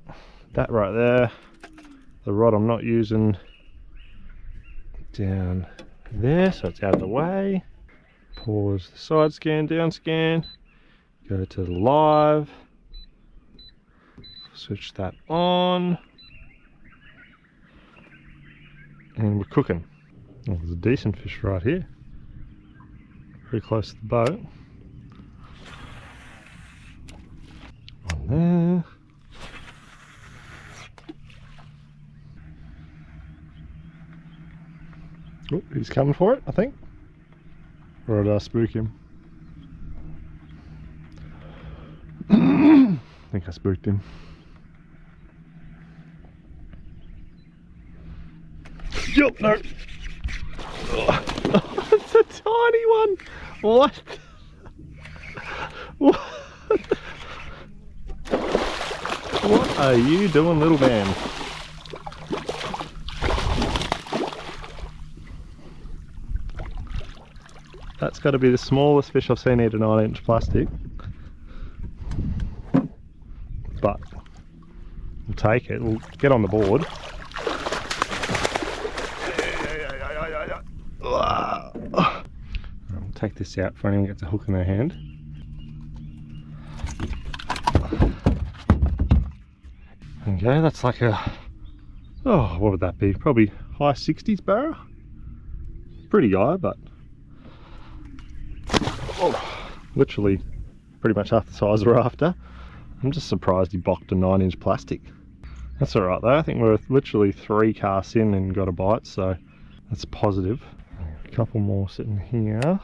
That right there. The rod I'm not using down there, so it's out of the way. Pause the side scan, down scan. Go to the live. Switch that on. And we're cooking. Oh, there's a decent fish right here. Very close to the boat. On there. Oh, he's coming for it, I think. Or did I spook him? I think I spooked him. Yup, no. Oh, it's a tiny one. What? What are you doing, little man? That's got to be the smallest fish I've seen eat a 9-inch plastic. But we'll take it. We'll get on the board. I'll take this out before anyone gets a hook in their hand. Okay, that's like a, oh, what would that be? Probably high 60s barra. Pretty high, but oh, literally pretty much half the size we're after. I'm just surprised he bocked a 9-inch plastic. That's alright though, I think we're literally 3 casts in and got a bite, so that's positive. A couple more sitting here.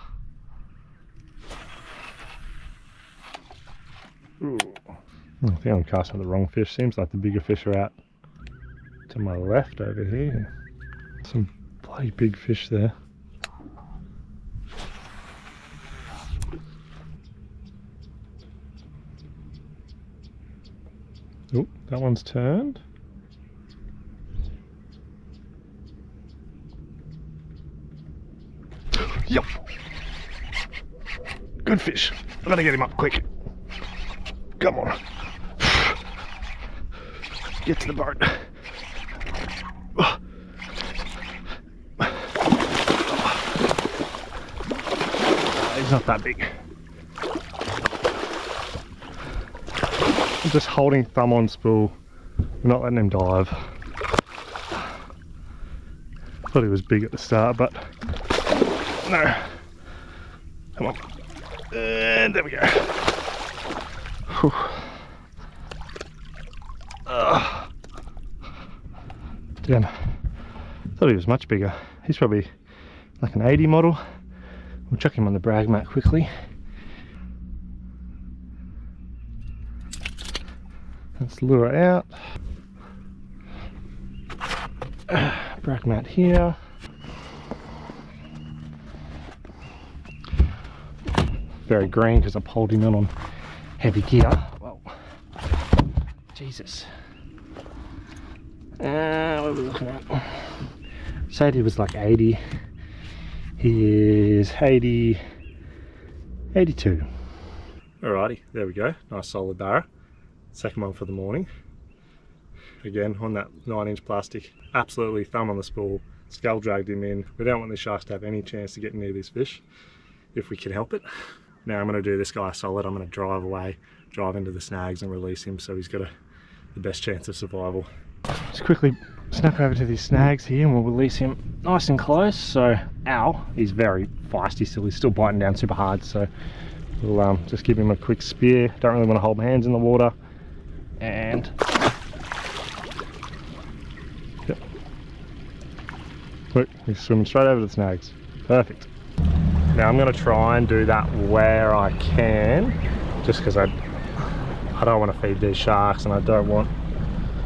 Ooh. I think I'm casting the wrong fish. Seems like the bigger fish are out to my left over here. Some bloody big fish there. Oh, that one's turned. Yep. Good fish. I'm gonna get him up quick. Come on. Get to the boat. He's not that big. I'm just holding thumb on spool. We're not letting him dive. Thought he was big at the start, but no. Come on. And there we go. Whew. Damn. Thought he was much bigger. He's probably like an 80 model. We'll chuck him on the brag mat quickly. Let's lure it out. Brag mat here. Very green because I'm holding it on heavy gear. Whoa. Jesus. What are we looking at? Said he was like 80. He is 82. Alrighty, there we go. Nice solid barra. Second one for the morning. Again, on that 9-inch plastic. Absolutely thumb on the spool. Scull dragged him in. We don't want the sharks to have any chance to get near this fish, if we can help it. Now I'm going to do this guy solid. I'm going to drive away, drive into the snags and release him so he's got the best chance of survival. Just quickly snuck over to these snags here and we'll release him nice and close. So Al, he's very feisty still. He's still biting down super hard. So we'll just give him a quick spear. Don't really want to hold my hands in the water. And yep. Look, he's swimming straight over the snags. Perfect. Now I'm going to try and do that where I can, just because I don't want to feed these sharks, and I don't want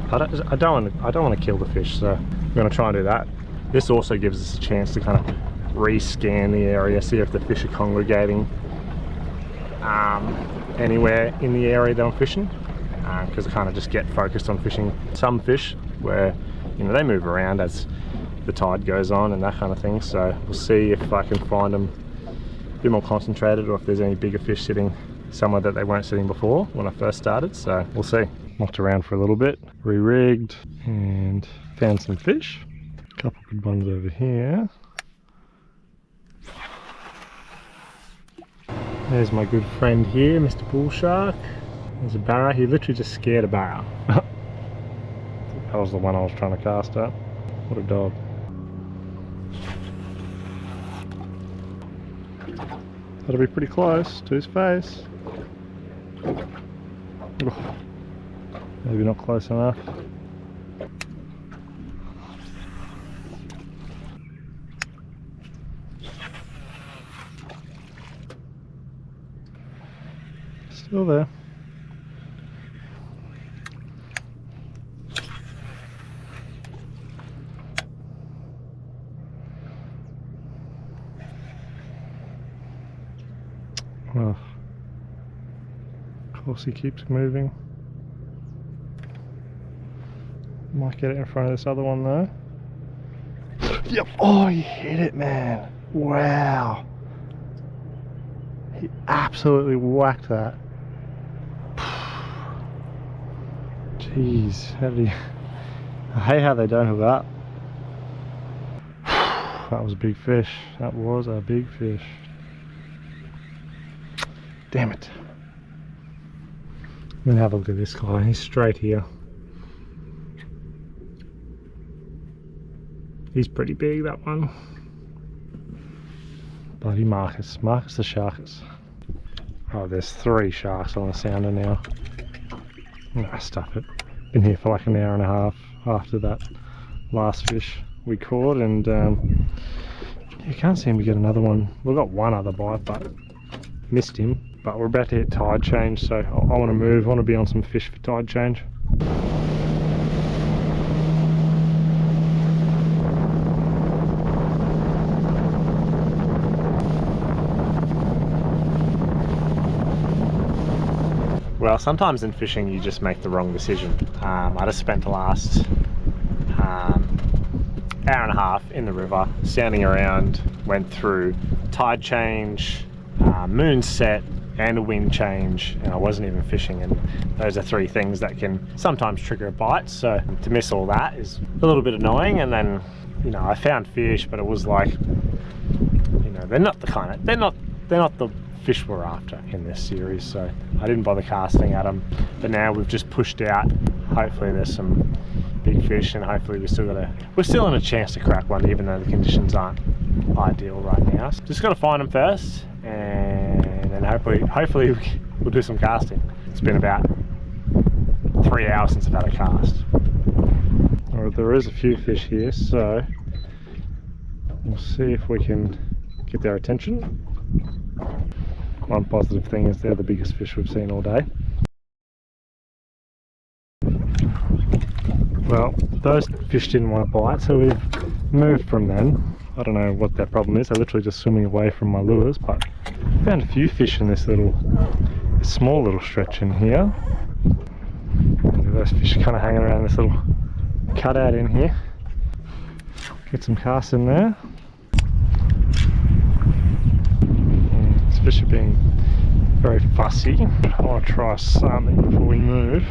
to kill the fish. So I'm going to try and do that. This also gives us a chance to kind of re-scan the area, see if the fish are congregating anywhere in the area that I'm fishing, because I kind of just get focused on fishing some fish where, you know, they move around as the tide goes on and that kind of thing. So we'll see if I can find them a bit more concentrated, or if there's any bigger fish sitting somewhere that they weren't sitting before when I first started. So we'll see. Knocked around for a little bit, re-rigged, and found some fish. A couple good ones over here. There's my good friend here, Mr. Bull Shark. There's a barra. He literally just scared a barra. That was the one I was trying to cast at. What a dog. That'll be pretty close to his face. Oh, maybe not close enough. Still there. Well, of course he keeps moving. Might get it in front of this other one though. Yep. Oh, he hit it, man. Wow. He absolutely whacked that. Jeez, how did he... I hate how they don't hook up. That was a big fish. That was a big fish. Damn it. I'm gonna have a look at this guy. He's straight here. He's pretty big, that one. Bloody Marcus. Marcus the Sharkus. Oh, there's 3 sharks on the sounder now. Nah, stuff it. Been here for like an hour and a half after that last fish we caught, and you can't seem to get another one. We've got one other bite, but missed him. But we're about to hit tide change, so I want to move. I want to be on some fish for tide change. Well, sometimes in fishing you just make the wrong decision. I just spent the last hour and a half in the river, sounding around, went through tide change, moon set, and a wind change, and I wasn't even fishing, and those are 3 things that can sometimes trigger a bite. So to miss all that is a little bit annoying. And then, you know, I found fish, but it was like, you know, they're not they're not the fish we're after in this series, so I didn't bother casting at them. But now we've just pushed out. Hopefully there's some big fish, and hopefully we're still in a chance to crack one, even though the conditions aren't ideal right now. So just got to find them first, and then hopefully we'll do some casting. It's been about 3 hours since I've had a cast. Alright, there is a few fish here, so we'll see if we can get their attention. One positive thing is they're the biggest fish we've seen all day. Well, those fish didn't want to bite, so we've moved from them. I don't know what that problem is. They're literally just swimming away from my lures, but I found a few fish in this small little stretch in here. Those fish are kind of hanging around this little cutout in here. Get some casts in there. These fish are being very fussy. I want to try something before we move.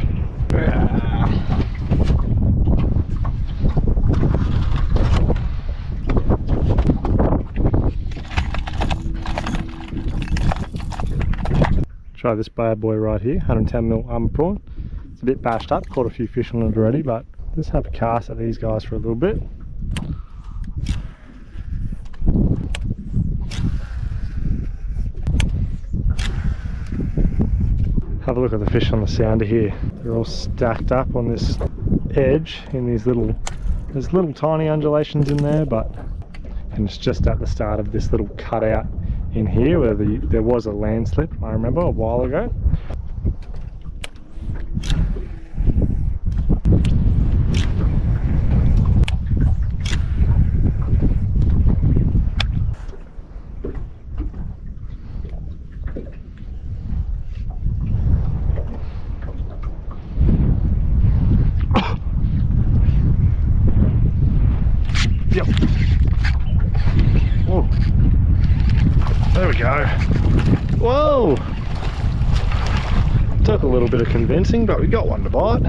Try this bad boy right here, 110mm armor prawn. It's a bit bashed up, caught a few fish on it already, but let's have a cast at these guys for a little bit. Have a look at the fish on the sounder here. They're all stacked up on this edge in these there's little tiny undulations in there, and it's just at the start of this little cutout in here where there was a landslip, I remember, a while ago. Yep. Whoa. There we go. Whoa! Took a little bit of convincing, but we got one to bite.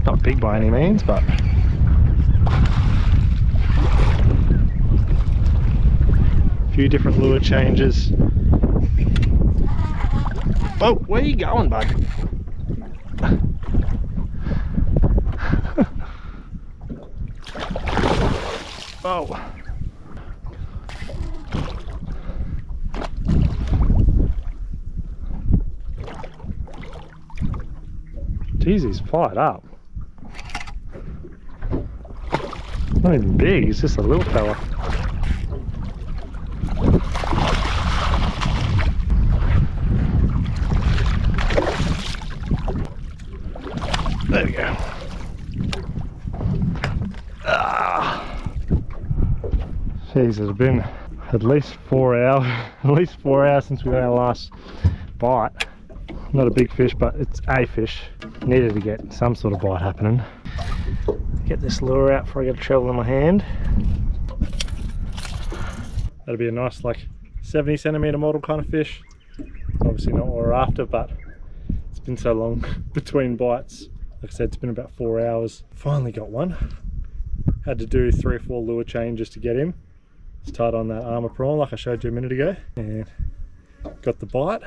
Not big by any means, but a few different lure changes. Oh, where are you going, bud? Oh. Jeez, he's fired up. Not even big, he's just a little fella. There we go. Jeez, it's been at least 4 hours. At least 4 hours since we had our last bite. Not a big fish, but it's a fish. Needed to get some sort of bite happening. Get this lure out before I get a treble in my hand. That'll be a nice, like, 70cm model kind of fish. Obviously not what we're after, but it's been so long between bites. Like I said, it's been about 4 hours. Finally got one. Had to do 3 or 4 lure changes to get him. It's tied on that armor prawn like I showed you a minute ago, and got the bite.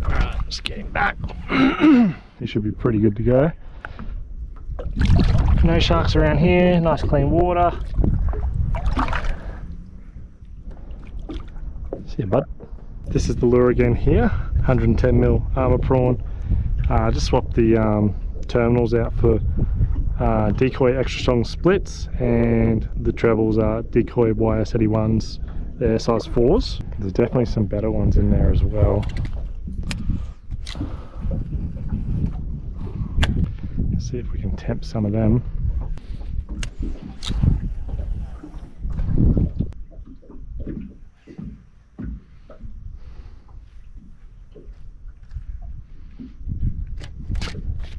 Alright, just get him back. He should be pretty good to go. No sharks around here, nice clean water. See ya, bud. This is the lure again here, 110mm armor prawn. Just swapped the terminals out for decoy extra strong splits, and the trebles are decoy YS81s. They're size 4s. There's definitely some better ones in there as well. Let's see if we can tempt some of them.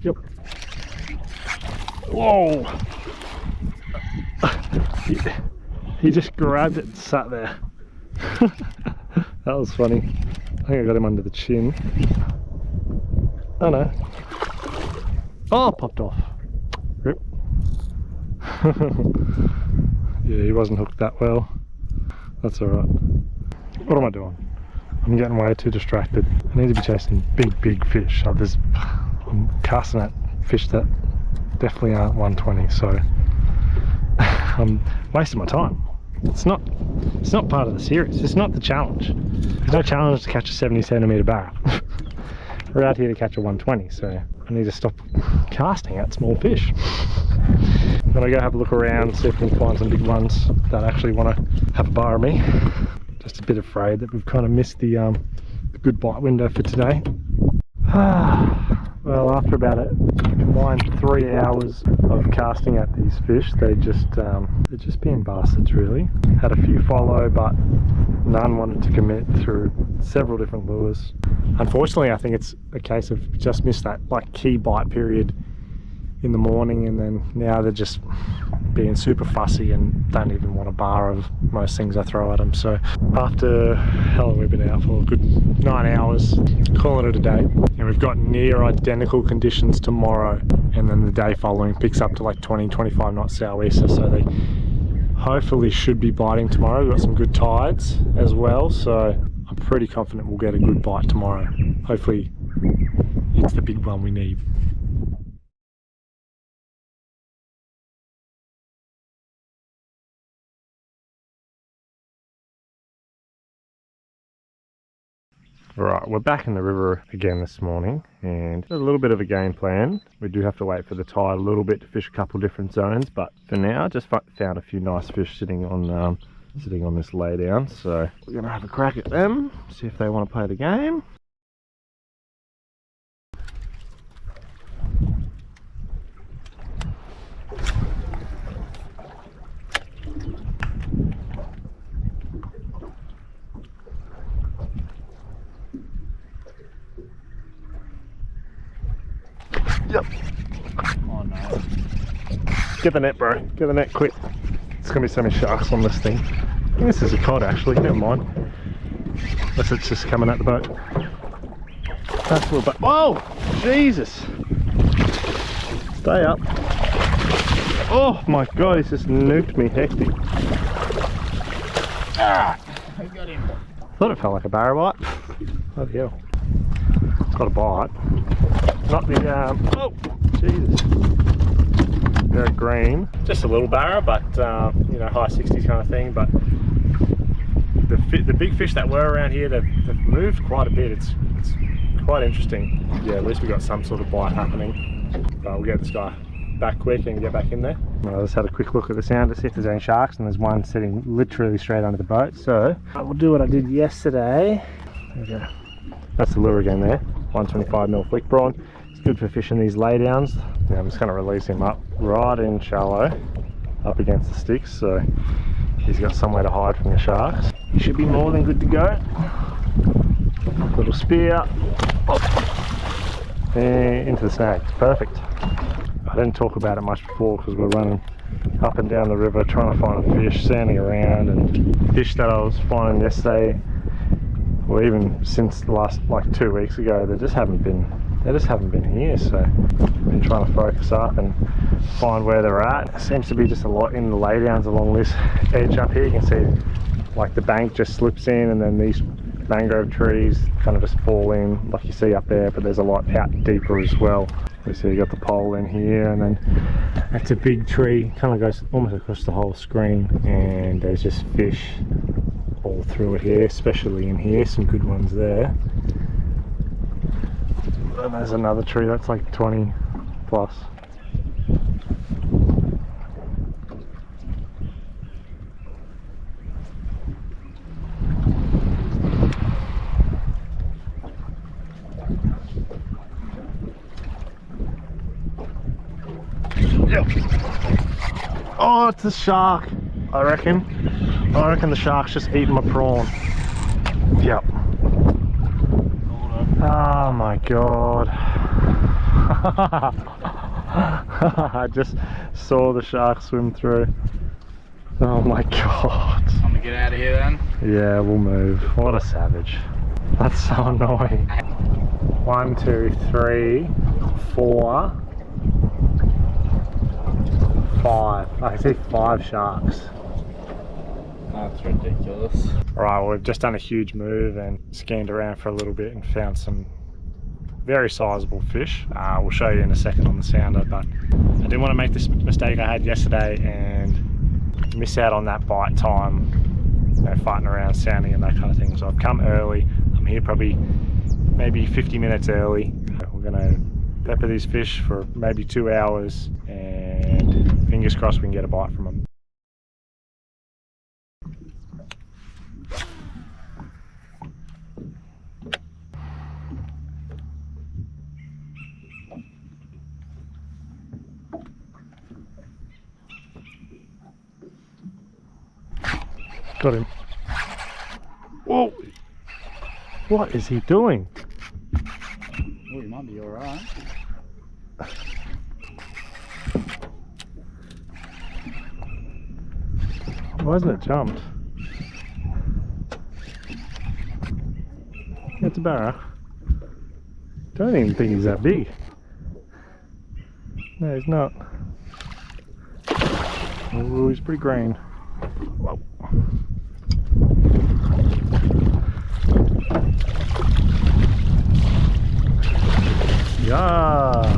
Yep. Whoa! He just grabbed it and sat there. That was funny. I think I got him under the chin. Oh no. Oh, popped off. Rip. Yeah, he wasn't hooked that well. That's alright. What am I doing? I'm getting way too distracted. I need to be chasing big fish. I'm casting at fish that definitely aren't 120, so I'm wasting my time. It's not part of the series. It's not the challenge. There's no challenge to catch a 70 centimetre barra. We're out here to catch a 120, so I need to stop casting at small fish. I'm gonna go have a look around, see if we can find some big ones that actually want to have a bar of me. Just a bit afraid that we've kind of missed the good bite window for today. Well, after about a combined 3 hours of casting at these fish, they're just being bastards really. Had a few follow, but none wanted to commit through several different lures. Unfortunately, I think it's a case of just missed that like key bite period in the morning, and then now they're just being super fussy and don't even want a bar of most things I throw at them. So after, how long we've been out for? A good 9 hours, calling it a day. And we've got near identical conditions tomorrow, and then the day following picks up to like 20-25 knots southeaster, so they hopefully should be biting tomorrow. We've got some good tides as well, so I'm pretty confident we'll get a good bite tomorrow. Hopefully it's the big one we need. Right, we're back in the river again this morning, and a little bit of a game plan. We do have to wait for the tide a little bit to fish a couple different zones, but for now, just found a few nice fish sitting on this laydown. So we're gonna have a crack at them, see if they want to play the game. Yep. Oh no. Get the net, bro. Get the net quick. There's gonna be so many sharks on this thing. I think this is a cod actually, never mind. Unless it's just coming at the boat. That's a little bit. Whoa! Jesus! Stay up. Oh my god, he's just nuked me hectic. Ah! I got him. Thought it felt like a barra bite. Oh hell. It's got a bite. Not the, oh, Jesus. Very green. Just a little barra, but, you know, high 60s kind of thing. But the big fish that were around here, they've moved quite a bit. It's quite interesting. Yeah, at least we got some sort of bite happening. But we'll get this guy back quick and get back in there. I just had a quick look at the sound to see if there's any sharks, and there's one sitting literally straight under the boat. So I will do what I did yesterday. There we go. That's the lure again there. 125mm flick prawn. It's good for fishing these laydowns. Yeah, I'm just going to release him up right in shallow, up against the sticks, so he's got somewhere to hide from the sharks. He should be more than good to go. Little spear. Oh. And into the snag. It's perfect. I didn't talk about it much before because we're running up and down the river trying to find a fish, sanding around, and fish that I was finding yesterday, or even since the last like 2 weeks ago, they just haven't been here. So I've been trying to focus up and find where they're at. There seems to be just a lot in the laydowns along this edge up here. You can see like the bank just slips in, and then these mangrove trees kind of just fall in like you see up there, but there's a lot out deeper as well. You see you got the pole in here, and then that's a big tree, kind of goes almost across the whole screen, and there's just fish all through it here, especially in here. Some good ones there. And there's another tree that's like 20 plus. Yep. Oh, it's a shark, I reckon. I reckon the shark's just eating my prawn. Yep. Oh my god. I just saw the shark swim through. Oh my god. I'm gonna get out of here then. Yeah, we'll move. What a savage. That's so annoying. 1, 2, 3, 4, 5. I can see 5 sharks. That's ridiculous. Alright, well, we've just done a huge move and scanned around for a little bit and found some very sizable fish. We'll show you in a second on the sounder, but I didn't want to make this mistake I had yesterday and miss out on that bite time, you know, fighting around, sounding and that kind of thing. So I've come early. I'm here probably maybe 50 minutes early. We're gonna pepper these fish for maybe 2 hours and fingers crossed we can get a bite from them. Got him. Whoa! What is he doing? Oh, you might be alright. Why hasn't it jumped? It's a barra. Don't even think he's that big. No, he's not. Oh, he's pretty green. Whoa. Yeah.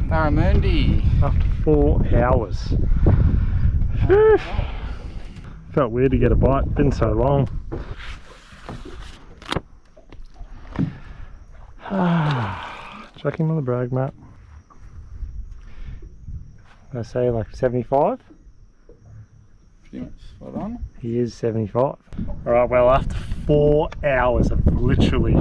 Barramundi. After 4 hours. Whew. Felt weird to get a bite. Been so long. Chuck him on the brag map. I say like 75. Pretty much spot on. He is 75. Alright, well, after 4 hours of literally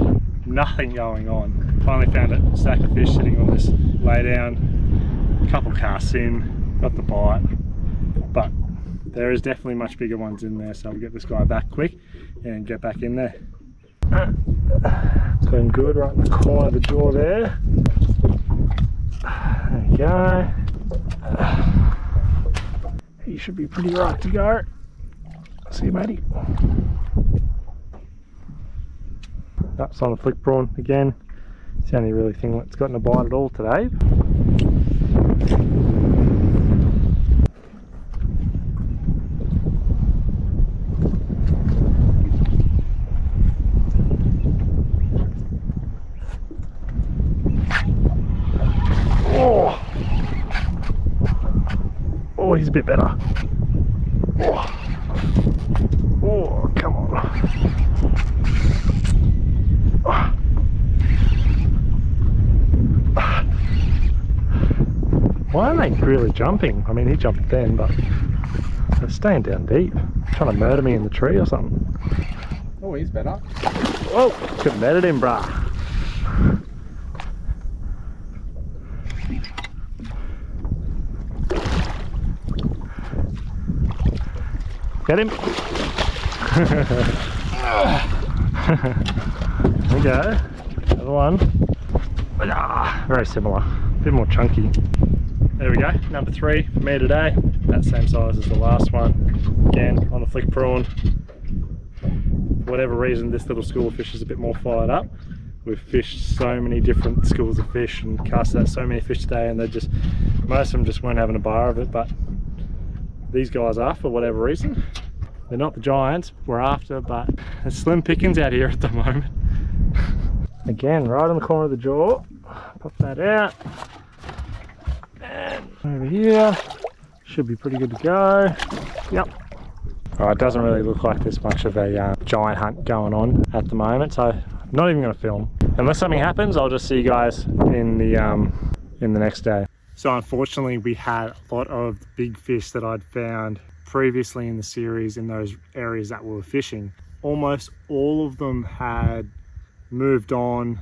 nothing going on, finally found a stack of fish sitting on this lay down. A couple casts in, got the bite, but there is definitely much bigger ones in there, so I'll get this guy back quick and get back in there. It's going good right in the corner of the jaw there. There you go. He should be pretty right to go. See you, matey. That's on the flick prawn again. It's the only really thing that's gotten a bite at all today. Oh, oh, he's a bit better. Oh, come on. Why aren't they really jumping? I mean, he jumped then, but they're staying down deep. Trying to murder me in the tree or something. Oh, he's better. Whoa, couldn't murder him, brah. Get him. There we go. Another one. Very similar. A bit more chunky. There we go. Number 3 for me today. That same size as the last one. Again, on a flick prawn. For whatever reason, this little school of fish is a bit more fired up. We've fished so many different schools of fish and cast out so many fish today, and most of them just weren't having a bar of it, but these guys are for whatever reason. They're not the giants we're after, but there's slim pickings out here at the moment. Again, right on the corner of the jaw. Pop that out. And over here. Should be pretty good to go. Yep. Alright, it doesn't really look like there's much of a giant hunt going on at the moment, so I'm not even going to film. Unless something happens, I'll just see you guys in the next day. So unfortunately, we had a lot of big fish that I'd found previously in the series in those areas that we were fishing. Almost all of them had moved on.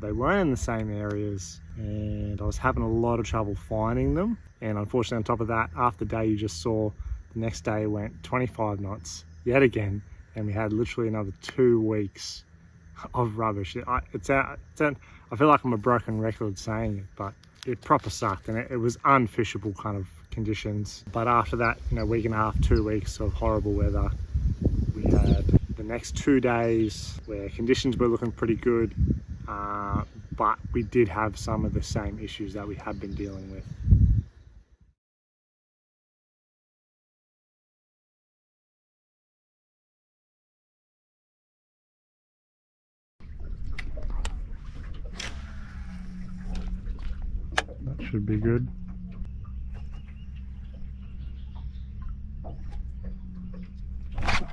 They weren't in the same areas, and I was having a lot of trouble finding them. And unfortunately, on top of that, after the day you just saw, the next day went 25 knots yet again, and we had literally another 2 weeks of rubbish. I feel like I'm a broken record saying it, but it proper sucked, and it was unfishable kind of conditions. But after that, week and a half, 2 weeks of horrible weather, we had the next 2 days where conditions were looking pretty good, but we did have some of the same issues that we have been dealing with. should be good.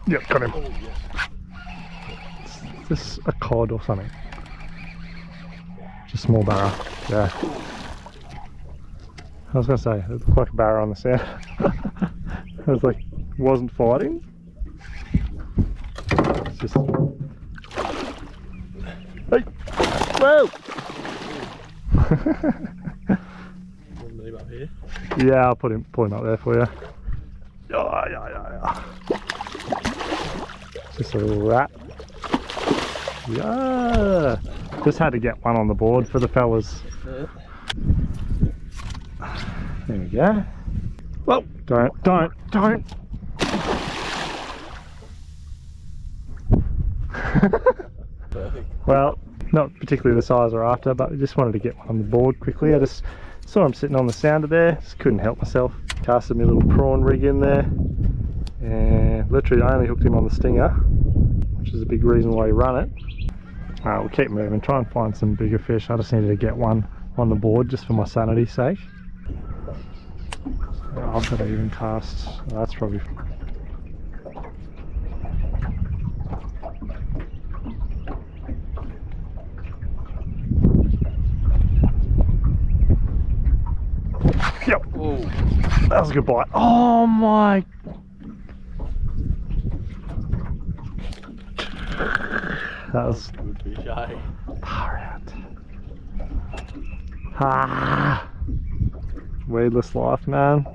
Yep, got him. Oh, yes. Is this a cod or something? Just a small barra. Yeah. I was gonna say, it looked like a barra on the sound. I was like, wasn't fighting. It's just. Hey! Whoa! Leave up here. Yeah, I'll pull him up there for you. Yeah. Just a little rat. Yeah. Just had to get one on the board for the fellas. Yeah. There we go. Whoa! Don't. Perfect. Well, not particularly the size we're after, but I just wanted to get one on the board quickly. I just saw him sitting on the sounder there, just couldn't help myself. Casted my little prawn rig in there, and literally I only hooked him on the stinger, which is a big reason why you run it. We'll keep moving, try and find some bigger fish. I just needed to get one on the board just for my sanity's sake. I've got to even cast, that's probably... Yep, Oh, that was a good bite. Oh my... That was... good fish, eh? Far out. Ah, weedless life, man.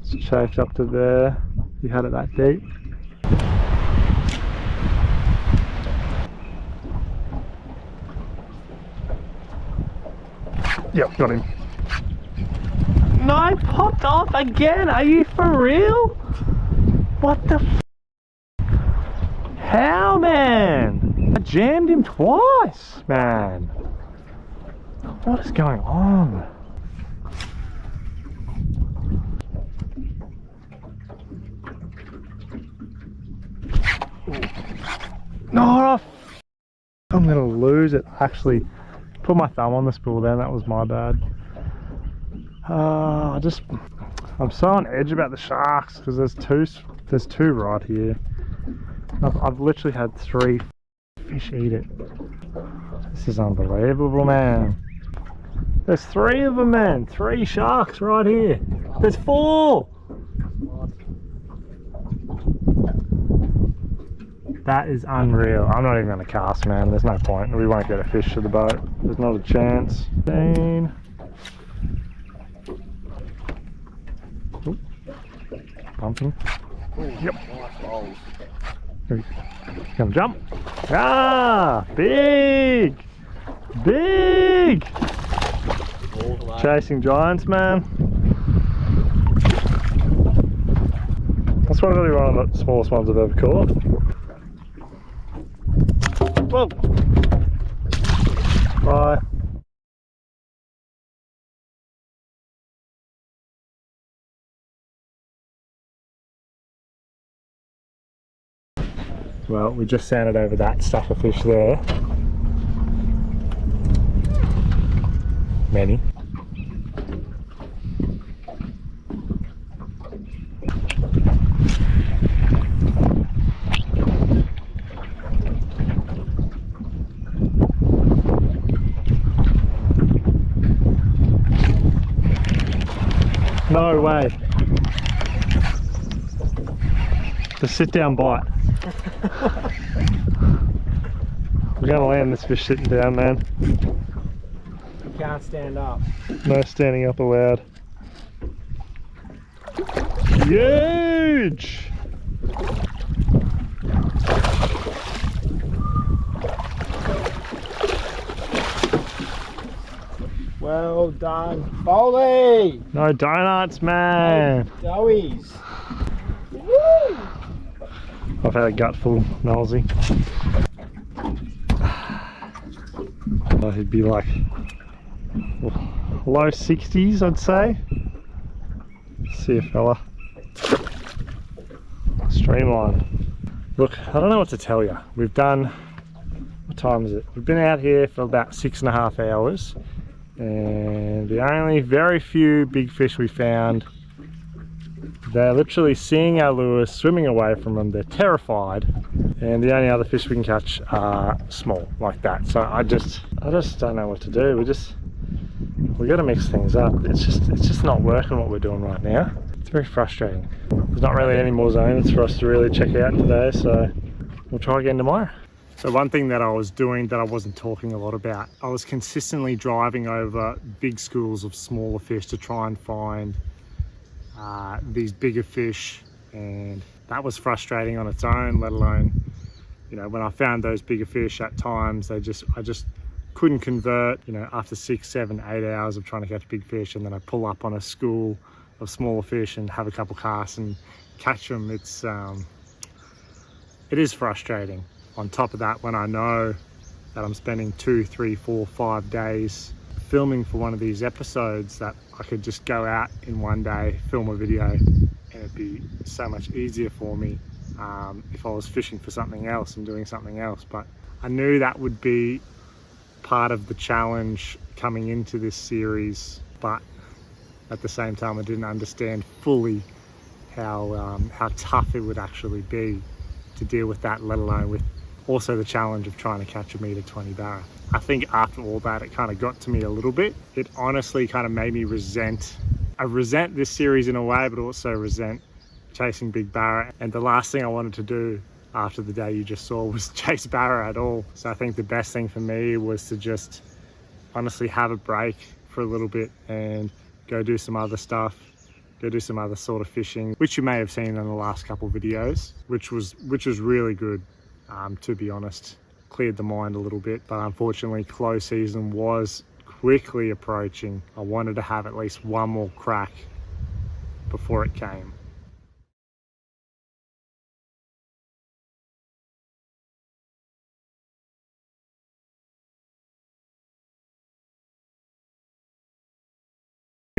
It's chafed up to there. You had it that deep. Yep, got him. No, popped off again. Are you for real? What the f? How, man? I jammed him twice, man. What is going on? No, I'm gonna lose it. Actually, put my thumb on the spool then, that was my bad. I'm so on edge about the sharks because there's two right here. I've literally had 3 fish eat it. This is unbelievable, man. There's 3 of them, man. 3 sharks right here. There's 4. That is unreal. I'm not even going to cast, man. There's no point. We won't get a fish to the boat. There's not a chance. Oop. Bumping. Yep. Come jump. Ah, big. Chasing giants, man. That's probably one of the smallest ones I've ever caught. Whoa. Bye. Well, we just sanded over that stack of fish there. Many. No way. The sit down bite. We're gonna land this fish sitting down, man. You can't stand up. No standing up allowed. Huge! Well done, Foley! No donuts, man. Doughies. Woo! I've had a gutful, nosy. Oh, he'd be like low 60s, I'd say. See a fella. Streamline. Look, I don't know what to tell you. We've done, what time is it? We've been out here for about 6.5 hours. and the only very few big fish we found, they're literally seeing our lures, swimming away from them, they're terrified, and the only other fish we can catch are small like that. So I just don't know what to do. We got to mix things up. It's just not working what we're doing right now. It's very frustrating. There's not really any more zones for us to really check out today, so we'll try again tomorrow. So one thing that I was doing that I wasn't talking a lot about, I was consistently driving over big schools of smaller fish to try and find these bigger fish, and that was frustrating on its own, let alone, you know, when I found those bigger fish at times, I just couldn't convert, you know, after 6, 7, 8 hours of trying to catch big fish, and then I pull up on a school of smaller fish and have a couple casts and catch them. It is frustrating. On top of that, when I know that I'm spending 2, 3, 4, 5 days filming for one of these episodes, that I could just go out in one day, film a video, and it'd be so much easier for me if I was fishing for something else and doing something else. But I knew that would be part of the challenge coming into this series, but at the same time I didn't understand fully how tough it would actually be to deal with that, let alone with also the challenge of trying to catch a meter 20 barra. I think after all that, it kind of got to me a little bit. It honestly kind of made me I resent this series in a way, but also resent chasing big barra. And the last thing I wanted to do after the day you just saw was chase barra at all. So I think the best thing for me was to just honestly have a break for a little bit and go do some other stuff, go do some other sort of fishing, which you may have seen in the last couple videos, which was really good. To be honest, cleared the mind a little bit, but unfortunately close season was quickly approaching. I wanted to have at least one more crack before it came.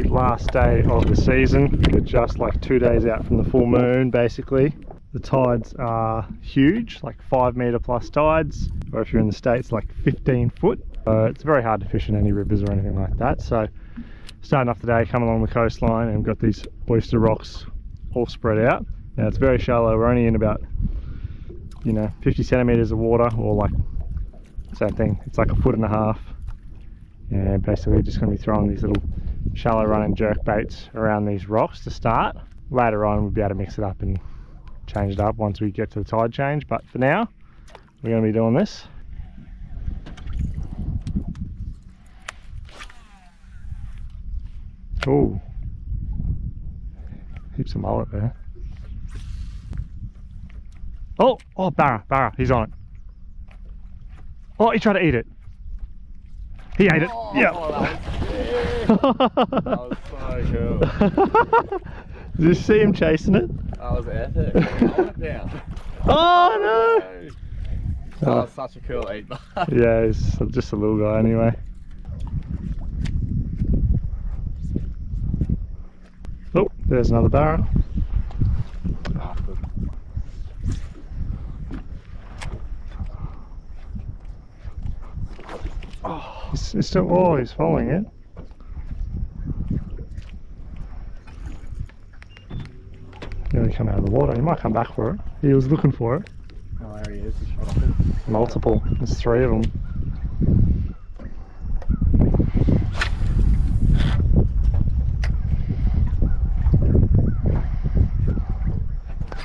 Last day of the season, we're just like 2 days out from the full moon basically. The tides are huge, like 5 meter plus tides, or if you're in the States, like 15 foot. It's very hard to fish in any rivers or anything like that. So starting off the day, come along the coastline, and we've got these oyster rocks all spread out. Now it's very shallow. We're only in about, you know, 50 centimeters of water, or like same thing. It's like 1.5 feet. And basically just going to be throwing these little shallow run and jerk baits around these rocks to start. Later on we'll be able to mix it up and change it up once we get to the tide change, but for now we're going to be doing this. Oh, heaps of mullet there. Oh, barra, he's on it. Oh, he tried to eat it. He ate it. Yeah. That was so cool. Did you see him chasing it? That was epic. I went down. Oh no! That was such a cool eat. Yeah, he's just a little guy anyway. Oh, there's another barra. Oh, he's still, oh, he's following it. Nearly come out of the water. He might come back for it. He was looking for it. Oh, there he is. He shot off it. Multiple. There's 3 of them.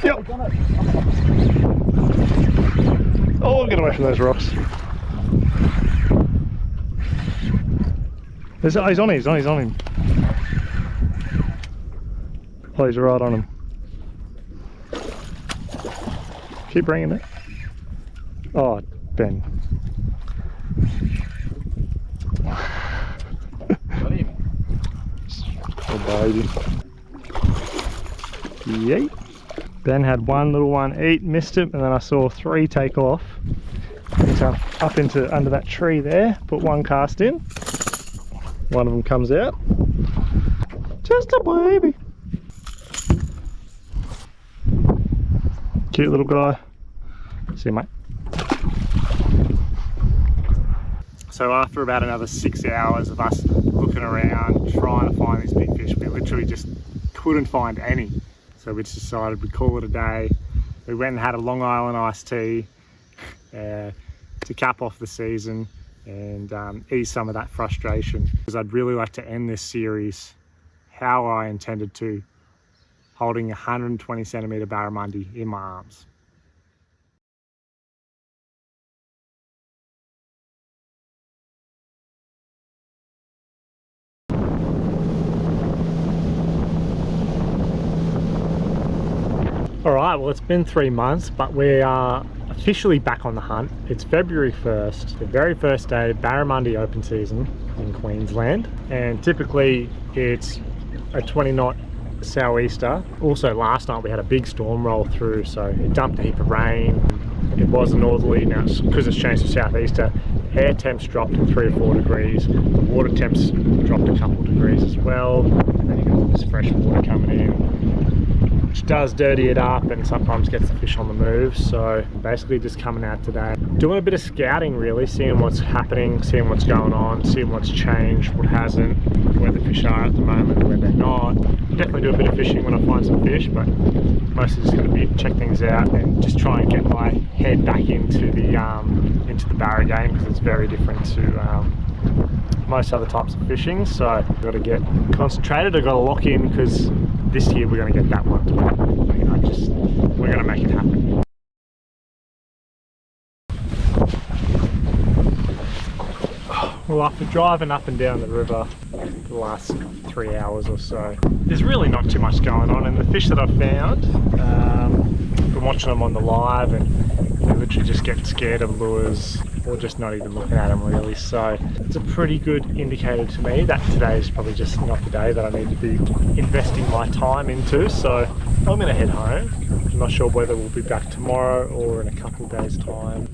Yep. Oh, get away from those rocks. He's on him. Oh, he's right on him. Keep bringing it. Oh, Ben. Got him. Oh, baby. Yeet. Ben had one little one eat, missed it, and then I saw 3 take off. So up into under that tree there, put 1 cast in. One of them comes out. Just a baby. Cute little guy. See you, mate. So after about another 6 hours of us looking around, trying to find these big fish, we literally just couldn't find any. So we just decided we'd call it a day. We went and had a Long Island iced tea to cap off the season and ease some of that frustration. Because I'd really like to end this series how I intended to, holding 120 centimetre barramundi in my arms. All right, well, it's been 3 months, but we are officially back on the hunt. It's February 1st, the very first day of barramundi open season in Queensland. And typically it's a 20-knot sou'easter. Also last night we had a big storm roll through, so it dumped a heap of rain. It was a northerly. Now because it's changed to southeaster, air temps dropped to 3 or 4 degrees. The water temps dropped a couple of degrees as well. And then you got all this fresh water coming in, which does dirty it up and sometimes gets the fish on the move. So basically just coming out today, doing a bit of scouting really, seeing what's happening, seeing what's going on, seeing what's changed, what hasn't, where the fish are at the moment, where they're not. Definitely do a bit of fishing when I find some fish, but mostly just going to be check things out and just try and get my head back into the barra game, because it's very different to most other types of fishing. So I've got to get concentrated, I've got to lock in, because this year we're going to get that one. We're going to make it happen. Well, after driving up and down the river the last 3 hours or so, there's really not too much going on, and the fish that I've found, been watching them on the live, and they literally just get scared of lures or just not even looking at them really. So it's a pretty good indicator to me that today is probably just not the day that I need to be investing my time into. So I'm going to head home. I'm not sure whether we'll be back tomorrow or in a couple of days time.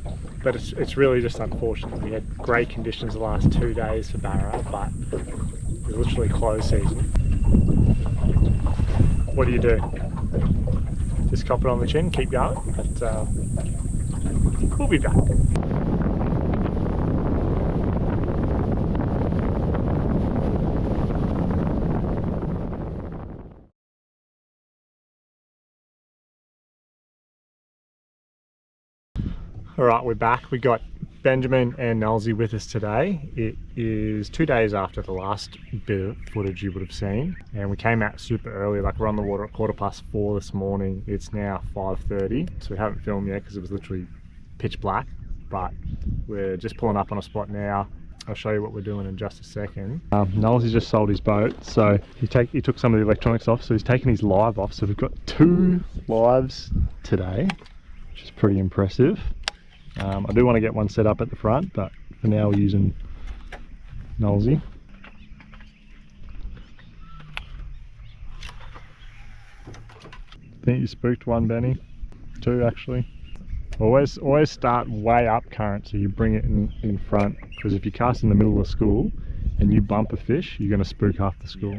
But it's really just unfortunate. We had great conditions the last 2 days for barra, but it's literally closed season. What do you do? Just cop it on the chin, keep going, but we'll be back. All right, we're back. We got Benjamin and Nelsy with us today. It is 2 days after the last bit of footage you would have seen, and we came out super early. Like, we're on the water at 4:15 this morning. It's now 5:30, so we haven't filmed yet because it was literally pitch black, but we're just pulling up on a spot now. I'll show you what we're doing in just a second. Nelsy just sold his boat, so he took some of the electronics off, so he's taken his live off. So we've got 2 lives today, which is pretty impressive. I do want to get one set up at the front, but for now we're using Nelsy. I think you spooked one, Benny. 2 actually. Always start way up current, so you bring it in front, because if you cast in the middle of the school and you bump a fish, you're going to spook half the school.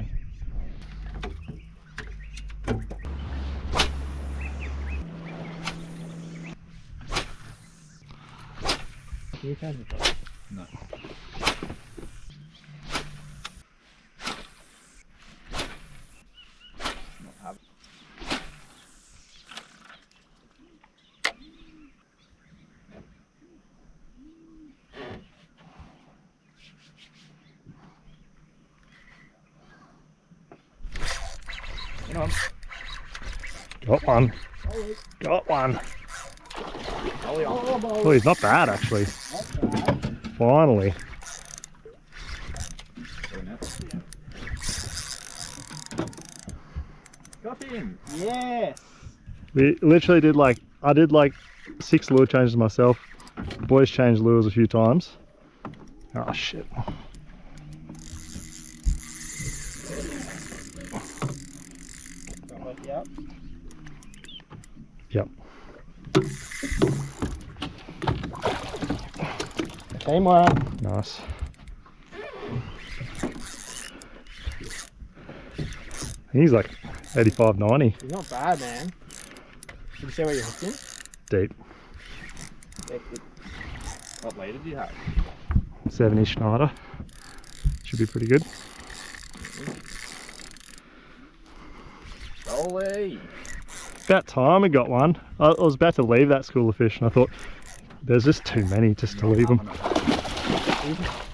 You can no. Got one. Got one. Oh, he's not bad actually. Finally. Got him. Yes. We literally did I did 6 lure changes myself. The boys changed lures a few times. Oh shit. Yep. Yep. Teamwork. Nice. He's like 85, 90. He's not bad, man. Did you see where you hooked him? Deep. What leader do you have? 7-ish nighter. Should be pretty good. Holy! About time we got one. I was about to leave that school of fish and I thought there's just too many just to leave them.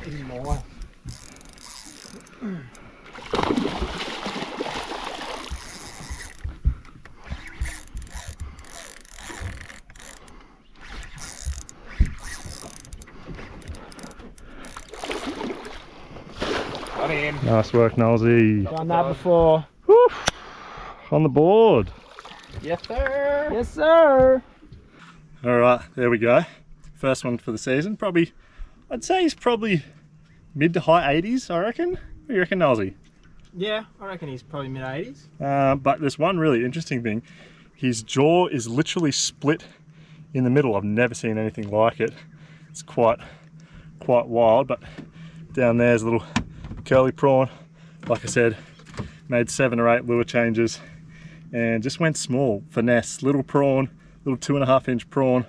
Even more. Got him. Nice work, Nosey. Done that before. Woo! On the board. Yes, sir. Yes, sir. All right, there we go. First one for the season. Probably, I'd say he's probably mid to high 80s, I reckon. What do you reckon, Nosey? Yeah, I reckon he's probably mid-80s. But there's one really interesting thing. His jaw is literally split in the middle. I've never seen anything like it. It's quite wild, but down there's a little curly prawn. Like I said, made 7 or 8 lure changes and just went small. Finesse, little prawn, little 2.5-inch prawn.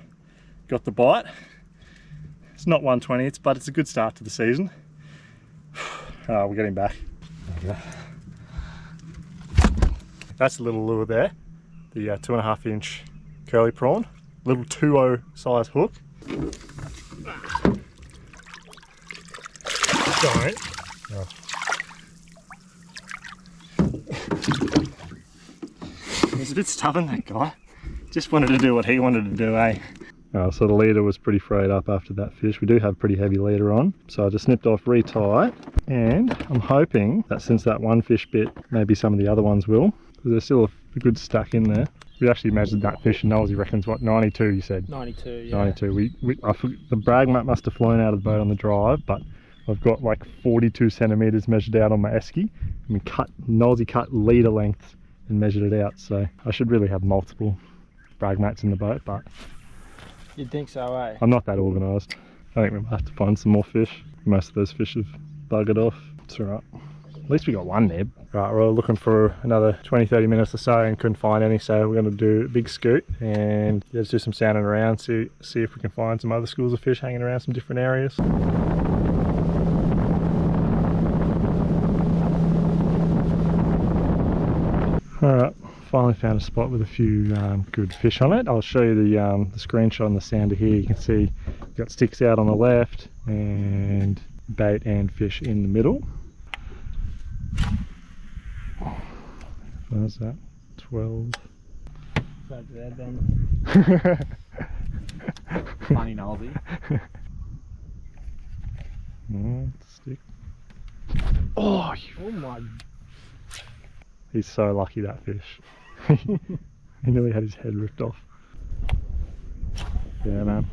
Got the bite. It's not 1/20, but it's a good start to the season. We'll get him back. There we go. That's a little lure there. The 2.5-inch curly prawn. Little 2.0 size hook. Don't. Oh. He's a bit stubborn, that guy. Just wanted to do what he wanted to do, eh? So the leader was pretty frayed up after that fish. We do have pretty heavy leader on, so I just snipped off, retie it, and I'm hoping that since that one fish bit, maybe some of the other ones will, because there's still a good stack in there. We actually measured that fish, and Nosey reckons what, 92 you said? 92, yeah. 92. The brag mat must have flown out of the boat on the drive, but I've got like 42 centimetres measured out on my esky. And Nosey cut leader length and measured it out, so I should really have multiple brag mats in the boat, but You'd think so, eh? I'm not that organised. I think we might have to find some more fish. Most of those fish have buggered off. It's alright. At least we got one nib. Right, we're looking for another 20-30 minutes or so and couldn't find any, so we're going to do a big scoot and let's do some sounding around, see if we can find some other schools of fish hanging around some different areas. Alright, finally found a spot with a few good fish on it. I'll show you the screenshot on the sounder here. You can see you've got sticks out on the left and bait and fish in the middle. What's that? 12. That's there then. Funny Nosey. Stick. Oh, Oh my. he's so lucky, that fish. He nearly had his head ripped off. Yeah, man.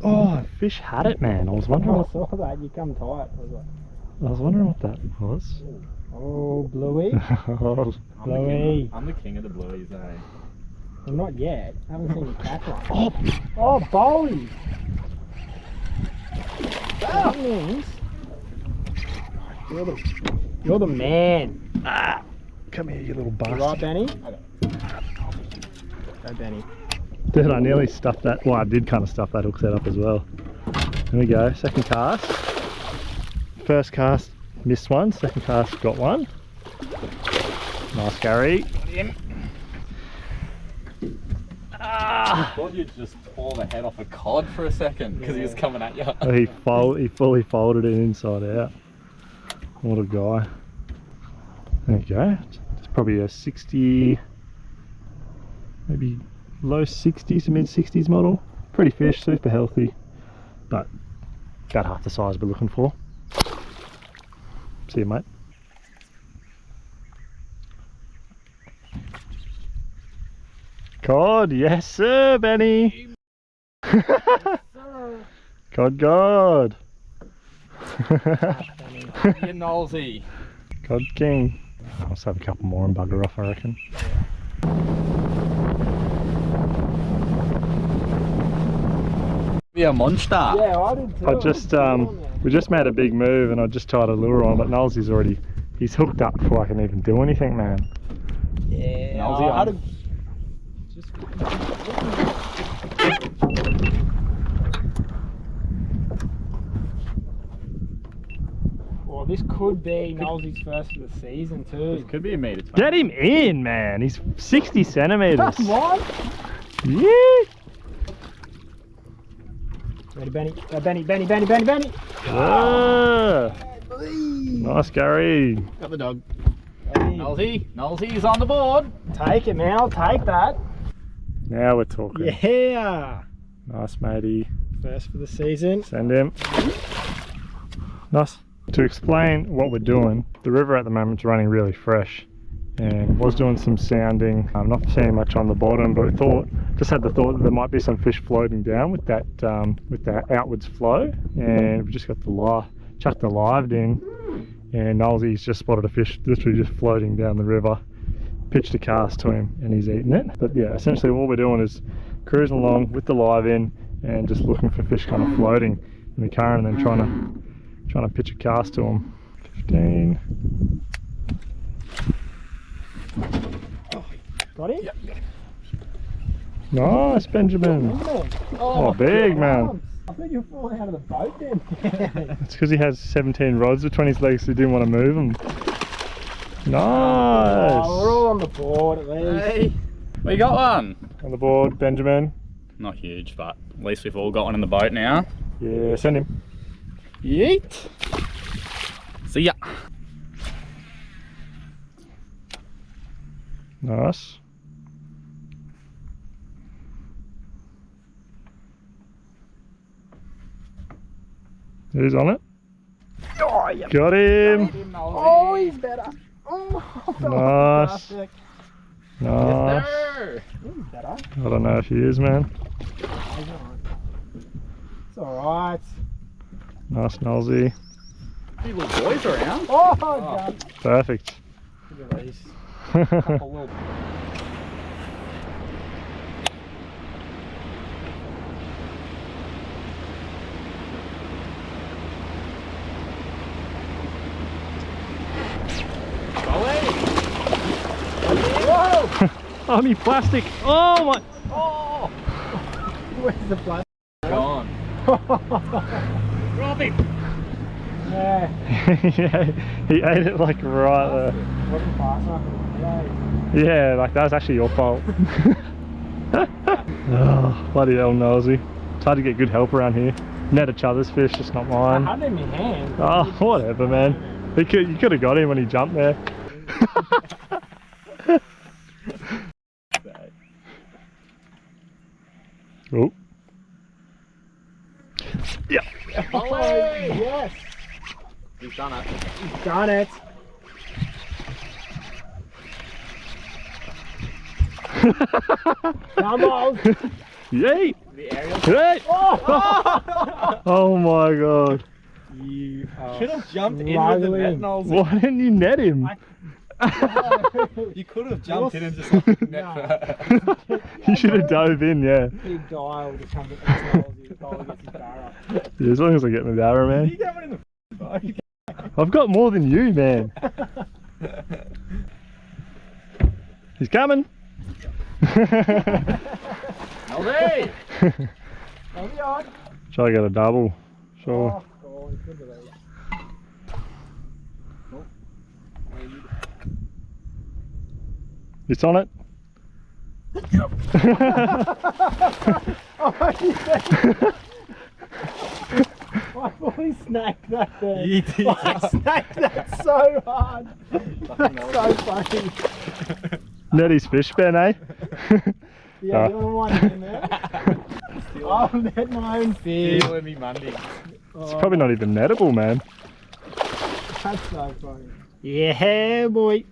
Oh, fish had it, man. I was wondering I what, saw that, you come tight. I was wondering what that was. Oh, Bluey. Oh, Bluey. I'm the king of the blueies, eh? Well, not yet. I haven't seen you catch one. Oh, Bowley. That means you're the man. come here, you little You bastard. right, Benny? Go, Benny. Dude, I nearly stuffed that. Well, I did kind of stuff that hook set up as well. There we go, second cast. First cast, missed one. Second cast, got one. Nice, Gary. I thought you'd just pull the head off a cod for a second because he was coming at you. Oh, he fully folded it inside out. What a guy. There you go. It's probably a 60, maybe low 60s to mid 60s model. Pretty fish, super healthy, but about half the size we're looking for. See you, mate. Cod, yes sir, Benny. Cod. You nosy. Cod king. I'll just have a couple more and bugger off, I reckon. Be a monster. Yeah, I did too. I just we just made a big move and I just tied a lure on, but Nolsey's already, he's hooked up before I can even do anything, man. Yeah, Nosy I on. had a... could be Nolsey's first of the season too. Could be a metre. Get him in, man. He's 60 centimetres. Come on. Yeah. Ready, Benny? Go, Benny, Benny, Benny, Benny, Benny. Ah. Nice, Gary. Got the dog. Hey, Nolsey's on the board. take it, man. I'll take that. Now we're talking. Yeah. Nice, matey. First for the season. Send him. Nice. To explain what we're doing, the river at the moment is running really fresh, and was doing some sounding. I'm not seeing much on the bottom, but just had the thought that there might be some fish floating down with that outwards flow, and we just got chucked the live in, and Nolsey's just spotted a fish literally just floating down the river. Pitched a cast to him, and he's eating it. But yeah, essentially all we're doing is cruising along with the live in and just looking for fish kind of floating in the current, and then trying to pitch a cast to them. 15. Got him? Nice, Benjamin. Oh, big man. I thought you were falling out of the boat then. It's because he has 17 rods between his legs, so he didn't want to move them. Nice. Oh, we're all on the board at least. Hey, we got one. On the board, Benjamin. Not huge, but at least we've all got one in the boat now. Yeah, send him. Yeet. See ya. Nice. Who's on it? Oh, yeah. Got him. Oh, he's better. Oh, Nice. fantastic. Nice. He's better. I don't know if he is, man. It's alright. Nice, Nolsey. Few little boys around. Oh, done. Perfect. Look at these. Couple little... Oh, me plastic. Oh my. Oh! Where's the blood? Gone. Drop him. Yeah. Yeah, he ate it like right there. Wasn't fast enough. Yeah, like that was actually your fault. Oh, bloody hell, Nosy. It's hard to get good help around here. Net each other's fish, just not I mine. had him in my hand. Oh, whatever, man. You could have got him when he jumped there. Oh. Yeah. Oh, yes. He's done it. He's done it. Come on. Yay! The aerial. Hey! Oh, Oh my god. you Should have jumped in with the struggling. net, Knowles. Why didn't you net him? You could have jumped in and just like net No. You should have dove in, yeah. Big dial to come get this Nolsey gets his barra. Yeah, as long as I get my barra, You man. get one in the boat. I've got more than you, man. He's coming. Nolsey! Nolsey on. Try to get a double. Sure. Oh, God, he's good to these. It's on it. Oh, he said. I thought he snagged that there. You did. I snagged that so hard. That's so funny. Netty's fish, Ben, eh? Yeah, the other one in there. I'll net my own fish. Feeling me Monday. It's probably not even nettable, man. That's so funny. Yeah, boy.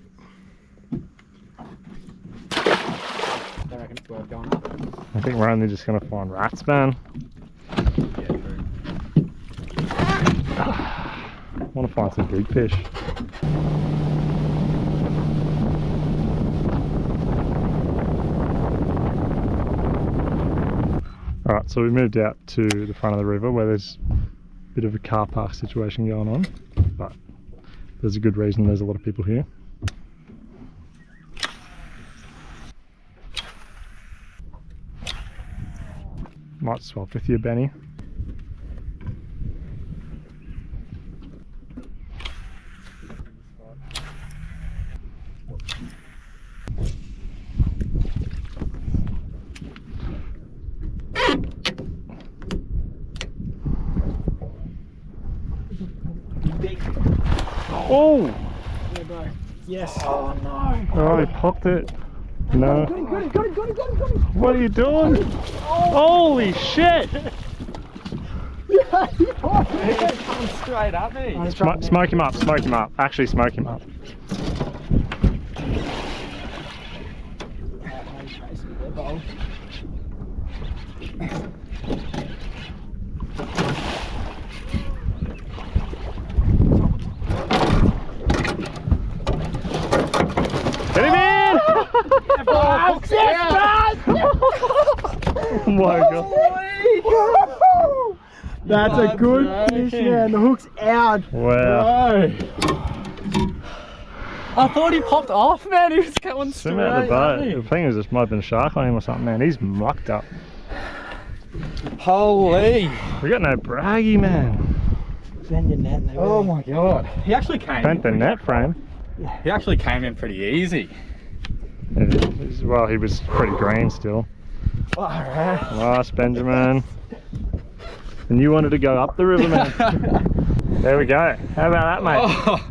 I reckon it's worth going up. I think we're only just going to find rats, man. Yeah, true. I want to find some big fish. Alright, so we moved out to the front of the river where there's a bit of a car park situation going on, but there's a good reason there's a lot of people here. Might swap with you, Benny. Oh! Yeah, bro. Yes. Oh, he popped it. No. Got it. What are you doing? Holy shit! Coming straight at me. Smoke him up, smoke him up. Actually, smoke him up. Get him in! Oh my god. That's a good fish, man. The hook's out. Wow. I thought he popped off, man. He was going straight Swim out of the boat. at me. The thing is, this might have been a shark on him or something, man. He's mucked up. Holy. We got no braggy, man. Bend your net there. Oh my god. He actually came Bent the net frame. He actually came in pretty easy. Well, he was pretty green still. Alright. Nice, Benjamin. And you wanted to go up the river, man. There we go. How about that, mate? Oh.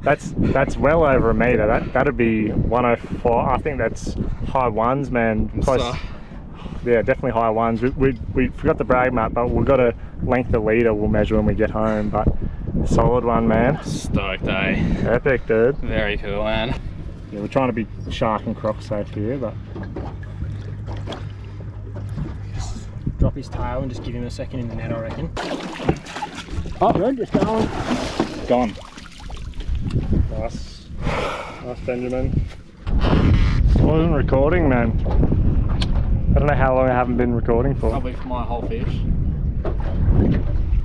That's well over a metre. That'd be 104. I think that's high ones, man. Close. Yeah, definitely high ones. We forgot the brag map, but we've got a length of leader we'll measure when we get home. But solid one, man. Stoked, eh? Epic, dude. Very cool, man. Yeah, we're trying to be shark and croc safe here, but Drop his tail and just give him a second in the net, I reckon. Oh, good, just going. gone. Nice. Nice, Benjamin. Wasn't recording, man. I don't know how long I haven't been recording for. Probably for my whole fish.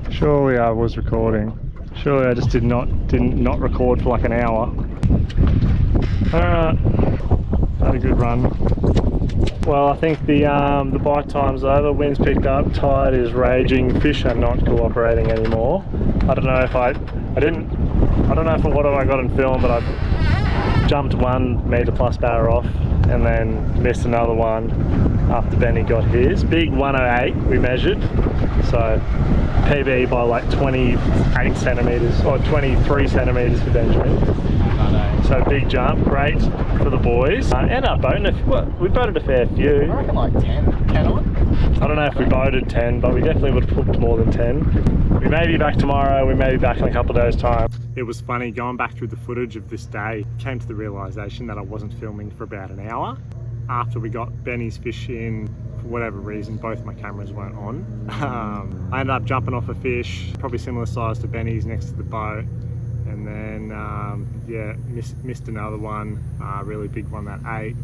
Surely I was recording. Surely I just did not record for like an hour. Alright. Had a good run. Well, I think the bite time's over. Wind's picked up, tide is raging, fish are not cooperating anymore. I don't know if I don't know what I got in film, but I jumped 1 metre plus barra off and then missed another one after Benny got his. Big 108 we measured, so PB by like 28 centimetres or 23 centimetres for Benjamin. So big jump, great for the boys. Ended up boating we boated a fair few. I reckon like 10 on. I don't know if we boated 10, but we definitely would have hooked more than 10. We may be back tomorrow, we may be back in a couple of days' time. It was funny going back through the footage of this day, came to the realisation that I wasn't filming for about an hour. After we got Benny's fish in, for whatever reason, both my cameras weren't on. I ended up jumping off a fish, probably similar size to Benny's next to the boat. And then, yeah, missed another one, really big one that ate,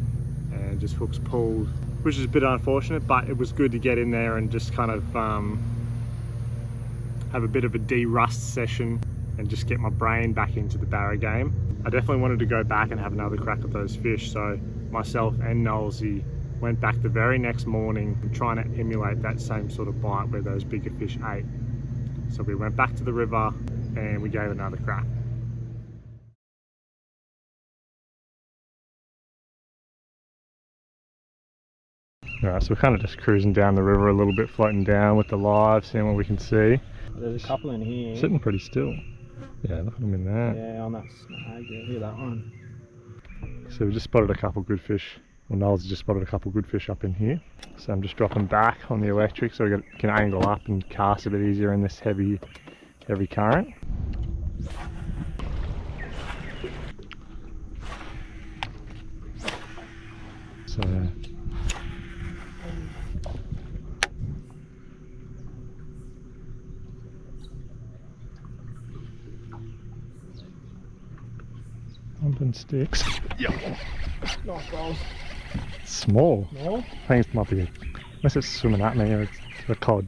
and just hooks pulled, which is a bit unfortunate, but it was good to get in there and just kind of have a bit of a de-rust session and just get my brain back into the barra game. I definitely wanted to go back and have another crack at those fish, so myself and Knowlesy went back the very next morning trying to emulate that same sort of bite where those bigger fish ate. So we went back to the river and we gave it another crack. Alright, so we're kind of just cruising down the river a little bit, floating down with the live, seeing what we can see. There's a couple in here. Sitting pretty still. Yeah, look at them in there. Yeah, on that snag, yeah, hear that one. So we just spotted a couple good fish. Well, Noel's just spotted a couple good fish up in here. So I'm just dropping back on the electric so we can angle up and cast a bit easier in this heavy current. So pumping sticks. Yep. Nice balls. Small. No? I think it might be, unless it's swimming at me or it's a cod.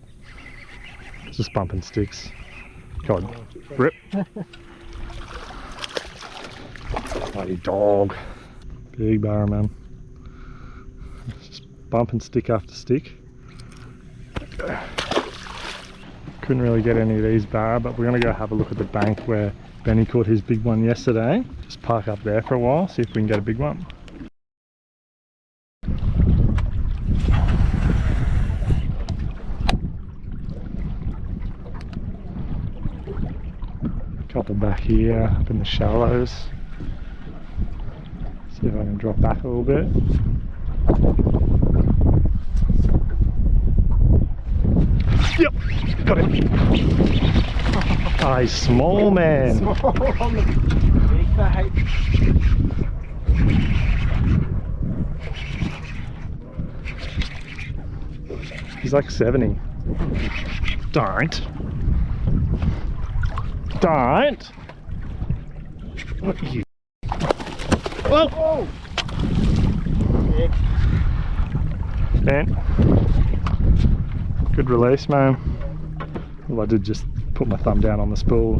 It's just bumping sticks. God, rip. Bloody dog. Big barraman. Just bumping stick after stick. Couldn't really get any of these barra, but we're gonna go have a look at the bank where Benny caught his big one yesterday. Just park up there for a while, see if we can get a big one. Couple back here, up in the shallows. See if I can drop back a little bit. Yep, got him. Oh, he's small, man. Small on the big bait. He's like 70. Don't. What are you? Whoa! Big. Man. Good release, man. Well, I did just put my thumb down on the spool,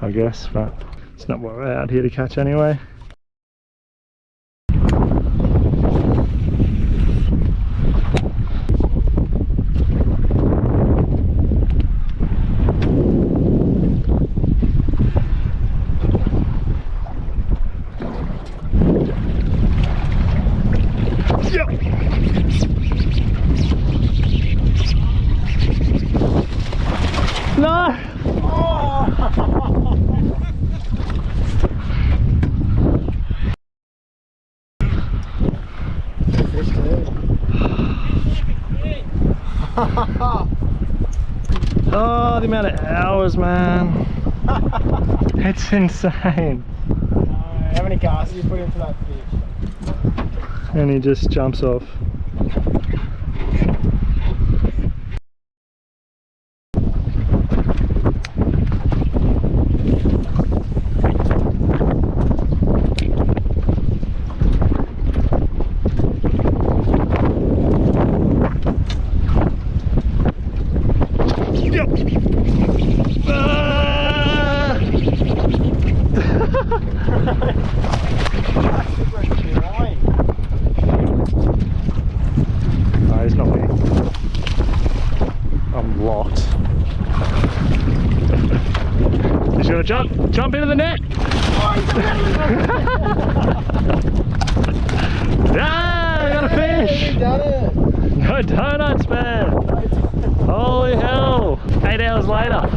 I guess, but it's not what we're out here to catch anyway. No! Oh, the amount of hours, man. It's insane. How many casts did you put into that fish? And he just jumps off. No, he's not me. I'm locked. He's gonna jump into the net. Yeah, I got a fish. You done it. No donuts, man. Holy hell. 8 hours later.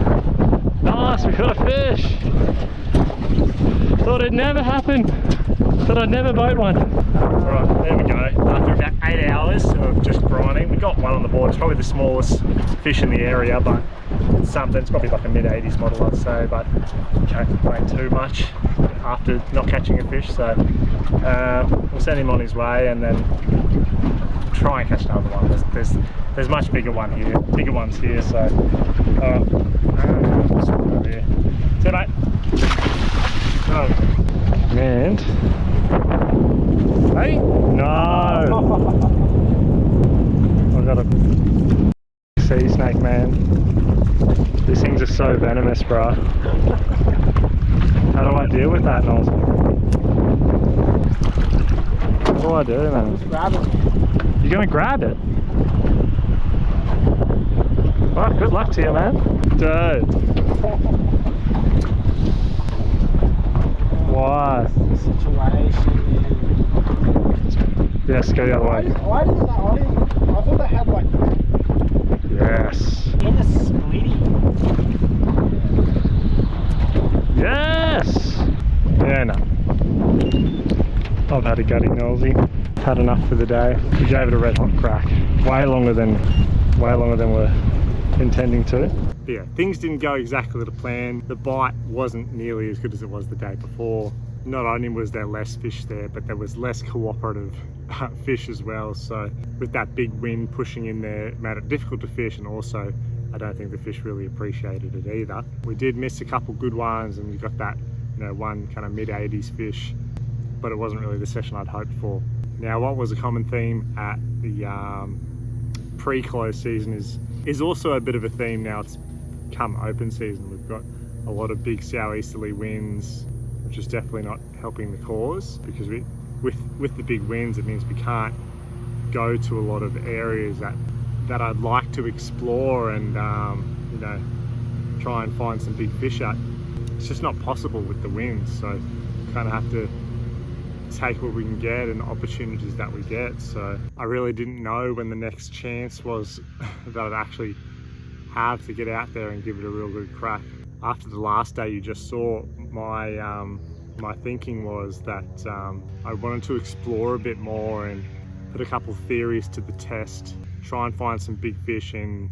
Nice, we got a fish. Thought it'd never happen. Thought I'd never boat one. Right, there we go. After about 8 hours of just grinding, we got one on the board. It's probably the smallest fish in the area, but it's something. It's probably like a mid-80s model, I'd say, but can't complain too much after not catching a fish. So we'll send him on his way and then try and catch another one. There's much bigger ones here. So over here. See you, mate. Oh, and hey, no! I got a sea snake, man. These things are so venomous, bro. How do I deal with that, Noel? What do I do, man? Just grab it. You're gonna grab it? Well, good luck to you, man. Dude. Why? Situation. Yes, go the other way. Why didn't that? I thought they had like Yes. in the splitty. Yes! Yeah, no. I've had a gutty nosy. Had enough for the day. We gave it a red hot crack. Way longer than we're intending to. But yeah, things didn't go exactly to plan. The bite wasn't nearly as good as it was the day before. Not only was there less fish there, but there was less cooperative fish as well. So with that big wind pushing in there, it made it difficult to fish, and also I don't think the fish really appreciated it either. We did miss a couple good ones, and we got that, you know, one kind of mid-80s fish, but it wasn't really the session I'd hoped for. Now, what was a common theme at the pre-close season is also a bit of a theme now. It's come open season. We've got a lot of big southeasterly winds, which is definitely not helping the cause, because with the big winds, it means we can't go to a lot of areas that I'd like to explore and you know, try and find some big fish at. It's just not possible with the winds, so we kind of have to take what we can get and opportunities that we get. So I really didn't know when the next chance was that I'd actually have to get out there and give it a real good crack. after the last day you just saw, my thinking was that I wanted to explore a bit more and put a couple theories to the test, try and find some big fish in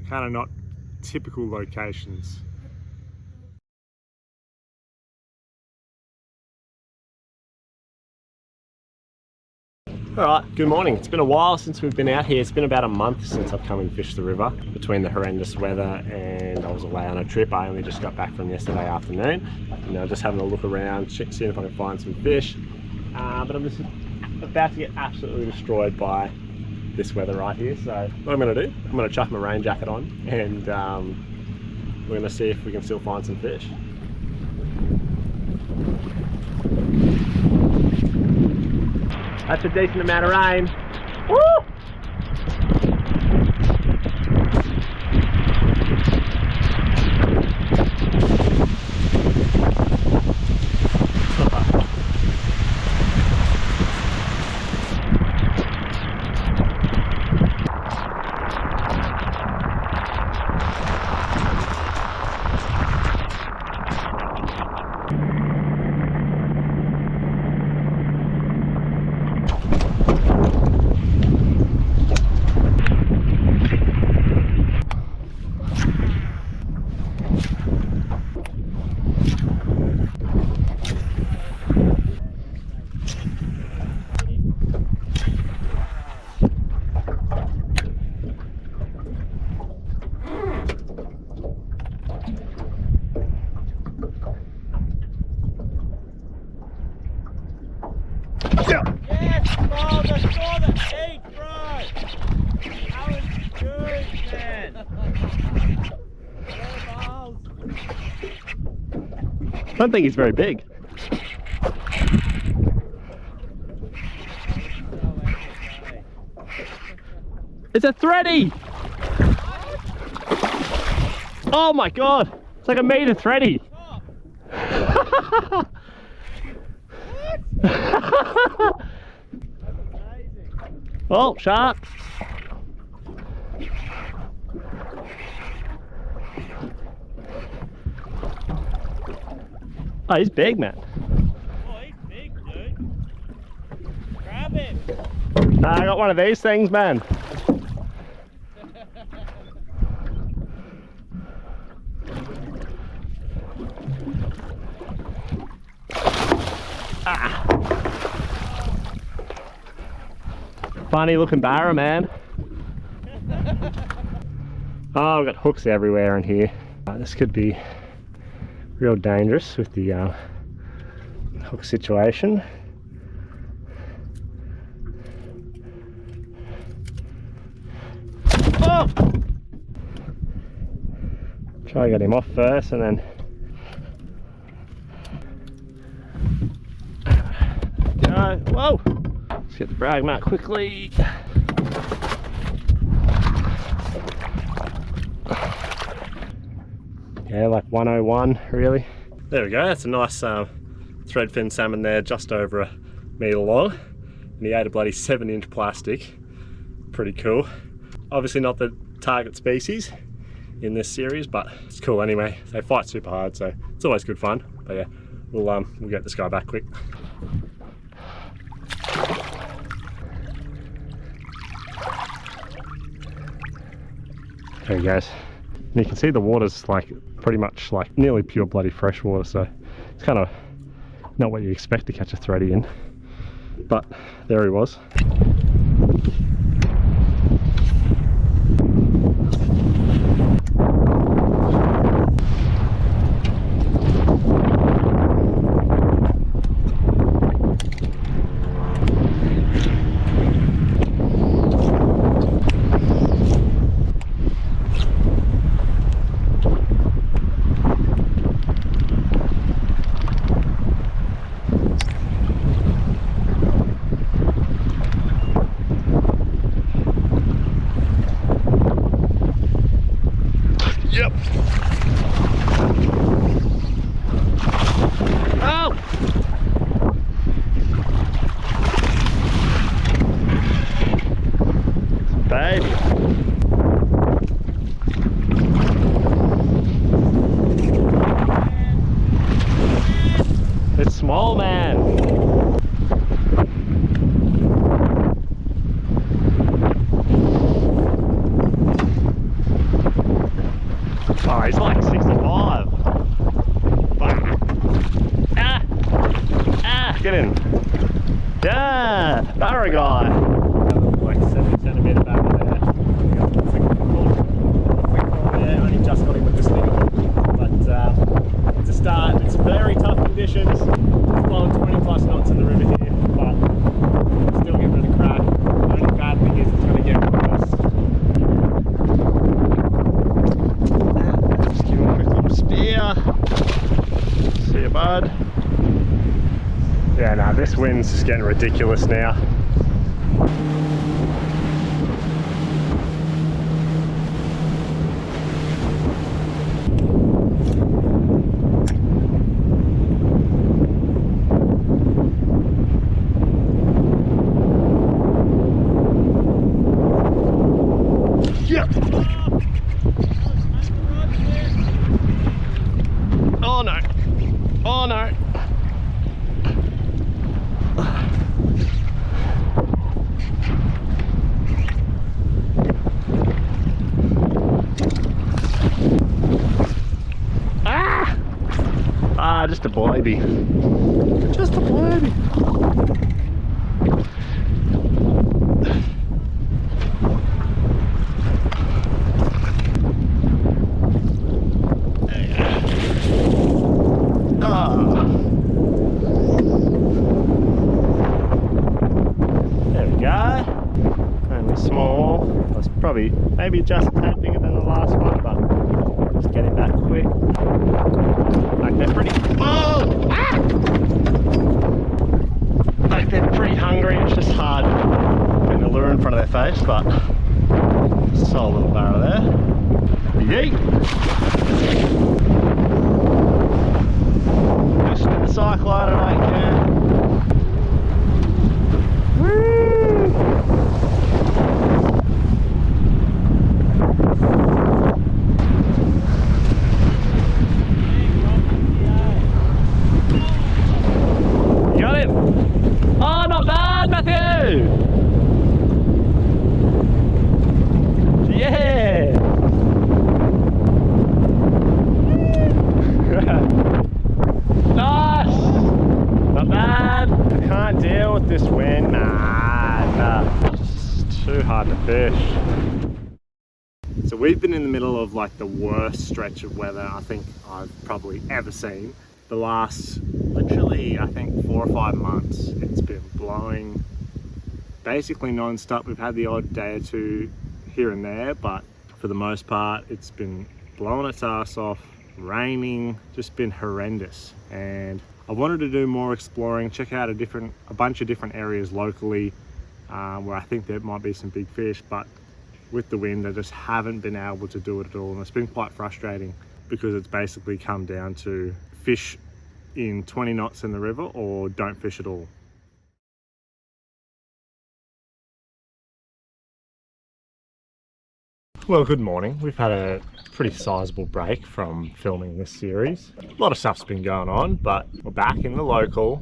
kind of not typical locations. Alright, good morning. It's been a while since we've been out here. It's been about a month since I've come and fished the river. Between the horrendous weather and I was away on a trip, I only just got back from yesterday afternoon. You know, just having a look around, seeing if I can find some fish. But I'm just about to get absolutely destroyed by this weather right here. So what I'm going to do, I'm going to chuck my rain jacket on and we're going to see if we can still find some fish. That's a decent amount of rain. Woo! Yes, bro, I saw the 8, bro. That was good, man. I don't think he's very big. It's a thready! Oh my god! It's like a meter thready! Oh, shark! Oh, he's big, man. Oh, he's big, dude. Grab him. I got one of these things, man. Ah. Funny looking barra, man. Oh, we've got hooks everywhere in here. This could be real dangerous with the hook situation. Oh! Try to get him off first and then go. Whoa! Let's get the brag mat quickly. Yeah, like 101 really. There we go, that's a nice threadfin salmon there, just over a metre long. And he ate a bloody 7-inch plastic. Pretty cool. Obviously not the target species in this series, but it's cool anyway. They fight super hard, so it's always good fun. But yeah, we'll get this guy back quick. There he goes. And you can see the water's like pretty much like nearly pure bloody fresh water, so it's kind of not what you expect to catch a thready in. But there he was. Yep. Oh! Baby. Small man. Oh, he's like 65. Get in. Yeah, barra guy. Like 7 centimetre back there. Yeah, only just got him with the sling. But it's a start. It's very tough conditions. It's blowing 20 plus knots in the river here, but still giving it a crack. The only bad thing is it's going to get worse. Just give him a quick little spear. See you, bud. Yeah, no, this wind's just getting ridiculous now. Yep. Oh no. Oh no. Just a baby. Just a baby. There we go. Only small. That's probably maybe just a tad bigger than the last one, but just getting back quick. Like they're pretty. Oh! Ah! Like they're pretty hungry. It's just hard putting the lure in front of their face, but saw a little barra there. Yeet! Listen to the cyclone tonight, yeah. Got him! Oh, not bad, Matthew! Yeah! Nice! Not bad! I can't deal with this wind. Nah. It's too hard to fish. So we've been in the middle of like the worst stretch of weather I think I've probably ever seen. The last, literally, I think 4 or 5 months, it's been blowing basically non-stop. We've had the odd day or two here and there, but for the most part, it's been blowing its ass off, raining, just been horrendous. And I wanted to do more exploring, check out a bunch of different areas locally where I think there might be some big fish, but with the wind, I just haven't been able to do it at all. And it's been quite frustrating because it's basically come down to fish in 20 knots in the river or don't fish at all. Well, good morning. We've had a pretty sizable break from filming this series. A lot of stuff's been going on, but we're back in the local.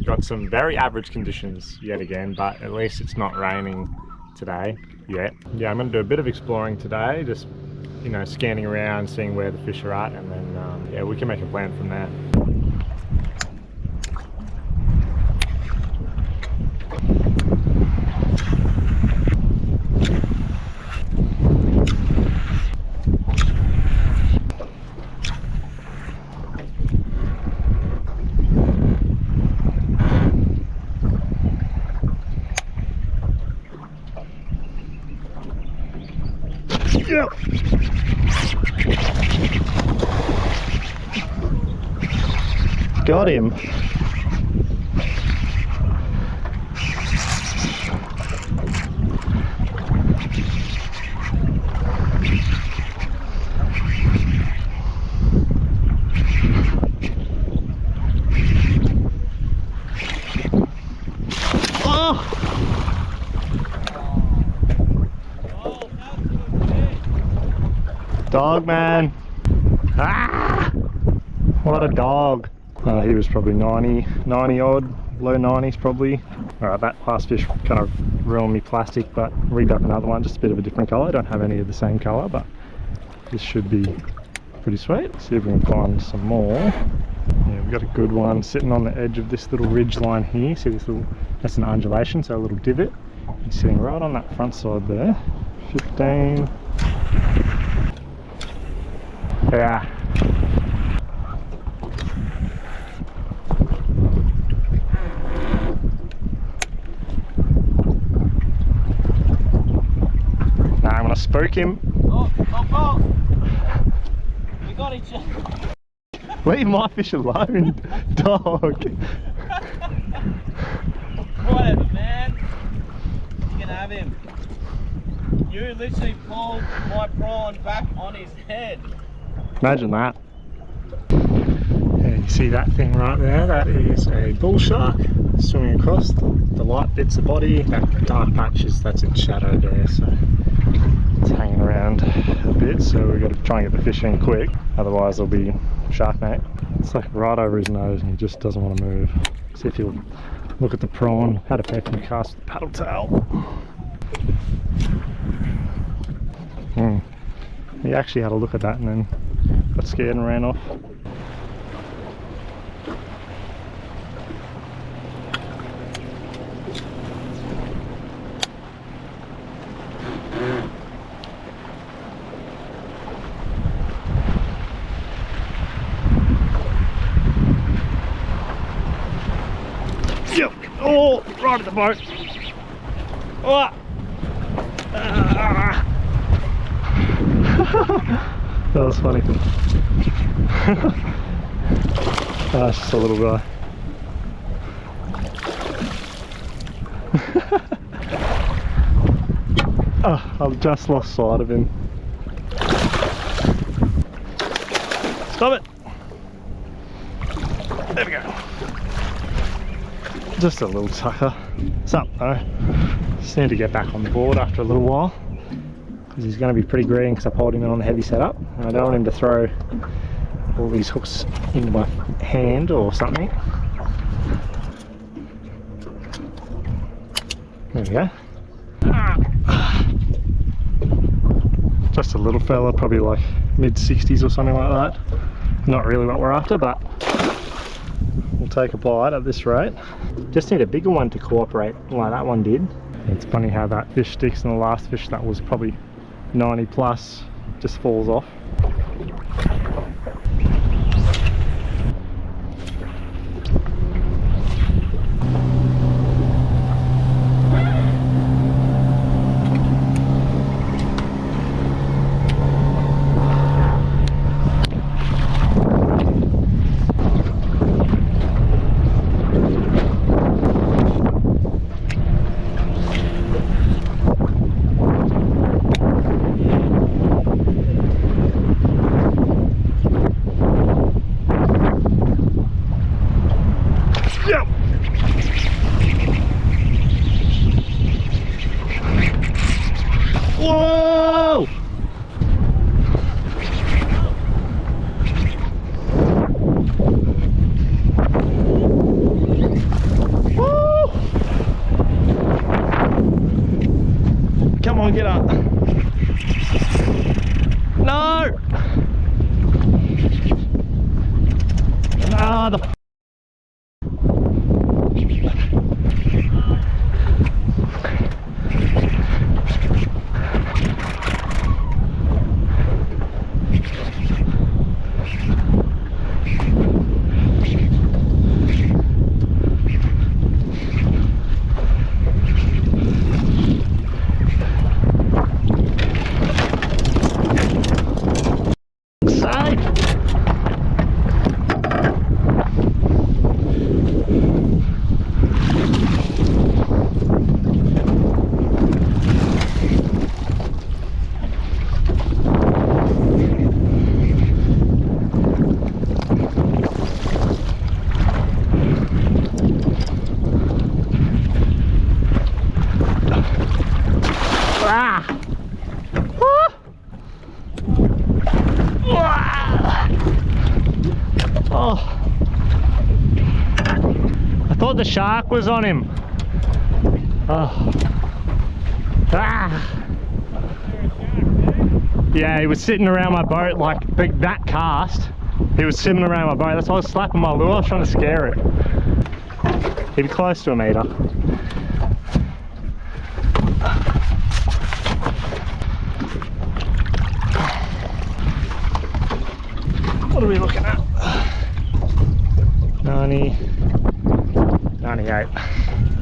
Got some very average conditions yet again, but at least it's not raining today yet. Yeah, I'm going to do a bit of exploring today, just, you know, scanning around, seeing where the fish are at, and then yeah, we can make a plan from there. Yep. Got him. Dog man. Ah! What a dog. He was probably 90 odd, low 90s probably. Alright, that last fish kind of ruined me plastic, but rigged up another one, just a bit of a different colour. I don't have any of the same colour, but this should be pretty sweet. Let's see if we can find some more. Yeah, we've got a good one sitting on the edge of this little ridge line here. See this little, that's an undulation, so a little divot. He's sitting right on that front side there. 15. Yeah. Nah, I'm gonna spook him. Oh, we got each other. Leave my fish alone, dog. Whatever, man. You can have him. You literally pulled my prawn back on his head. Imagine that. Yeah, you see that thing right there? That is a bull shark swimming across. The light bits the body. That dark patch that's in shadow there, so it's hanging around a bit. So we've got to try and get the fish in quick, otherwise there'll be shark bait. It's like right over his nose and he just doesn't want to move. See if he'll look at the prawn. Had a fair few casts with the paddle tail. He actually had a look at that and then got scared and ran off. Yep. Oh, right at the boat. Oh. Ah. That was funny. That's just a little guy. Oh, I've just lost sight of him. Stop it! There we go. Just a little sucker. It's up though. Just need to get back on the board after a little while, because he's going to be pretty green because I've pulled him in on the heavy setup and I don't want him to throw all these hooks into my hand or something. There we go. Just a little fella, probably like mid-60s or something like that. Not really what we're after, but we'll take a bite at this rate. Just need a bigger one to cooperate like that one did. It's funny how that fish sticks, and the last fish that was probably 90 plus just falls off. Whoa! Woo! Come on, get up. No! Ah, the thought the shark was on him. Oh. Ah. Yeah, he was sitting around my boat like that cast. He was sitting around my boat. That's why I was slapping my lure. I was trying to scare it. He'd be close to a metre. What are we looking at? 90, 98.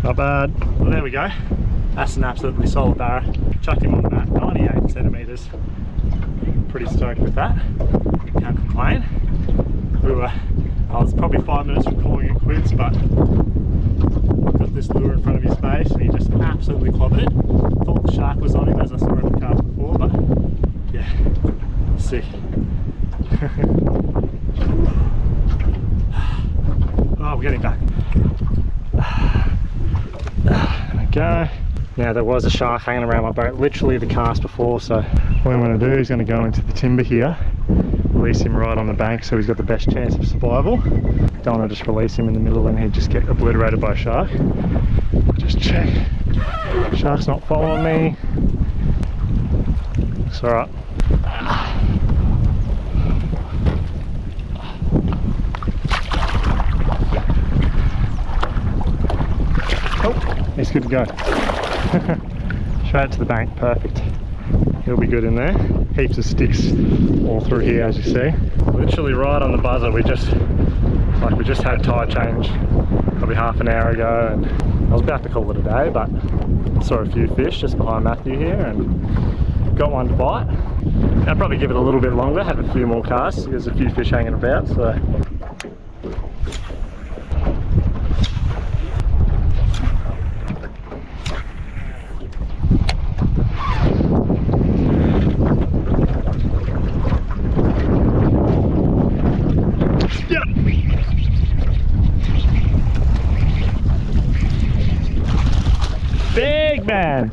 Not bad. Well, there we go. That's an absolutely solid barra. Chucked him on that 98 centimetres. Pretty stoked with that. Can't complain. I was probably 5 minutes from calling it quits, but got this lure in front of his face and he just absolutely clobbered it. Thought the shark was on him as I saw in the cast before, but yeah, sick. Oh, we're getting back. There we go. Now there was a shark hanging around my boat, literally the cast before, so what I'm going to do is going to go into the timber here, release him right on the bank so he's got the best chance of survival. Don't want to just release him in the middle and he'd just get obliterated by a shark. Just check. Shark's not following me. It's alright. Oh, he's good to go. Straight to the bank, perfect. He'll be good in there. Heaps of sticks all through here, as you see. Literally right on the buzzer. We just had tide change probably half an hour ago, and I was about to call it a day, but saw a few fish just behind Matthew here and got one to bite. I'd probably give it a little bit longer, have a few more casts. There's a few fish hanging about, so. Big man!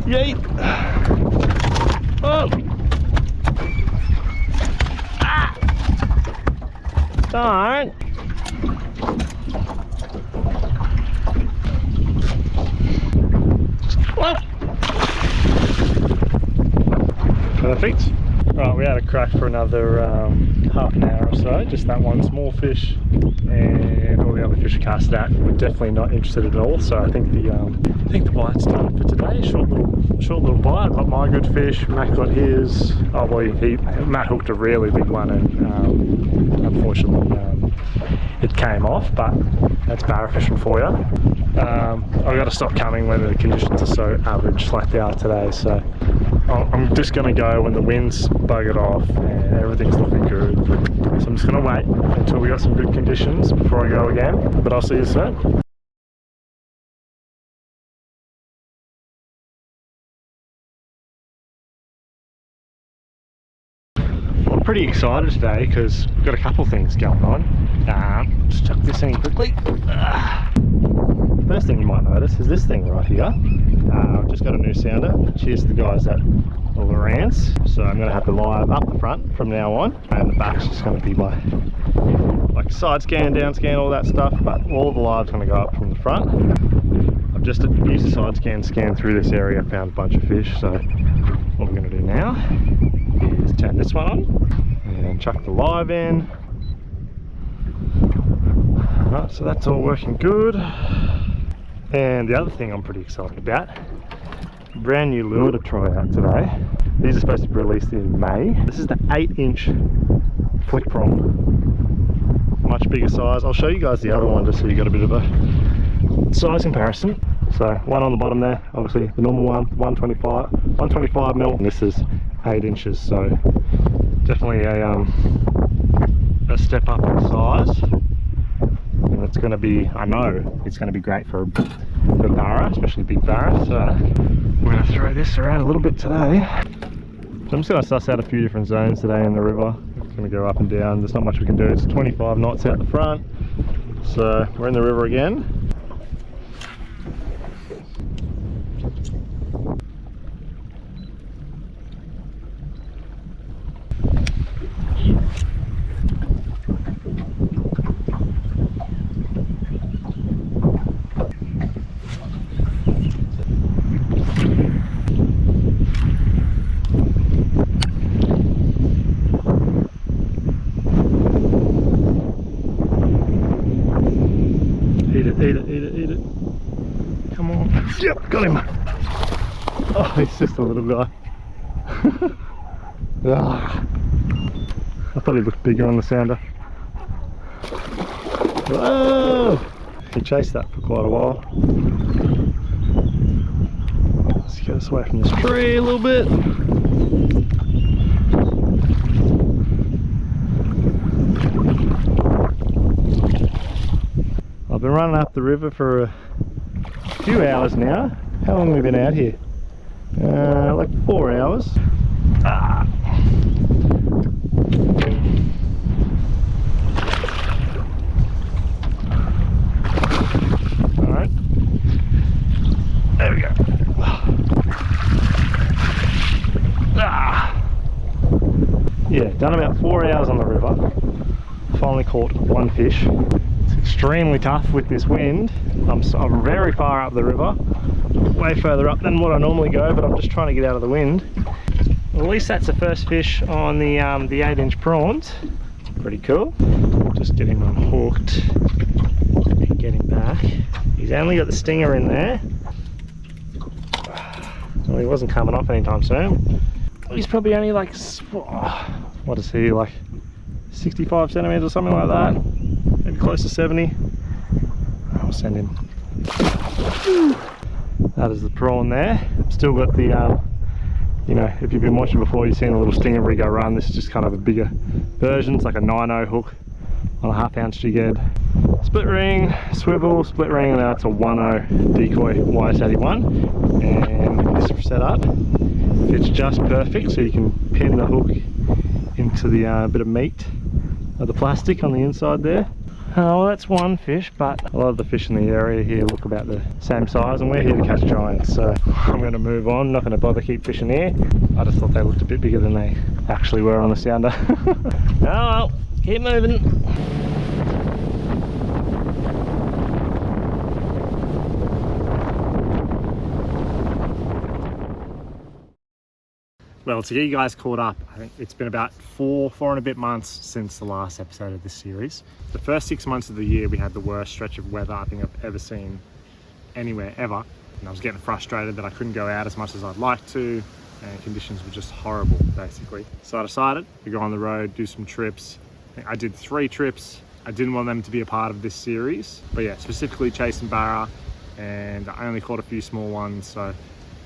Yeet! Oh! Ah! Darn! Perfect. Right, we had a crack for another half an hour or so, just that one small fish, and all the other fish are cast out. We're definitely not interested at all, so I think the bite's done for today. Short little bite. Got my good fish. Matt got his. Oh well, Matt hooked a really big one, and unfortunately it came off. But that's barra fishing for you. I've got to stop coming when the conditions are so average like they are today. So I'm just going to go when the wind's buggered off and everything's looking good. So I'm just going to wait until we got some good conditions before I go again. But I'll see you soon. I'm pretty excited today because we've got a couple things going on. Just chuck this in quickly. First thing you might notice is this thing right here. I've just got a new sounder. Cheers to the guys at Lowrance. So I'm going to have the live up the front from now on, and the back's just going to be my like side scan, down scan, all that stuff. But all the live's going to go up from the front. I've just used the side scan through this area, found a bunch of fish. So what we're going to do now is turn this one on and chuck the live in. Right, so that's all working good. And the other thing I'm pretty excited about, brand new lure to try out today. These are supposed to be released in May. This is the 8-inch flick prong. Much bigger size. I'll show you guys the other one just so you got a bit of a size comparison. So one on the bottom there, obviously the normal one, 125 mil, and this is 8 inches. So definitely a step up in size. And it's going to be, I know it's going to be great for barra, especially big barra. So we're going to throw this around a little bit today. So I'm just going to suss out a few different zones today in the river. It's going to go up and down. There's not much we can do. It's 25 knots out the front, So we're in the river again. Eat it. Come on. Yep, got him. Oh, he's just a little guy. Ah, I thought he looked bigger on the sounder. Whoa! He chased that for quite a while. Let's get us away from this tree a little bit. I've been running up the river for a few hours now. How long have we been out here? Like 4 hours. Ah. Alright. There we go. Ah. Yeah, done about 4 hours on the river. Finally caught one fish. Extremely tough with this wind. I'm very far up the river, way further up than what I normally go, but I'm just trying to get out of the wind. Well, at least that's the first fish on the 8-inch prawns. Pretty cool. Just get him unhooked and get him back. He's only got the stinger in there. Well, he wasn't coming off anytime soon. He's probably only like, what is he, like 65 centimeters or something like that. Maybe close to 70. I'll send him. That is the prawn there. Still got the, you know, if you've been watching before, you've seen a little stinger rig I run. This is just kind of a bigger version. It's like a 9/0 hook on a 1/2 ounce jig head. Split ring, swivel, split ring, and now it's a 1/0 decoy YS81. And this setup fits just perfect, so you can pin the hook into the bit of meat of the plastic on the inside there. Oh, well, that's one fish, but a lot of the fish in the area here look about the same size, and we're here to catch giants, so I'm going to move on. Not going to bother keep fishing here. I just thought they looked a bit bigger than they actually were on the sounder. Oh well, keep moving. Well, to get you guys caught up, I think it's been about four and a bit months since the last episode of this series. The first 6 months of the year, we had the worst stretch of weather I think I've ever seen anywhere ever. And I was getting frustrated that I couldn't go out as much as I'd like to, and conditions were just horrible, basically. So I decided to go on the road, do some trips. I did 3 trips. I didn't want them to be a part of this series, but yeah, specifically chasing barra, and I only caught a few small ones, so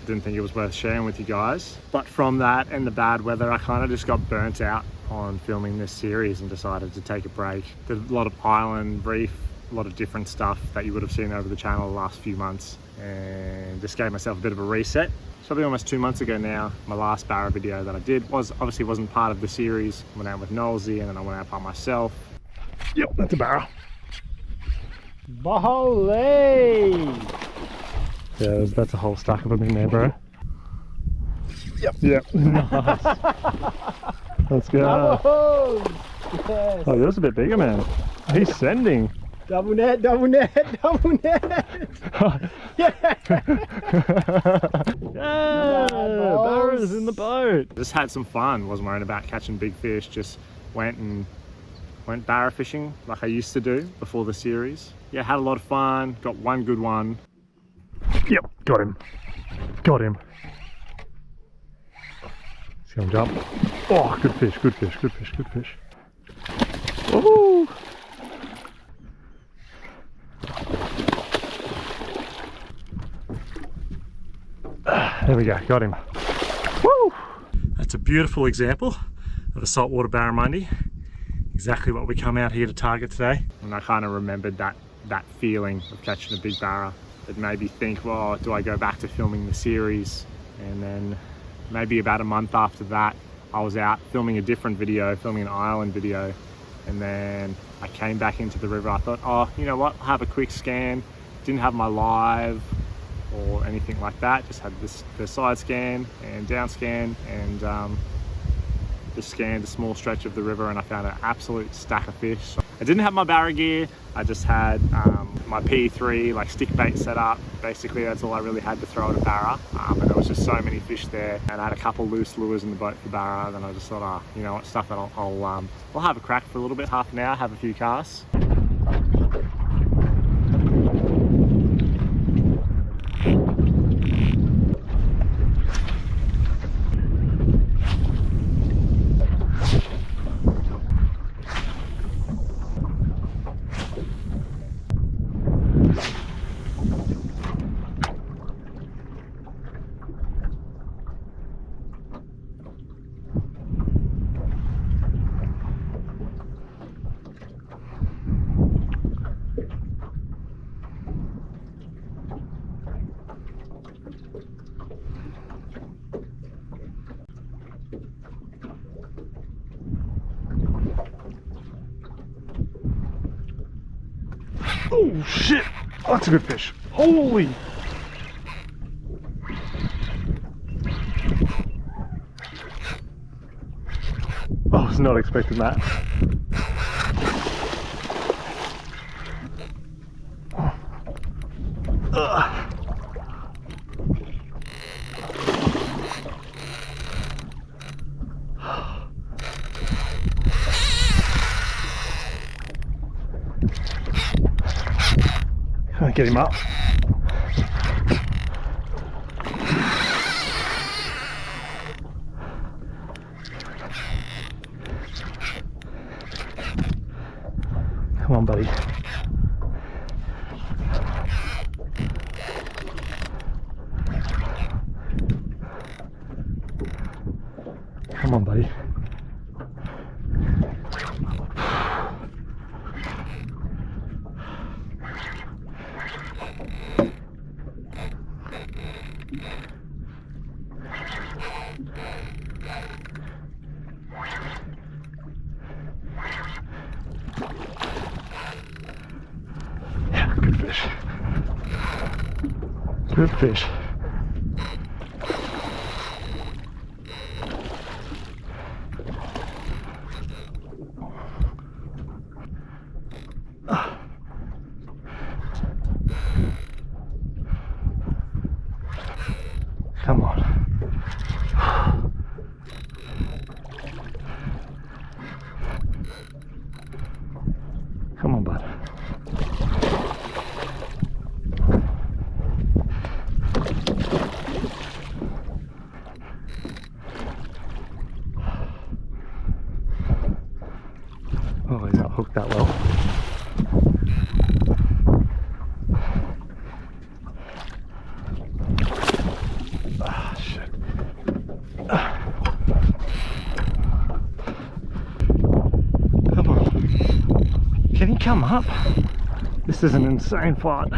didn't think it was worth sharing with you guys. But from that and the bad weather, I kind of just got burnt out on filming this series and decided to take a break. Did a lot of island, reef, a lot of different stuff that you would have seen over the channel the last few months, and just gave myself a bit of a reset. So probably almost 2 months ago now, my last barra video that I did obviously wasn't part of the series. I went out with Nosey and then I went out by myself. Yep, that's a barra. Baholay! Yeah, that's a whole stack of them in there, bro. Yep. Nice. Let's go. Yes. Oh, yours a bit bigger, man. He's sending. Double net, double net, double net. Yeah! Barra's in the boat. Just had some fun. Wasn't worried about catching big fish. Just went barra fishing like I used to do before the series. Yeah, had a lot of fun. Got one good one. Yep, got him. Got him. See him jump. Oh, good fish, good fish, good fish, good fish. Woohoo! There we go, got him. Woo! That's a beautiful example of a saltwater barramundi. Exactly what we come out here to target today. And I kind of remembered that feeling of catching a big barra. It made me think, well, do I go back to filming the series? And then maybe about a month after that, I was out filming a different video, filming an island video. And then I came back into the river. I thought, oh, you know what, I'll have a quick scan. Didn't have my live or anything like that, just had the side scan and down scan, and just scanned a small stretch of the river, and I found an absolute stack of fish. I didn't have my barra gear, I just had my P3 like stick bait set up. Basically that's all I really had to throw at a barra, and there was just so many fish there, and I had a couple loose lures in the boat for barra. Then I just thought, oh, you know what, stuff that I'll have a crack for a little bit, half an hour, have a few casts. Oh shit! Oh, that's a good fish. Holy! I was not expecting that. Get him up. Come on, buddy. Come on, buddy. Yeah, good fish. Good fish. Come on. Come on, bud. Oh, he's not hooked that well. Ah, shit. Come on. Can he come up? This is an insane fight.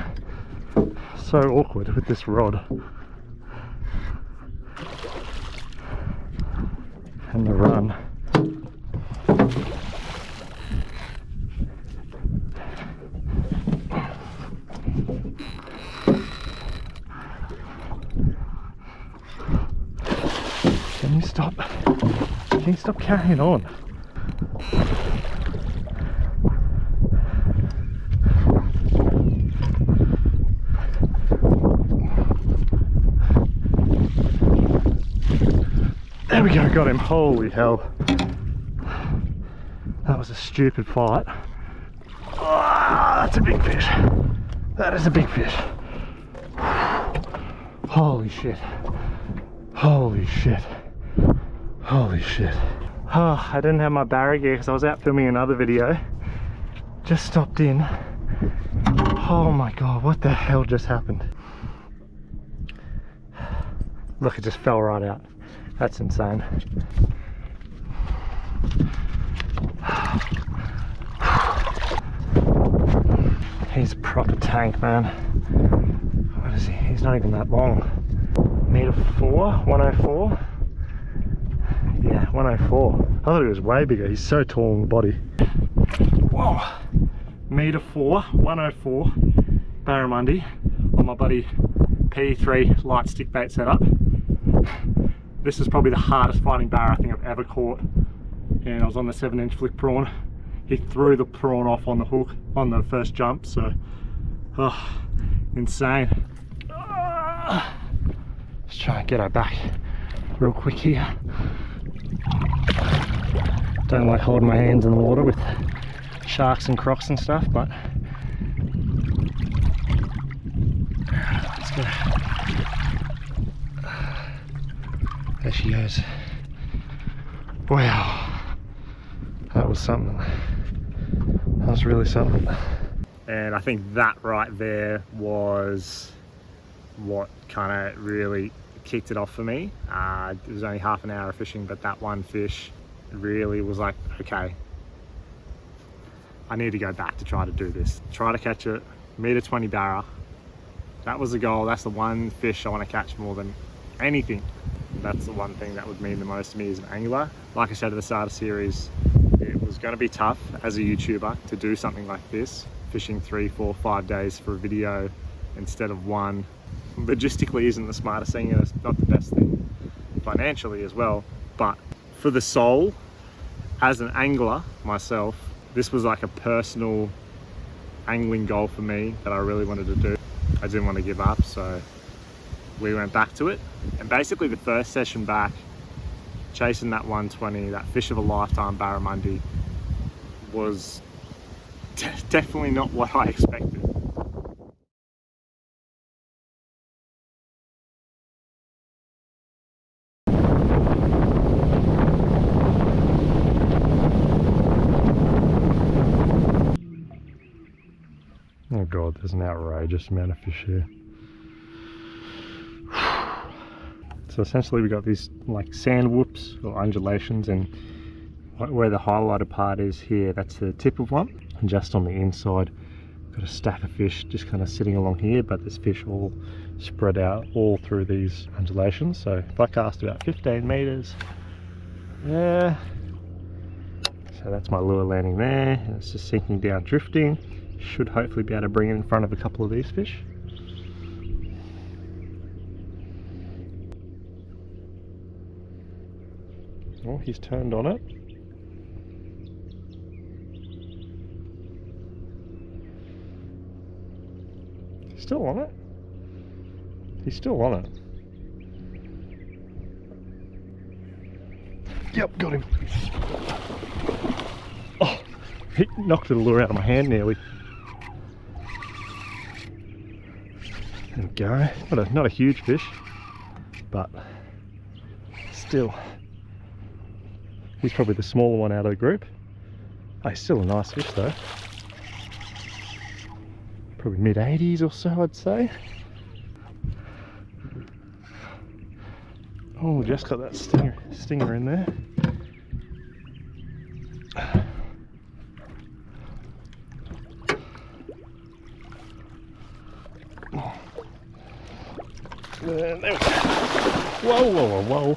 So awkward with this rod. And the run. Can you stop? Can you stop carrying on? There we go, got him. Holy hell. That was a stupid fight. Oh, that's a big fish. That is a big fish. Holy shit. Holy shit. Holy shit. Oh, I didn't have my barra gear because I was out filming another video. Just stopped in. Oh my god, what the hell just happened? Look, it just fell right out. That's insane. He's a proper tank, man. What is he? He's not even that long. Meter 4, 104. Yeah, 104. I thought he was way bigger. He's so tall in the body. Whoa, meter 4, 104 barramundi on my buddy P3 light stick bait setup. This is probably the hardest fighting barra I think I've ever caught, and I was on the 7-inch flick prawn. He threw the prawn off on the hook on the first jump, so insane. Let's try and get her back real quick here. Don't like holding my hands in the water with sharks and crocs and stuff, but let's go. There she goes. Wow, that was something. That was really something. And I think that right there was what kind of really kicked it off for me. It was only half an hour of fishing, but that one fish really was like, okay, I need to go back to try to do this. Try to catch a meter 20 barra. That was the goal. That's the one fish I want to catch more than anything. That's the one thing that would mean the most to me as an angler. Like I said at the start of the series, it was going to be tough as a YouTuber to do something like this, fishing 3, 4, 5 days for a video instead of one. Logistically isn't the smartest thing, and it's not the best thing financially as well, but for the soul, as an angler myself, this was like a personal angling goal for me that I really wanted to do. I didn't want to give up, so we went back to it. And basically the first session back, chasing that 120, that fish of a lifetime barramundi, was definitely not what I expected. Oh god, there's an outrageous amount of fish here. So essentially we got these like sand whoops or undulations, and where the highlighted part is here, that's the tip of one. And just on the inside, got a stack of fish just kind of sitting along here, but there's fish all spread out all through these undulations. So if I cast about 15 meters, yeah. So that's my lure landing there, and it's just sinking down, drifting. Should hopefully be able to bring it in front of a couple of these fish. Oh, he's turned on it. He's still on it. He's still on it. Yep, got him. Oh, he knocked the lure out of my hand nearly. There we go. Not a huge fish, but still, he's probably the smaller one out of the group. Oh, he's still a nice fish though. Probably mid-80s or so, I'd say. Oh, just got that stinger in there. There we go. Whoa, whoa, whoa,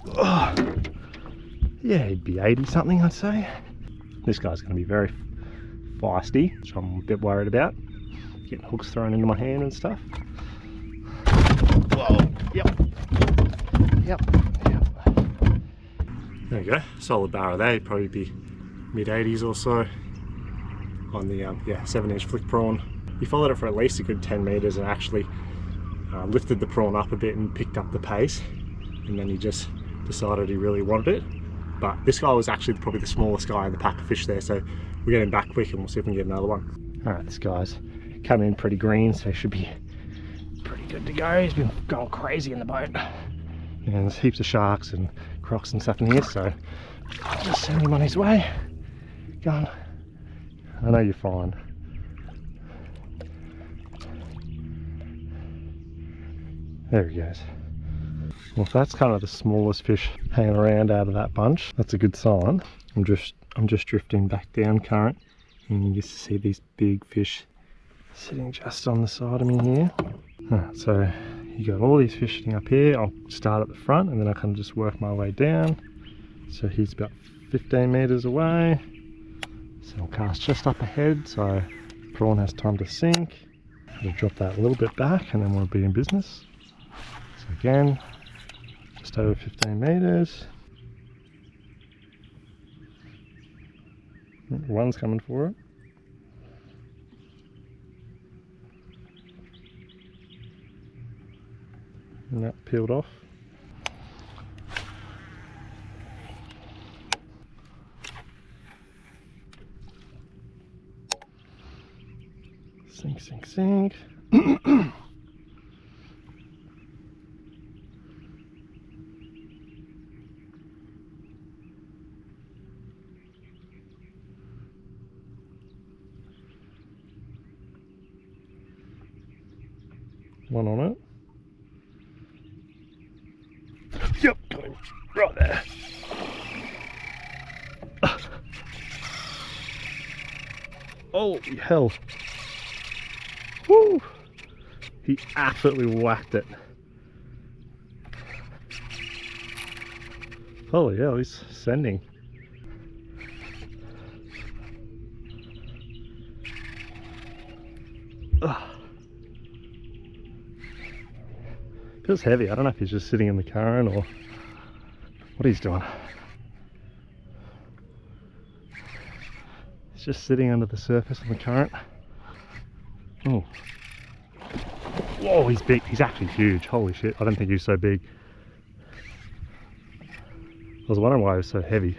whoa. Yeah, he'd be 80 something, I'd say. This guy's going to be very feisty, which I'm a bit worried about. Getting hooks thrown into my hand and stuff. Whoa, yep. There we go, solid barra there. He'd probably be mid-80s or so on the 7-inch flick prawn. He followed it for at least a good 10 meters and actually lifted the prawn up a bit and picked up the pace, and then he just decided he really wanted it. But this guy was actually probably the smallest guy in the pack of fish there, so we'll get him back quick and we'll see if we can get another one. Alright, this guy's come in pretty green, so he should be pretty good to go. He's been going crazy in the boat, and there's heaps of sharks and crocs and stuff in here, so I'll just send him on his way. Go on, I know you're fine. There he goes. Well, if that's kind of the smallest fish hanging around out of that bunch, that's a good sign. I'm just drifting back down current, and you just see these big fish sitting just on the side of me here. So you got all these fish sitting up here. I'll start at the front and then I can just work my way down. So he's about 15 meters away. So I'll cast just up ahead so prawn has time to sink. We'll drop that a little bit back and then we'll be in business. So again, just over 15 meters. One's coming for it. And that peeled off. Sink, sink, sink. One on it. Yep, got him right there. Oh hell. Woo! He absolutely whacked it. Holy hell, he's sending. Ugh. Feels heavy. I don't know if he's just sitting in the current or what he's doing. He's just sitting under the surface of the current. Oh. Whoa, he's big. He's actually huge. Holy shit. I didn't think he was so big. I was wondering why he was so heavy.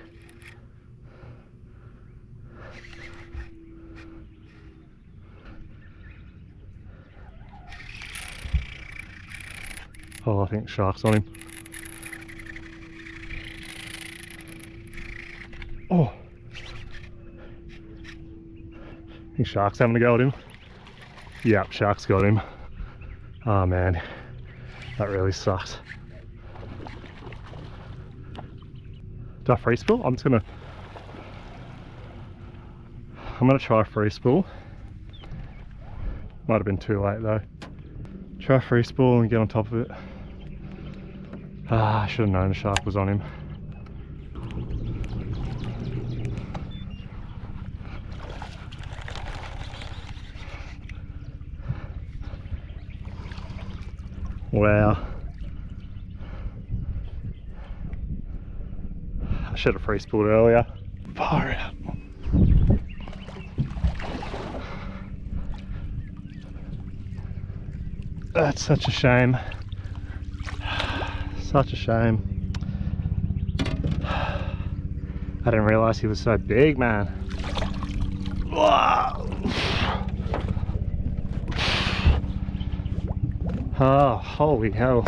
Oh, I think shark's on him. Oh. I think shark's having a go at him. Yep, shark's got him. Oh man, that really sucks. Do I free spool? I'm gonna try free spool. Might have been too late though. Try free spool and get on top of it. Ah, I should have known the shark was on him. Wow. I should have free spooled earlier. Far out. That's such a shame. Such a shame. I didn't realise he was so big, man. Wow. Oh, holy hell.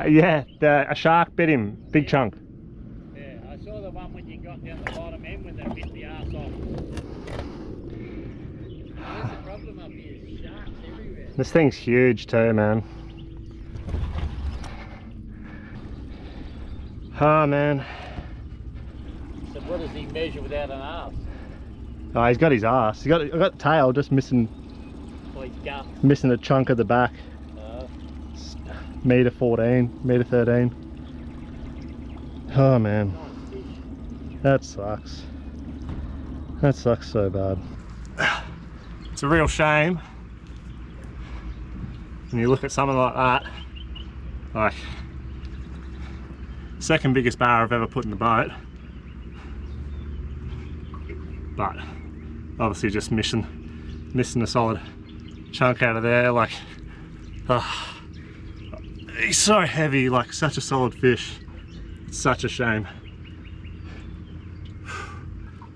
Yeah, a shark bit him, big chunk. Yeah, I saw the one when you got down the bottom end when they bit the arse off. There's the problem up here, sharks everywhere. This thing's huge too, man. Oh man. So what does he measure without an arse? Oh, he's got his ass. He got the tail, just missing a chunk of the back. Meter 14, meter 13. Oh man, that sucks. That sucks so bad. It's a real shame when you look at something like that. Like, second biggest bar I've ever put in the boat, but obviously just missing a solid chunk out of there. Like, he's so heavy, like such a solid fish. It's such a shame.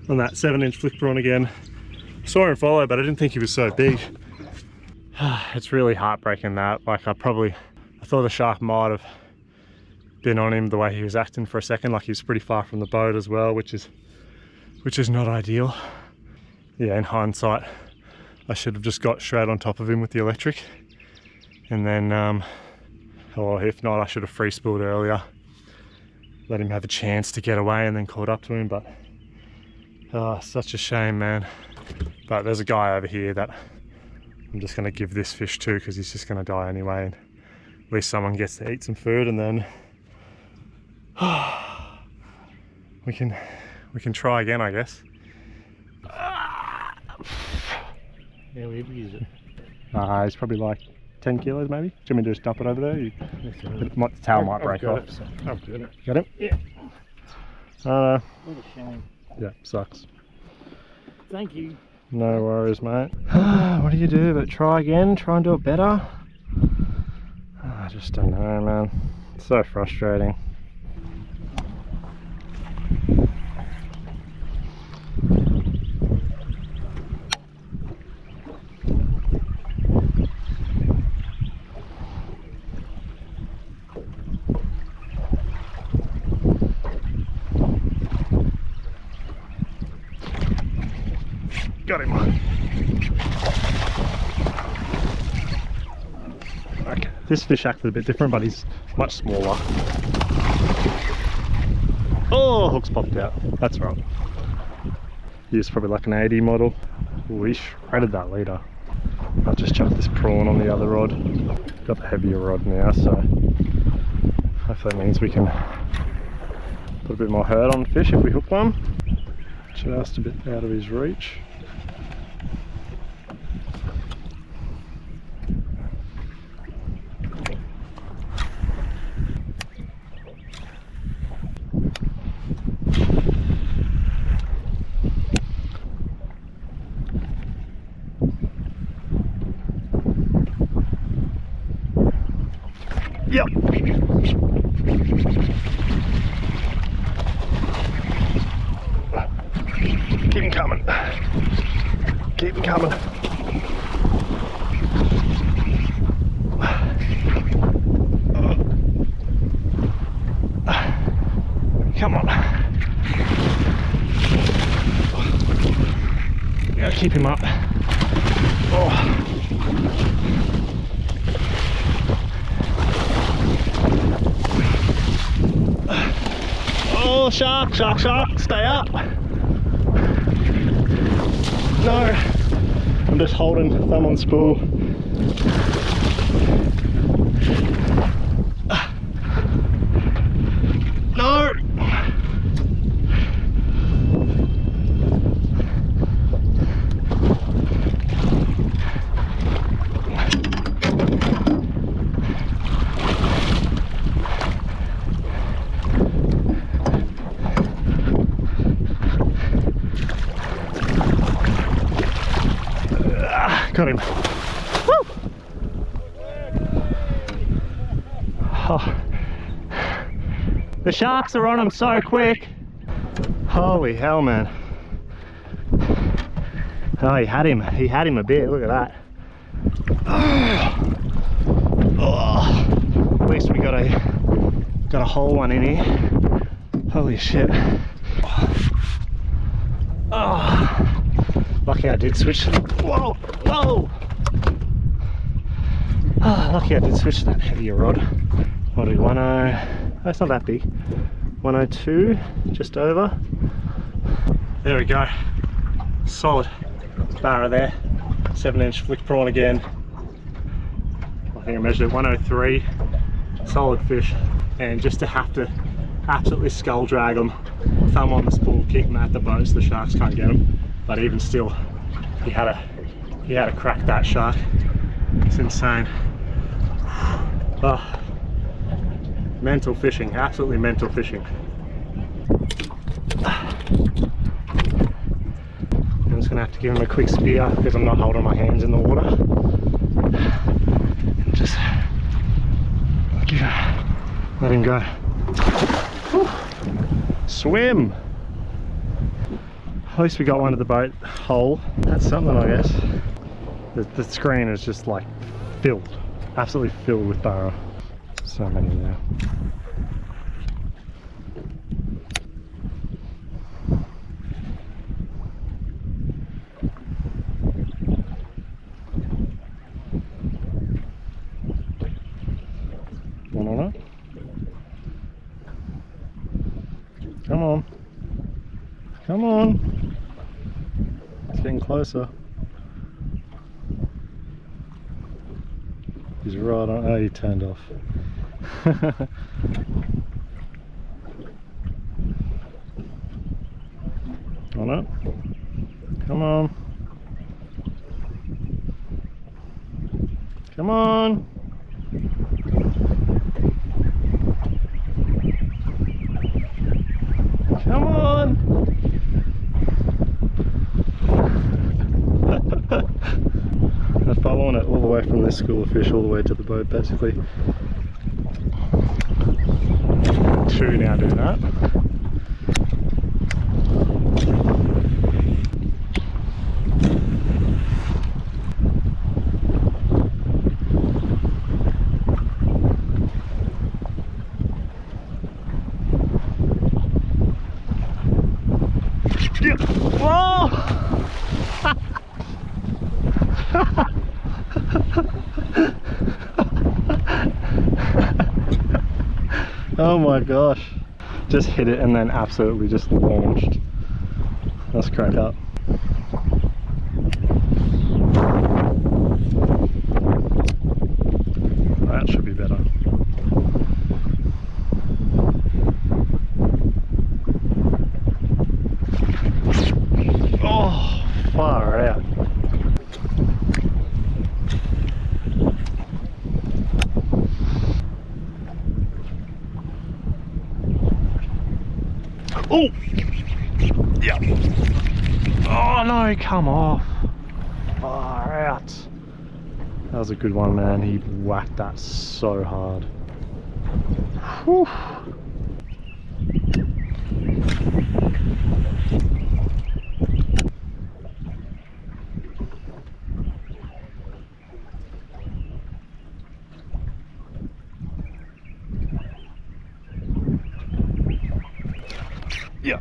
On that 7-inch flick prawn again. Saw him follow, but I didn't think he was so big. It's really heartbreaking that. Like, I thought the shark might have been on him the way he was acting for a second. Like, he was pretty far from the boat as well, which is not ideal. Yeah, in hindsight, I should have just got straight on top of him with the electric, and then or if not, I should have free spooled earlier, let him have a chance to get away and then caught up to him. But such a shame, man. But there's a guy over here that I'm just going to give this fish to, because he's just going to die anyway, and at least someone gets to eat some food. And then We can try again, I guess. Yeah, we use it. It's probably like 10 kilos maybe. Do you want me to just dump it over there? The tail might break off. I've got it. Got him? Yeah. What a shame. Yeah, sucks. Thank you. No worries, mate. What do you do but try again? Try and do it better? I just don't know, man. It's so frustrating. Got him. Okay, this fish acted a bit different, but he's much smaller. Oh, hook's popped out. That's right. He's probably like an 80 model. Ooh, he shredded that leader. I'll just chuck this prawn on the other rod. Got the heavier rod now, so hopefully that means we can put a bit more hurt on the fish if we hook one. Just a bit out of his reach. Yep. Keep him coming. Keep him coming. Come on. Gotta keep him up. Oh. Oh, shark, shark, shark, stay up. No, I'm just holding thumb on spool. No. Got him. Woo! Oh. The sharks are on him so quick. Holy hell, man. Oh, he had him. He had him a bit. Look at that. Oh. At least we got a whole one in here. Holy shit. Oh. Lucky I did switch. Whoa, whoa! Oh, lucky I did switch to that heavier rod. What do we, 10? Oh, it's not that big. 102, just over. There we go. Solid barra there. 7-inch flick prawn again. I think I measured it 103. Solid fish. And just to have to absolutely skull drag them, thumb on the spool, kick them at the boat so the sharks can't get them. But even still, he had to crack that shark. It's insane. Oh, mental fishing, absolutely mental fishing. I'm just gonna have to give him a quick spear because I'm not holding my hands in the water. And just let him go. Whew. Swim! At least we got one at the boat hole. That's something, I guess. The screen is just like filled, absolutely filled with barra. So many now. No. Come on. Come on. It's getting closer. He's right on. Oh, he turned off. On it. Come on. Come on. Come on. I'm following it all the way from this school of fish all the way to the boat, basically. 2 now doing that. Whoa! Oh my gosh. Just hit it and then absolutely just launched. Let's crack up. That should be better. Oh, far out. Oh! Yeah. Oh no, come off. Far out. That was a good one, man. He whacked that so hard. Whew. Yeah.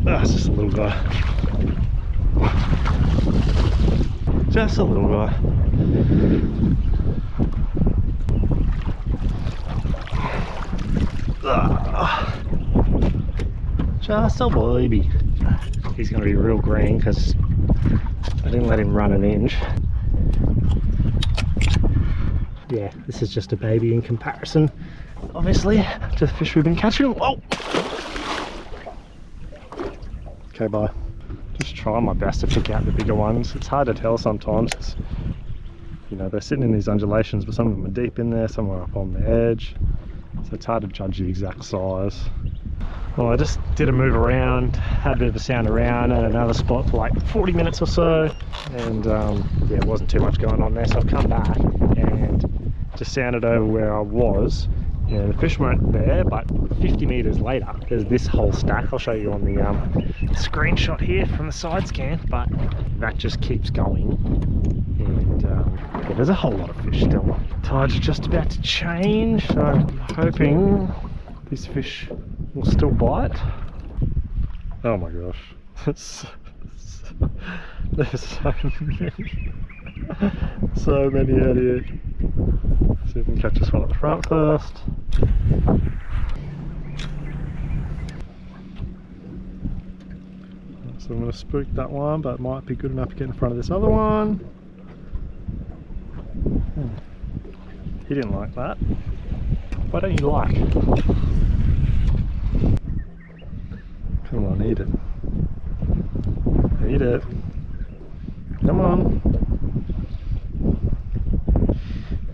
That's just a little guy. Just a little guy. Just a baby. He's going to be real green because I didn't let him run an inch. Yeah, this is just a baby in comparison, obviously, to the fish we've been catching. Whoa! Okay, bye. Just trying my best to pick out the bigger ones. It's hard to tell sometimes. You know, they're sitting in these undulations, but some of them are deep in there, some are up on the edge. So it's hard to judge the exact size. Well, I just did a move around, had a bit of a sound around at another spot for like 40 minutes or so, and yeah, it wasn't too much going on there, so I've come back and just sounded over where I was. Yeah, the fish weren't there, but 50 meters later, there's this whole stack. I'll show you on the screenshot here from the side scan, but that just keeps going. And yeah, there's a whole lot of fish still. Tide's just about to change, so I'm hoping these fish will still bite. Oh my gosh. There's so many out here. See if we can catch this one at the front first. So I'm going to spook that one, but it might be good enough to get in front of this other one. He didn't like that. Why don't you like? Come on, eat it. Eat it. Come on.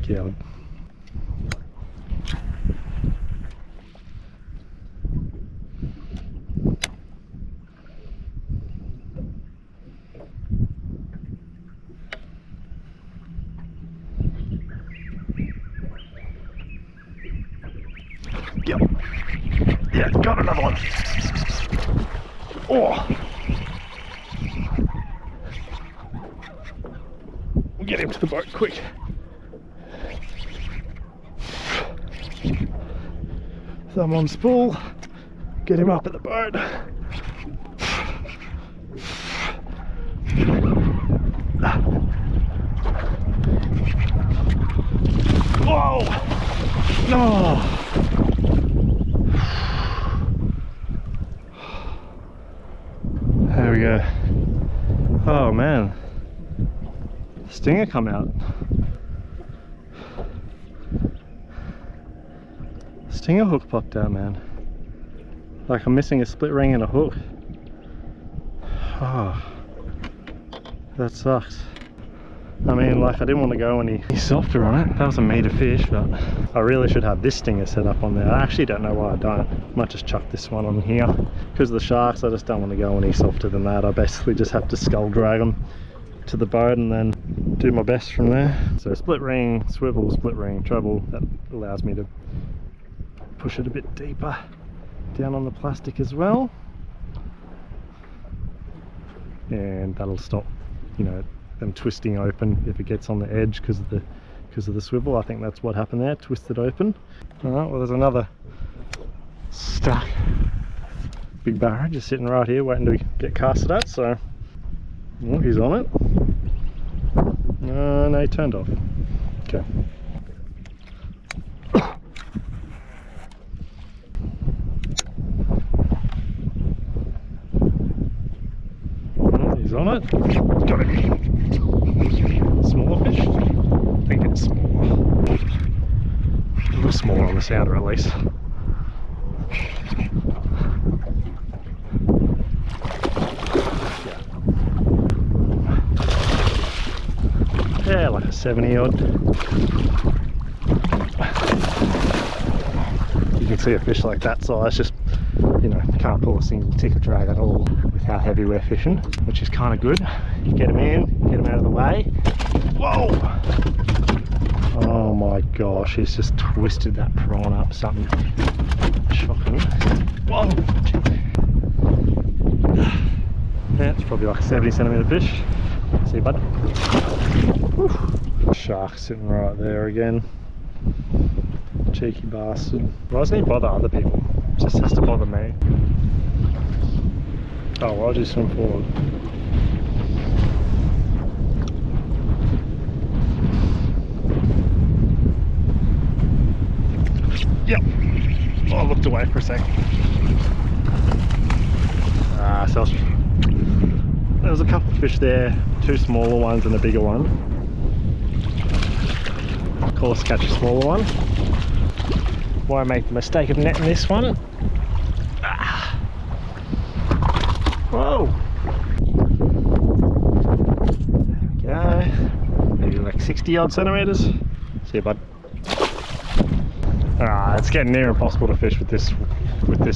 Coward. Yep. Yeah, got another one. Oh. We'll get him to the boat quick. Thumb on spool. Get him up at the boat. Whoa! No! There we go. Oh man, stinger come out. Stinger hook popped out, man. Like I'm missing a split ring and a hook. Oh, that sucks. I mean, like, I didn't want to go any softer on it. That was a meter fish, but I really should have this stinger set up on there. I actually don't know why I don't. Might just chuck this one on here. Because of the sharks, I just don't want to go any softer than that. I basically just have to scull drag them to the boat and then do my best from there. So split ring, swivel, split ring, treble. That allows me to push it a bit deeper down on the plastic as well. And that'll stop, you know, them twisting open if it gets on the edge because of the swivel. I think that's what happened there, twisted open. All right, well, there's another stuck big barra just sitting right here waiting to get casted at. So oh, he's on it. No, he turned off. Okay. He's on it. Got it. Smaller fish? I think it's smaller. A little smaller on the sounder at least. Yeah, like a 70 odd. You can see a fish like that size just, you know, can't pull a single ticker drag at all with how heavy we're fishing, which is kind of good. You get them in, get them out of the way. Whoa! Oh my gosh, he's just twisted that prawn up something shocking. Whoa! Yeah, it's probably like a 70 centimetre fish. See you, bud. Whew. Shark sitting right there again. Cheeky bastard. Why doesn't he bother other people? Just has to bother me. Oh, well, I'll just swim forward. Yep. Oh, I looked away for a sec. So there was a couple of fish there, two smaller ones and a bigger one. Of course, catch a smaller one. Why make the mistake of netting this one? Ah. Whoa! There we go. Maybe like 60 odd centimetres. See you, bud. It's getting near impossible to fish with this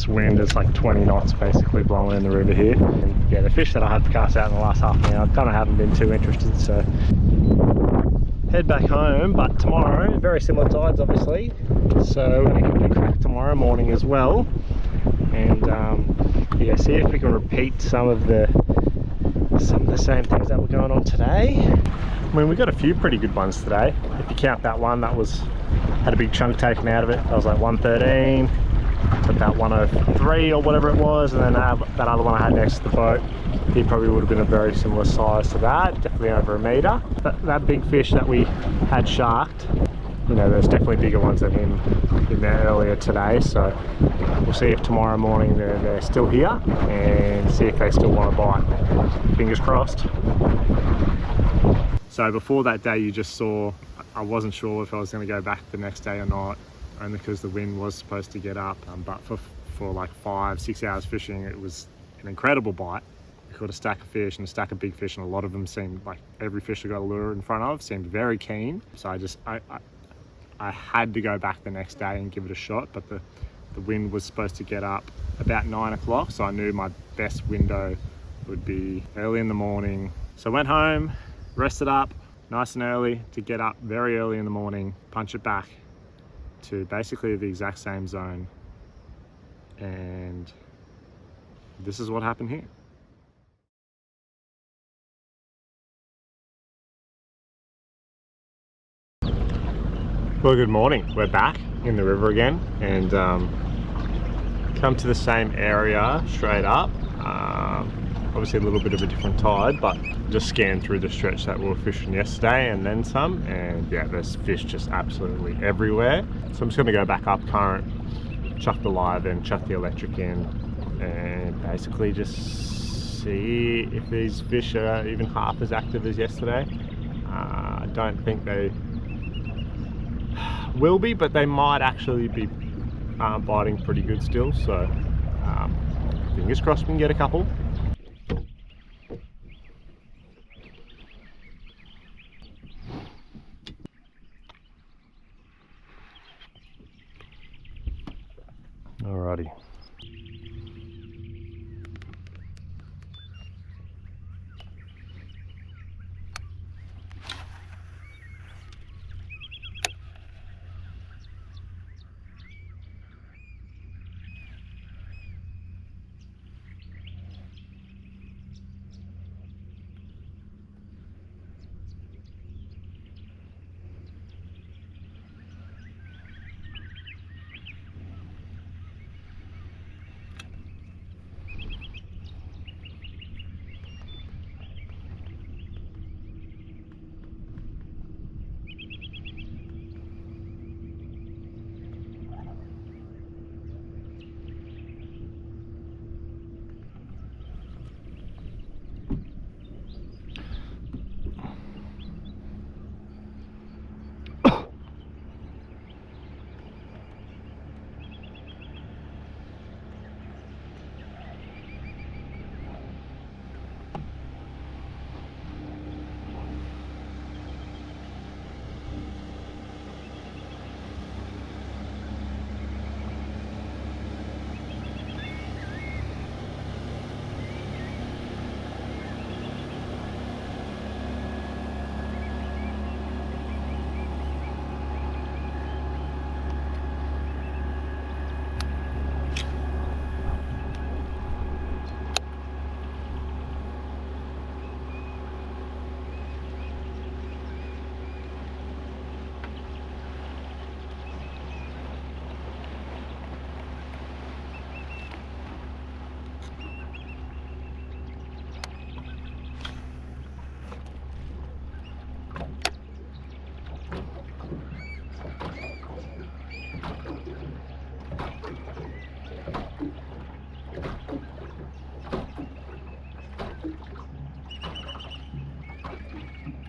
wind. It's like 20 knots basically blowing in the river here. And yeah, the fish that I had to cast out in the last half an hour kind of haven't been too interested, so head back home. But tomorrow, very similar tides obviously, so we're going to give it a crack tomorrow morning as well, and yeah, see if we can repeat some of the same things that were going on today. I mean, we got a few pretty good ones today. If you count that one, that had a big chunk taken out of it. That was like 113, but that 103 or whatever it was, and then that other one I had next to the boat, he probably would have been a very similar size to that, definitely over a metre. That big fish that we had sharked, you know, there's definitely bigger ones than him in there earlier today, so we'll see if tomorrow morning they're still here and see if they still want to bite. Fingers crossed. So before that day you just saw, I wasn't sure if I was going to go back the next day or not, only because the wind was supposed to get up, but for like 5-6 hours fishing, it was an incredible bite. We caught a stack of fish and a stack of big fish, and a lot of them seemed like every fish I got a lure in front of seemed very keen. So I had to go back the next day and give it a shot, but the wind was supposed to get up about 9 o'clock, so I knew my best window would be early in the morning. So I went home, rested up nice and early to get up very early in the morning, punch it back to basically the exact same zone, and this is what happened here. Well, good morning. We're back in the river again, and come to the same area straight up. Obviously a little bit of a different tide, but just scanned through the stretch that we were fishing yesterday and then some, and yeah, there's fish just absolutely everywhere. So I'm just going to go back up current, chuck the live in, chuck the electric in, and basically just see if these fish are even half as active as yesterday. I don't think they will be, but they might actually be biting pretty good still, so fingers crossed we can get a couple. Alrighty.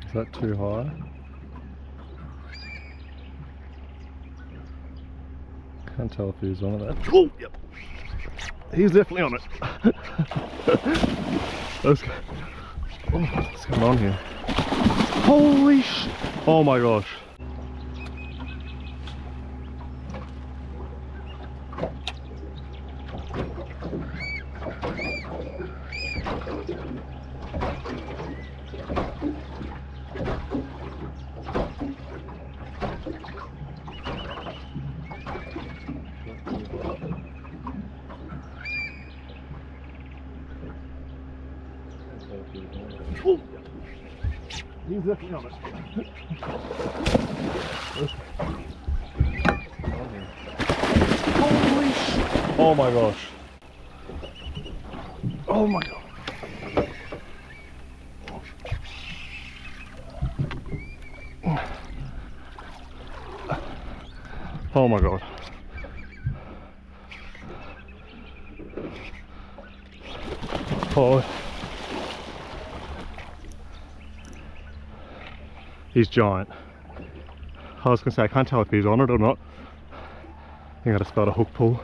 Is that too high? Can't tell if he's on it. Oh, yep. He's definitely on it. What's going on here? Holy sh! Oh my gosh. Oh, he's definitely on it. Holy sh! Oh my gosh. Oh my god. Oh my god. Oh. He's giant. I was gonna say, I can't tell if he's on it or not. I think I just felt a hook pull.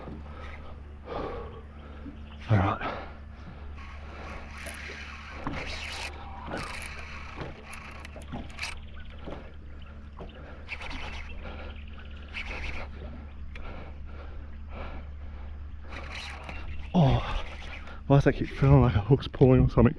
Alright. Oh, why does that keep feeling like a hook's pulling or something?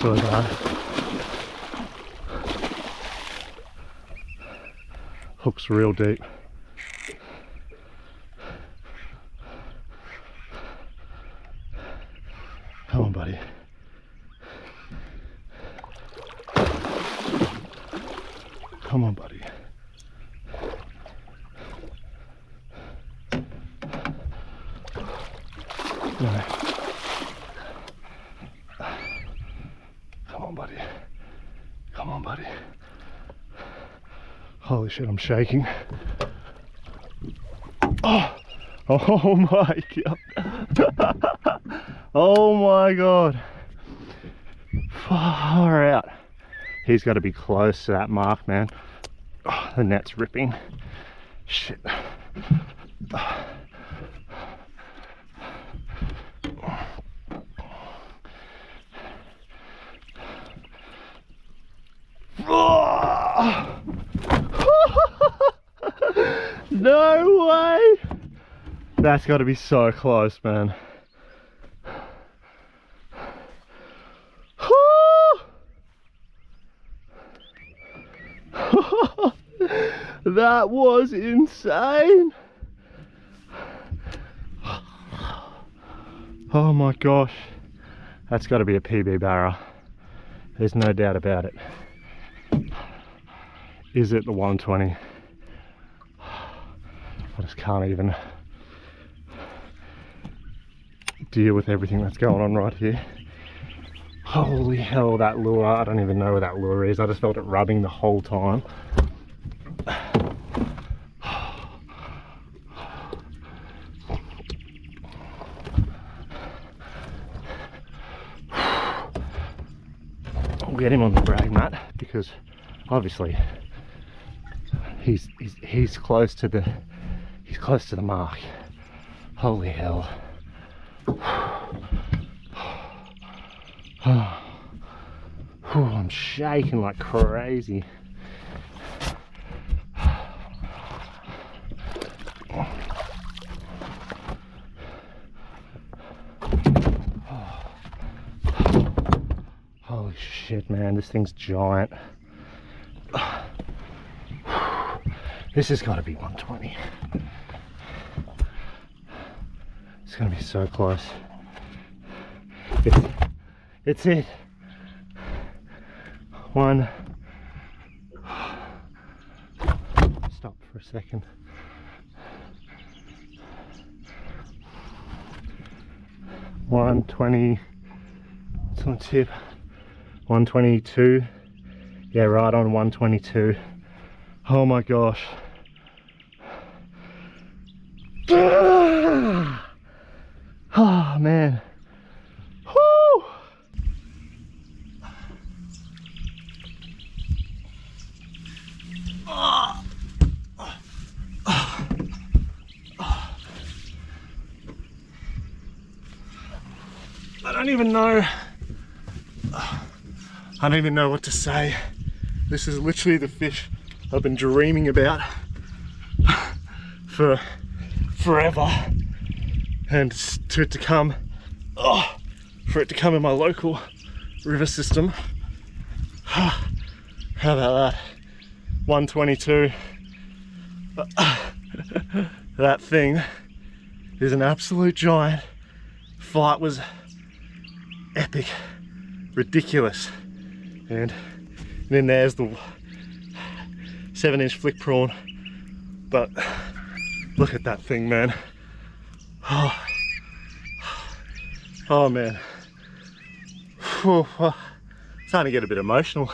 so bad. Hook's real deep. Come on, buddy. Come on, buddy. No. Come on, buddy. Come on, buddy. Holy shit, I'm shaking. Oh, oh my god. Oh my god. Far out. He's got to be close to that mark, man. Oh, the net's ripping. Shit. No way! That's got to be so close, man. That was insane. Oh my gosh. That's got to be a PB barra. There's no doubt about it. Is it the 120? I just can't even deal with everything that's going on right here. Holy hell, that lure, I don't even know where that lure is. I just felt it rubbing the whole time. I'll get him on the brag mat because obviously he's close to the mark. Holy hell. I'm shaking like crazy. Holy shit, man, this thing's giant. This has got to be 120. It's gonna be so close. It's it. One. Stop for a second. $120. It's on tip. 122. Yeah, right on 122. Oh my gosh. Oh man. Woo! I don't even know what to say. This is literally the fish I've been dreaming about for forever, and for it to come in my local river system. How about that? 122. That thing is an absolute giant. Fight was epic, ridiculous, and then there's the 7-inch flick prawn. But look at that thing, man. Oh man. Starting to get a bit emotional.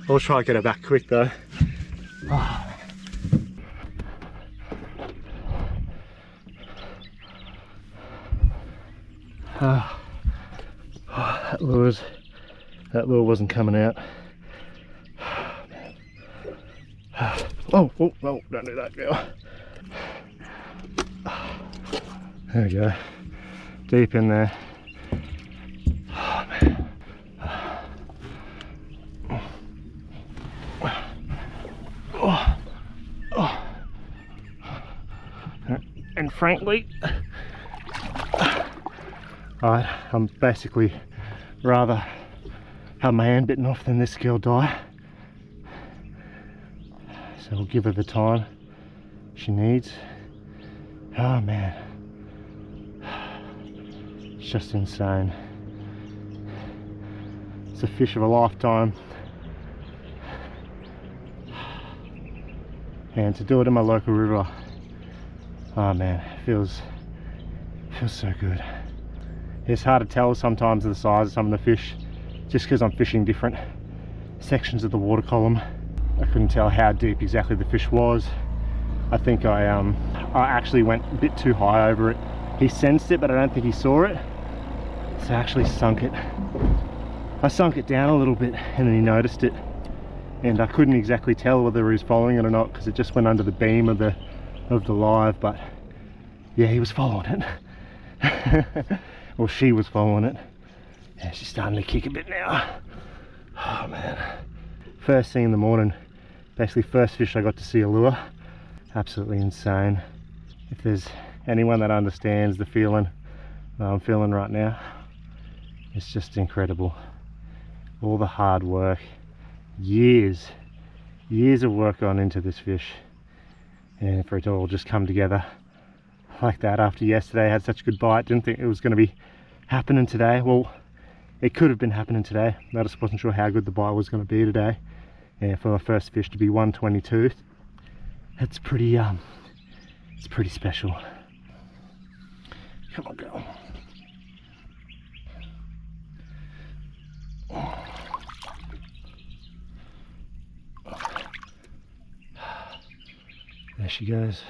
I'll try and get her back quick though. That lure wasn't coming out. Oh, don't do that, girl. There we go. Deep in there. Oh, man. And frankly, I'm basically rather have my hand bitten off than this girl die. So we'll give her the time she needs. Oh man, it's just insane. It's a fish of a lifetime. And to do it in my local river, oh man, it feels so good. It's hard to tell sometimes the size of some of the fish just because I'm fishing different sections of the water column. I couldn't tell how deep exactly the fish was. I think I actually went a bit too high over it. He sensed it, but I don't think he saw it. So I actually sunk it. I sunk it down a little bit and then he noticed it. And I couldn't exactly tell whether he was following it or not because it just went under the beam of the live, but yeah, he was following it. Well, she was following it. Yeah, she's starting to kick a bit now. Oh man. First thing in the morning, basically first fish I got to see a lure. Absolutely insane. If there's anyone that understands the feeling that I'm feeling right now, it's just incredible. All the hard work, years of work gone into this fish, and for it to all just come together like that after yesterday. I had such a good bite, didn't think it was going to be happening today. Well, it could have been happening today. I just wasn't sure how good the bite was going to be today. And for my first fish to be 122, it's pretty special. Come on, girl. There she goes.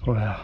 Wow.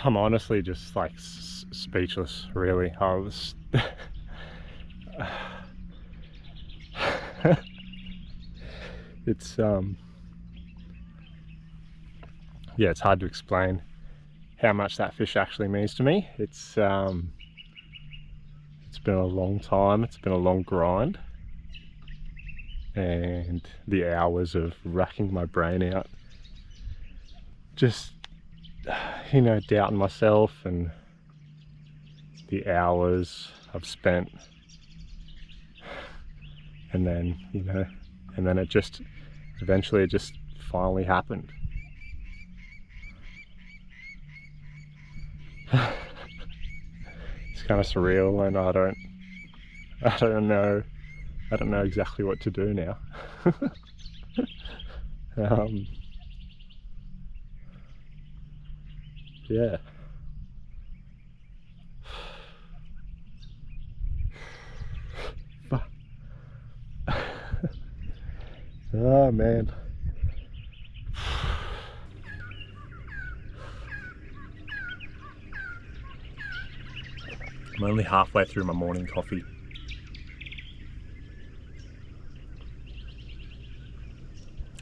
I'm honestly just like speechless, really. I was it's yeah, it's hard to explain how much that fish actually means to me. It's been a long time, it's been a long grind, and the hours of racking my brain out, just, you know, doubting myself, and the hours I've spent, and then, you know, and then it just eventually, it just finally happened. It's kind of surreal, and I don't know exactly what to do now. Yeah. Oh man. I'm only halfway through my morning coffee.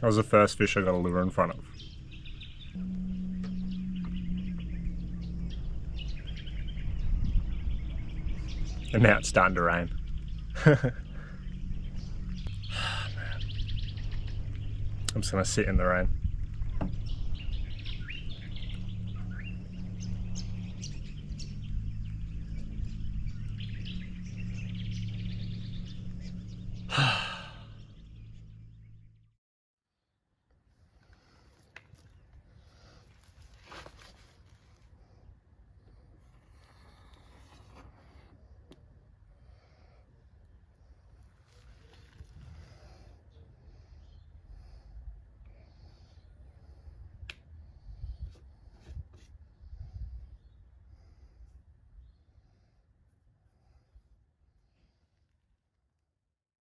That was the first fish I got a lure in front of. And now it's starting to rain. I'm just gonna sit in the rain.